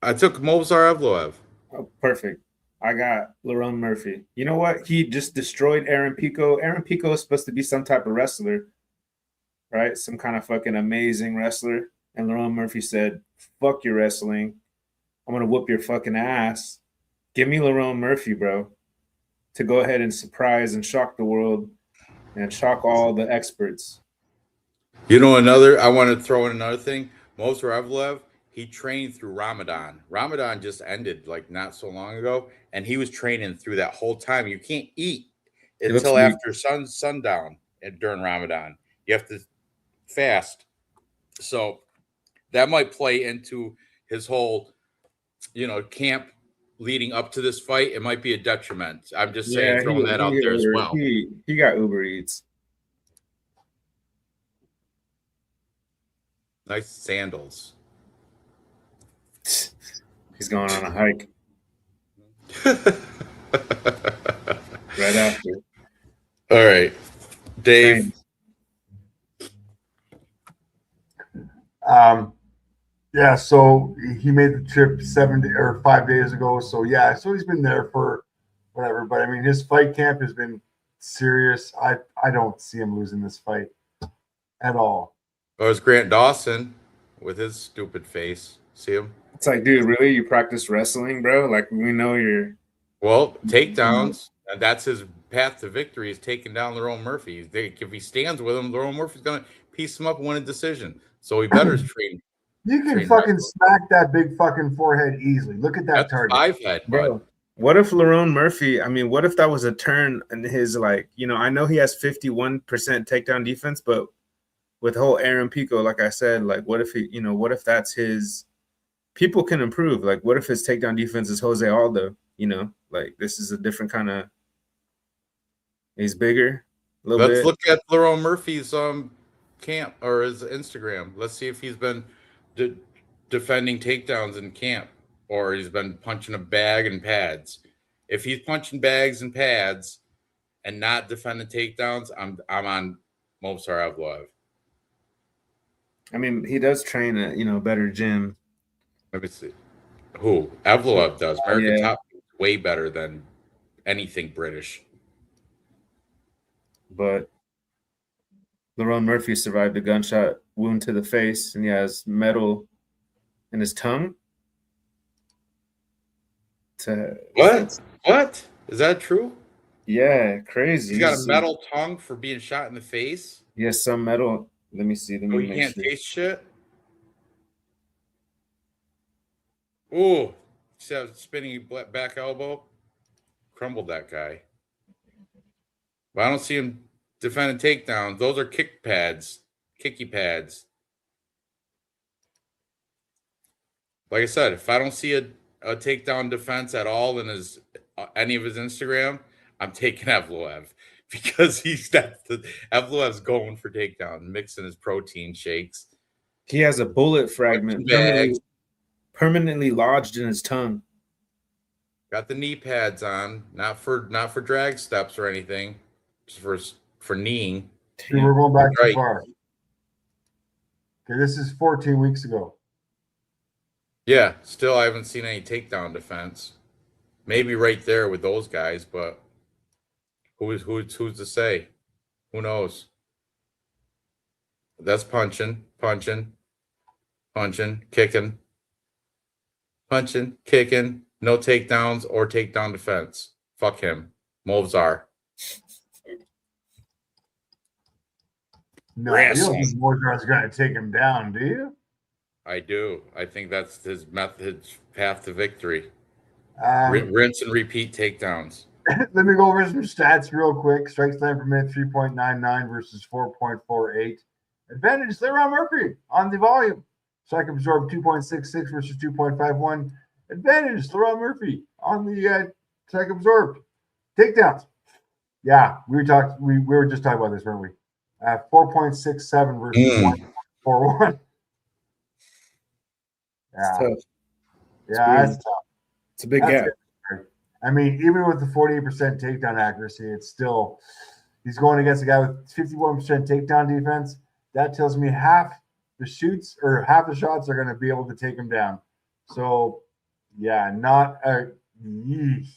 I took Movsar Evloev. Oh, perfect. I got Laurent Murphy. You know what? He just destroyed Aaron Pico. Aaron Pico is supposed to be some type of wrestler, right? Some kind of fucking amazing wrestler. And Laurent Murphy said, "Fuck your wrestling. I'm gonna whoop your fucking ass. Give me Laurent Murphy, bro, to go ahead and surprise and shock the world and shock all the experts." I want to throw in another thing. Movsar Evloev, he trained through Ramadan. Ramadan just ended like not so long ago, and he was training through that whole time. You can't eat He looks until weak. after sundown during Ramadan. You have to fast. So that might play into his whole, camp leading up to this fight. It might be a detriment. I'm just saying, throwing that out there as well. He got Uber Eats. Nice sandals. He's going on a hike right after. All right, Dave. Yeah, so he made the trip 5 days ago. So yeah, so he's been there for whatever. But I mean, his fight camp has been serious. I don't see him losing this fight at all. Or was Grant Dawson with his stupid face? See him? It's like, dude, really? You practice wrestling, bro? Like, we know you're. Well, takedowns. And that's his path to victory, is taking down Lerone Murphy. If he stands with him, Lerone Murphy's going to piece him up and win a decision. So he better train. You can fucking smack that big fucking forehead easily. Look at that target. 5-head, bro. What if Lerone Murphy, what if that was a turn in his, I know he has 51% takedown defense, but with whole Aaron Pico, like I said, what if that's his, people can improve. Like, what if his takedown defense is Jose Aldo? This is a different kind of, he's bigger a little bit. Let's look at Lerone Murphy's camp or his Instagram. Let's see if he's been defending takedowns in camp, or he's been punching a bag and pads. If he's punching bags and pads and not defending takedowns, I'm on Movsar Evloev. He does train at a better gym. Let me see. Who? Evloev does. American Top is way better than anything British. But Lerone Murphy survived a gunshot wound to the face, and he has metal in his tongue. What? Is that true? Yeah, crazy. He's got a metal tongue for being shot in the face? He has some metal. Let me see. You can't taste shit? Ooh, see that spinning back elbow? Crumbled that guy. But I don't see him defending takedowns. Those are kicky pads. Like I said, if I don't see a takedown defense at all in any of his Instagram, I'm taking Evloev, because Evloev's going for takedown, mixing his protein shakes. He has a bullet fragment permanently lodged in his tongue. Got the knee pads on, not for drag steps or anything, just for kneeing. Dude, we're going back too far. Okay, this is 14 weeks ago. Yeah, still I haven't seen any takedown defense. Maybe right there with those guys, but who's to say? Who knows? That's punching, kicking. Punching, kicking, no takedowns or takedown defense. Fuck him. Movsar. No, you don't think Movsar's going to take him down, do you? I do. I think that's his path to victory. Rinse and repeat takedowns. Let me go over some stats real quick. Strikes time per minute 3.99 versus 4.48. Advantage Lerone Murphy on the volume. Strike absorbed 2.66 versus 2.51. Advantage Lerone Murphy on the strike absorbed. Takedowns. Yeah, we were just talking about this, weren't we? 4.67 versus 1.41. Yeah. That's tough. It's a big gap. Even with the 48% takedown accuracy, it's still, he's going against a guy with 51% takedown defense. That tells me half the shots are going to be able to take him down. So, yeah, not a yeesh.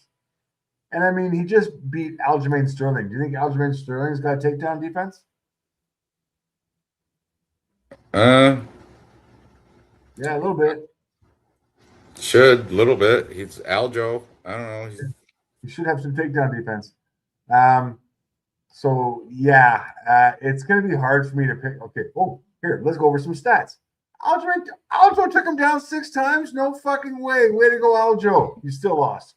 And he just beat Aljamain Sterling. Do you think Aljamain Sterling's got takedown defense? Yeah, a little bit. A little bit. He's Aljo. I don't know. He should have some takedown defense. So yeah, it's gonna be hard for me to pick. Okay, oh here, let's go over some stats. Aljo took him down 6 times. No fucking way. Way to go, Aljo. You still lost.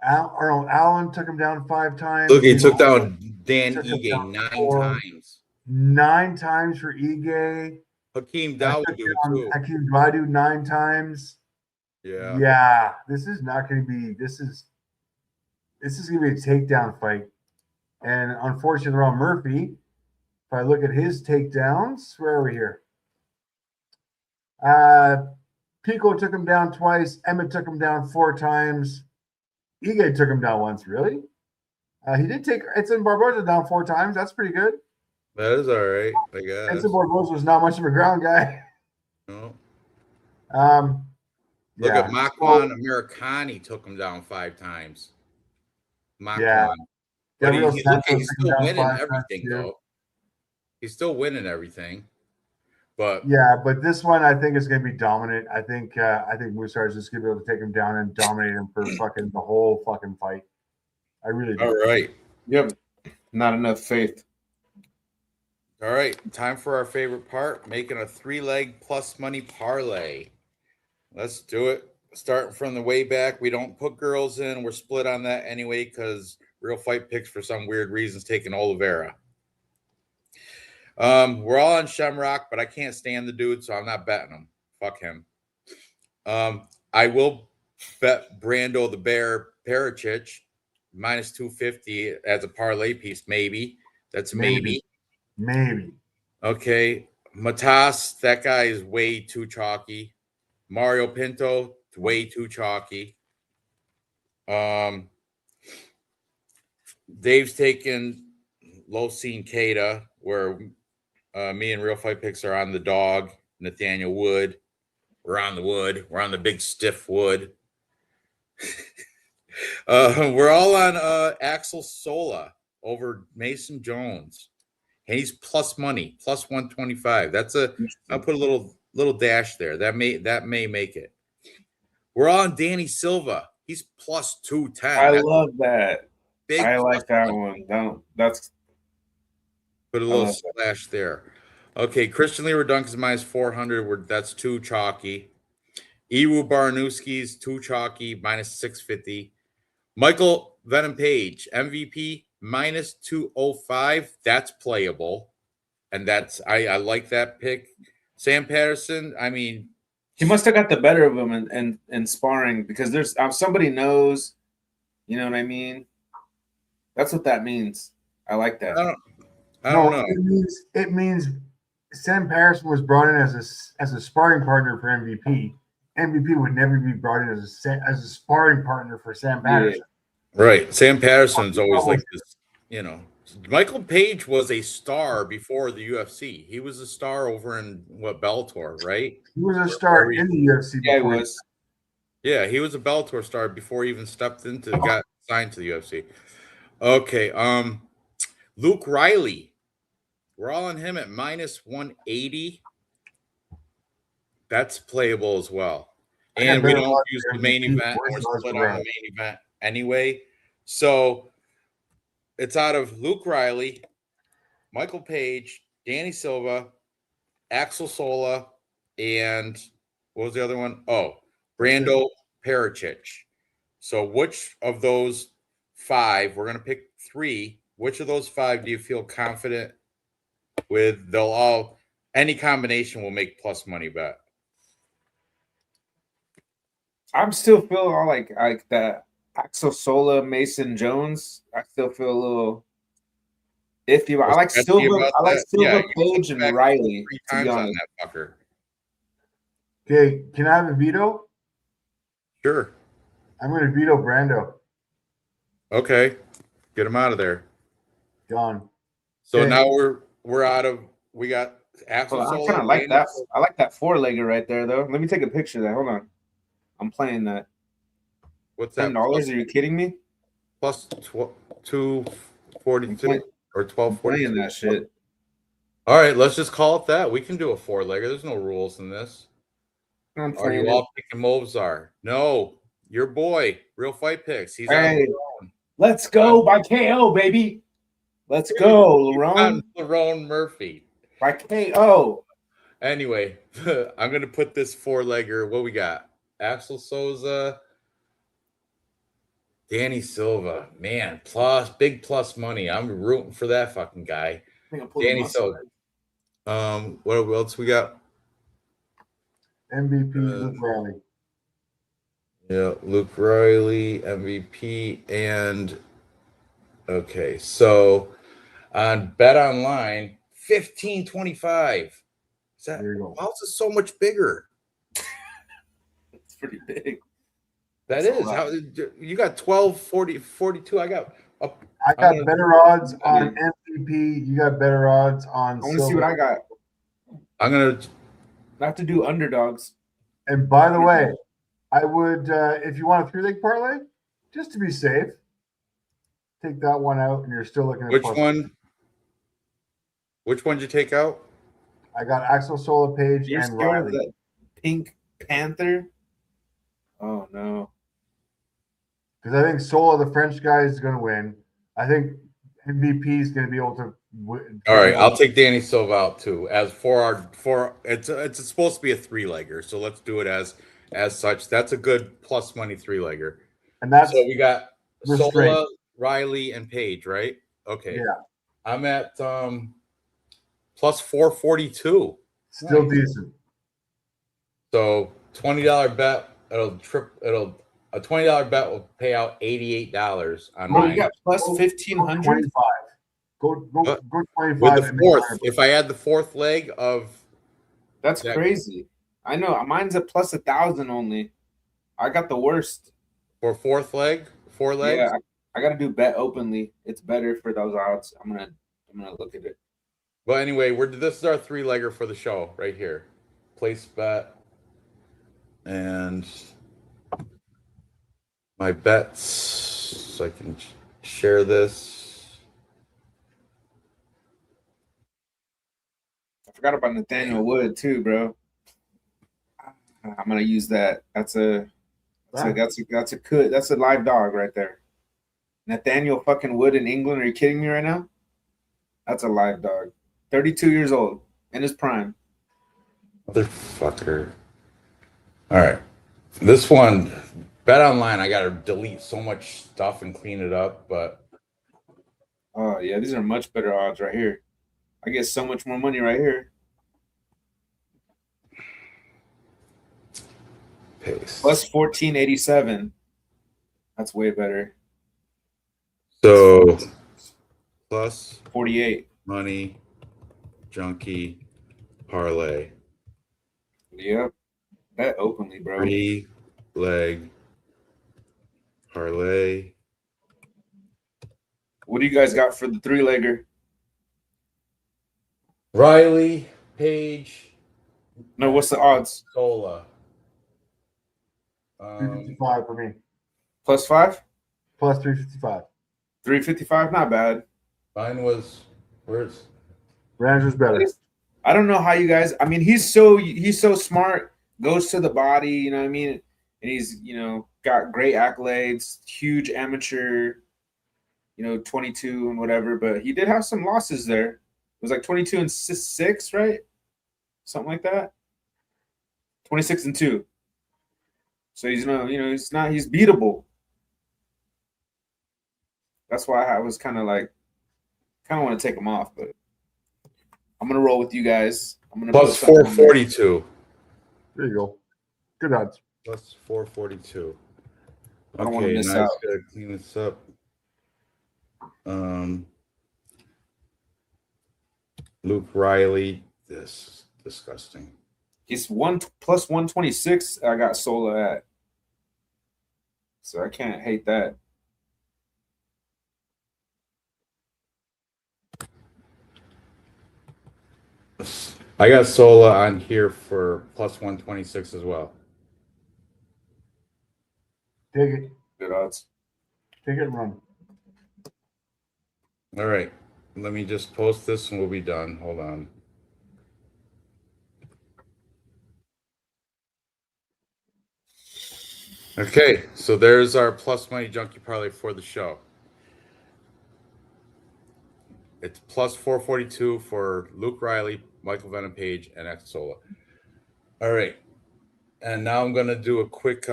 Allen took him down 5 times. Look, he took down Dan took him Ige down 9 4. times. 9 times for Ige. Hakeem Dawodu too. Hakeem Dawodu 9 times. Yeah. Yeah, this is not going to be. This is going to be a takedown fight, and unfortunately, around Murphy. If I look at his takedowns, where are we here? Pico took him down twice. Emmett took him down 4 times. Ige took him down once. Really? He did take Edson Barboza down 4 times. That's pretty good. That is all right, I guess. Edson Barboza was not much of a ground guy. No. Yeah. Look at Makwan Americani took him down 5 times. Makwan. Yeah. But Gabriel he's Santos still took him down winning 5 everything, times, though. He's still winning everything. But yeah, but this one I think is going to be dominant. I think Musar is just going to be able to take him down and dominate him for fucking the whole fucking fight. I really do. all right. Yep. Not enough faith. All right. Time for our favorite part, making a 3-leg plus money parlay. Let's do it. Starting from the way back. We don't put girls in. We're split on that anyway because Real Fight Picks, for some weird reasons, taking Oliveira. We're all on Shamrock, but I can't stand the dude, so I'm not betting him. Fuck him. I will bet Brando the Bear Pericic minus 250 as a parlay piece, maybe. That's a maybe. Maybe. Okay. Matas, that guy is way too chalky. Mario Pinto, way too chalky. Dave's taken Losine Keita, where me and Real Fight Picks are on the dog. Nathaniel Wood. We're on the wood. We're on the big stiff wood. We're all on Axel Sola over Mason Jones. And he's plus money, plus 125. I'll put a little dash there. That may make it. We're on Danny Silva. He's plus 210. I love that. Big I like that money. one. That's put a little splash there. Okay, Christian Leroy Dunk is minus 400. That's too chalky. Iwu Baranowski's too chalky, minus 650. Michael Venom Page, MVP, minus 205. That's playable. And I like that pick. Sam Patterson, I mean, he must have got the better of him in sparring because there's somebody knows, you know what I mean? That's what that means. I like that. I don't know. It means Sam Patterson was brought in as a sparring partner for MVP. MVP would never be brought in as a sparring partner for Sam Patterson. Yeah. Right. Sam Patterson's always like this, you know. Michael Page was a star before the UFC. He was a star over in Bellator, right? He was a star in the UFC. Yeah, he was. Yeah, he was a Bellator star before he even got signed to the UFC. Okay, Luke Riley. We're all on him at minus 180. That's playable as well. And we don't use the main event. We're split on the main event anyway. So it's out of Luke Riley, Michael Page, Danny Silva, Axel Sola, and what was the other one? Oh, Brando Pericic. So which of those 5, we're going to pick 3. Which of those 5 do you feel confident with? Any combination will make plus money bet. I'm still feeling all like that Axel Sola, Mason Jones. I still feel a little iffy. I like Silva. Page, and Riley. 3 times on that fucker. Okay, can I have a veto? Sure. I'm going to veto Brando. Okay, get him out of there. Gone. So now we're out of. We got Axel Sola. I kind of like that. I like that 4-legger right there, though. Let me take a picture of that. Hold on. I'm playing that. What's that? $10? Are you kidding me? Plus 242 or 1242. Playing that shit. All right, let's just call it that. We can do a 4-legger. There's no rules in this. Are you all picking Mozart? No, your boy, Real Fight Picks. He's on his own. Let's go by KO, baby. Let's go, Lerone. Lerone Murphy. By KO. Anyway, I'm gonna put this four-legger. What we got? Axel Souza, Danny Silva. Man, big plus money. I'm rooting for that fucking guy. Danny Silva. What else we got? MVP Luke Riley. Yeah, Luke Riley, MVP, and okay, so on Bet Online, 15.25. Is that There you go. how is it so much bigger? It's pretty big. That That's is how you got 12, 40, 42. I got better odds on MVP. You got better odds on. I want to see what I got. I'm gonna have to do underdogs. And by the way, I would if you want a 3-leg parlay, just to be safe, take that one out, and you're still looking at which one? Which one did you take out? I got Axel Sola Page You're and scared of Riley. the Pink Panther. Oh no! Because I think Sola, the French guy, is going to win. I think MVP is going to be able to. All right, I'll take Danny Silva out too. As it's supposed to be a 3-legger, so let's do it as such. That's a good plus money 3-legger. And that's so we got restraint. Sola, Riley, and Page, right? Okay. Yeah. I'm at plus 442. Still decent. So $20 bet. A $20 bet will pay out $88 on mine. You got plus 1,500. 25. Go 25. With the fourth, if I add the fourth leg of that's crazy. I know mine's a plus 1,000 only. I got the worst for four legs. Yeah, I got to do bet openly. It's better for those odds. I'm gonna look at it. Well, anyway, this is our 3-legger for the show right here. Place bet and my bets, so I can share this. I forgot about Nathaniel Wood too, bro. I'm gonna use that. That's a live dog right there. Nathaniel fucking Wood in England. Are you kidding me right now? That's a live dog. 32 years old in his prime. Motherfucker. All right, this one. Bet Online, I gotta delete so much stuff and clean it up, but oh yeah, these are much better odds right here. I get so much more money right here. Paste. Plus 1487. That's way better. So plus 48. Money Junkie parlay. Yep. Bet openly, bro. 3-leg parlay. What do you guys got for the 3-legger? Riley, Page. No, what's the odds? Sola. 355 for me. Plus 5? Plus 355. 355, not bad. Mine was where's Ranj was better. I don't know how you guys. I mean, he's so smart. Goes to the body, you know what I mean, and he's got great accolades, huge amateur, 22 and whatever. But he did have some losses there. It was like 22 and 6, right? Something like that. 26 and 2. So he's he's beatable. That's why I was kind of want to take him off, but I'm gonna roll with you guys. I'm gonna plus 442. There you go. Good odds. Plus 442. I don't want to miss now out. I gotta clean this up. Luke Riley. This is disgusting. It's plus 126. I got Sola at, so I can't hate that. I got Sola on here for plus 126 as well. Take it. Good odds. Take it and run. All right. Let me just post this and we'll be done. Hold on. Okay, so there's our plus money junkie parlay for the show. It's plus 442 for Luke Riley, Michael Venom Page, and Exola. All right. And now I'm going to do a quick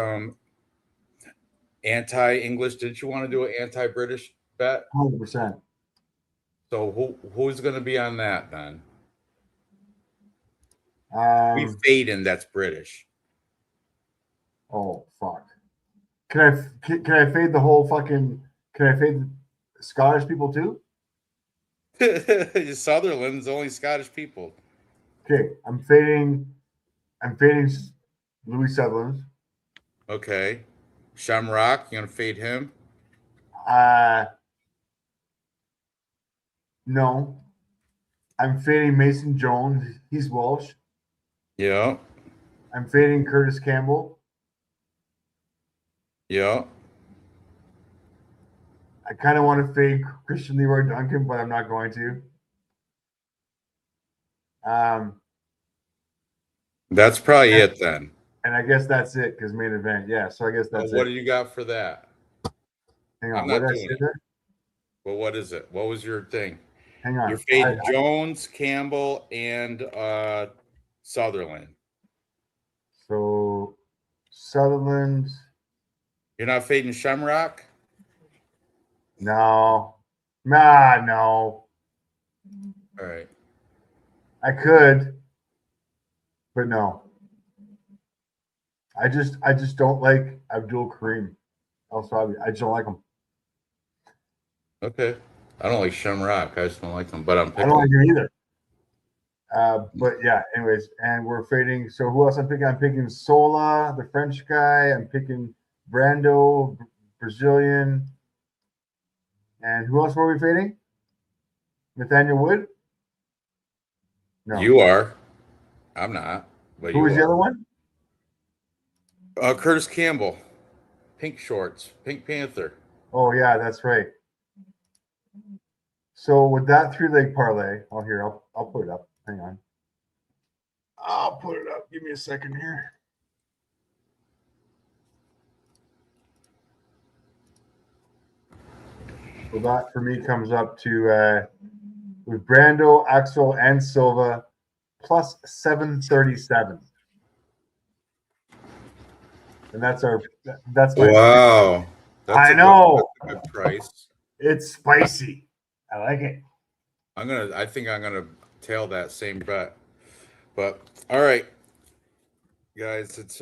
anti-English. Didn't you want to do an anti-British bet? 100%. So who's going to be on that then? We Um, Faden, that's British. oh fuck. Can I fade the whole fucking? Can I fade the Scottish people too? Sutherland's only Scottish people. Okay, I'm fading Louis Sutherland. Okay. Shamrock, you gonna fade him? No. I'm fading Mason Jones. He's Welsh. Yeah. I'm fading Curtis Campbell. Yeah. I kind of want to fade Christian Leroy Duncan, but I'm not going to. That's probably it then. And I guess that's it because main event. Yeah, so I guess that's What it. do you got for that? Hang on. I'm What not did I doing say it. there? Well, what is it? What was your thing? Hang on. You're fading Jones, Campbell, and Sutherland. So Sutherland. You're not fading Shamrock? No. No. All right. I could, but no. I just don't like Abdul Karim El Sabi. I just don't like him. Okay. I don't like Shamrock. I just don't like him, but I'm I picking don't like him either. But yeah, anyways, and we're fading. So who else I'm picking? I'm picking Sola, the French guy. I'm picking Brando, Brazilian. And who else were we fading? Nathaniel Wood? No. You are. I'm not. But Who you was are. the other one? Curtis Campbell. Pink shorts. Pink Panther. Oh yeah, that's right. So with that 3-leg parlay, I'll put it up. Hang on. I'll put it up. Give me a second here. So that for me comes up to with Brando, Axel, and Silva plus 737. And that's my Wow. I know. That's a good price. It's spicy. I like it. I think I'm gonna tail that same bet. But all right, guys, it's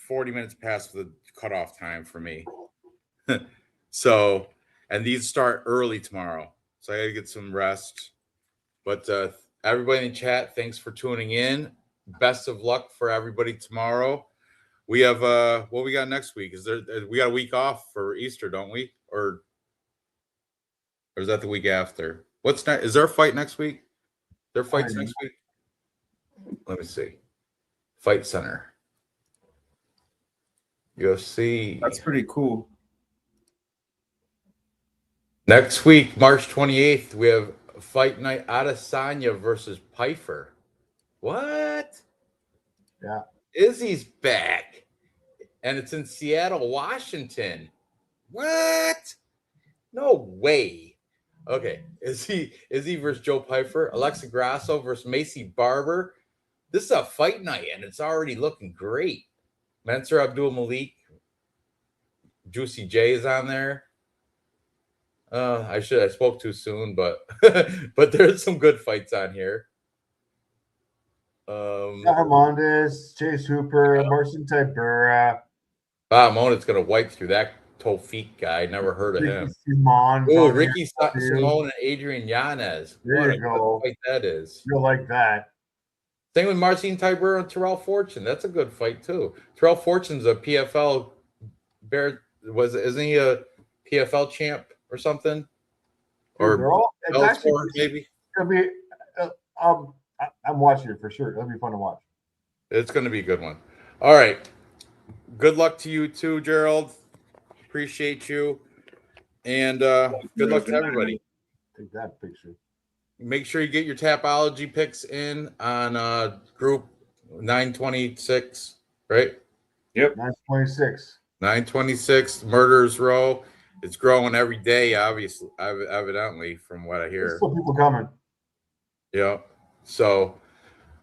40 minutes past the cutoff time for me. So, and these start early tomorrow, so I gotta get some rest. But everybody in the chat, thanks for tuning in. Best of luck for everybody tomorrow. We have what we got next week? We got a week off for Easter, don't we? Or is that the week after? What's next? Is there a fight next week? There fights next week? Let me see. Fight Center. UFC. That's pretty cool. Next week, March 28th, we have Fight Night Adesanya versus Pfeiffer. What? Yeah. Izzy's back. And it's in Seattle, Washington. What? No way. Okay. Izzy versus Joe Pfeiffer. Alexa Grasso versus Macy Barber. This is a fight night, and it's already looking great. Mansour Abdul Malik. Juicy J is on there. I spoke too soon, but but there's some good fights on here. Hernandez, Chase Hooper, Marcin Tybura. Mona's gonna wipe through that Tofik guy. Never heard of him. Oh, Ricky Simone and Adrian Yanez. There you go. Fight that is. You'll like that. Same with Marcin Tybura and Terrell Fortune. That's a good fight too. Terrell Fortune's a PFL bear. Isn't he a PFL champ or something? Or maybe. It'll be. I'm watching it for sure. It'll be fun to watch. It's going to be a good one. All right. Good luck to you too, Gerald. Appreciate you. And good luck to everybody. Take that picture. Make sure you get your Tapology picks in on group 926, right? Yep. 926. 926, Murderers Row. it's growing every day, obviously, evidently, from what I hear. There's still people coming. Yeah. So,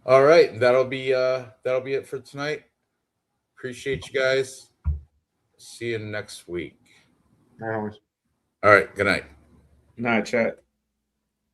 all right, that'll be it for tonight. Appreciate you guys. See you next week. I always. All right. Good night. Nah, chat.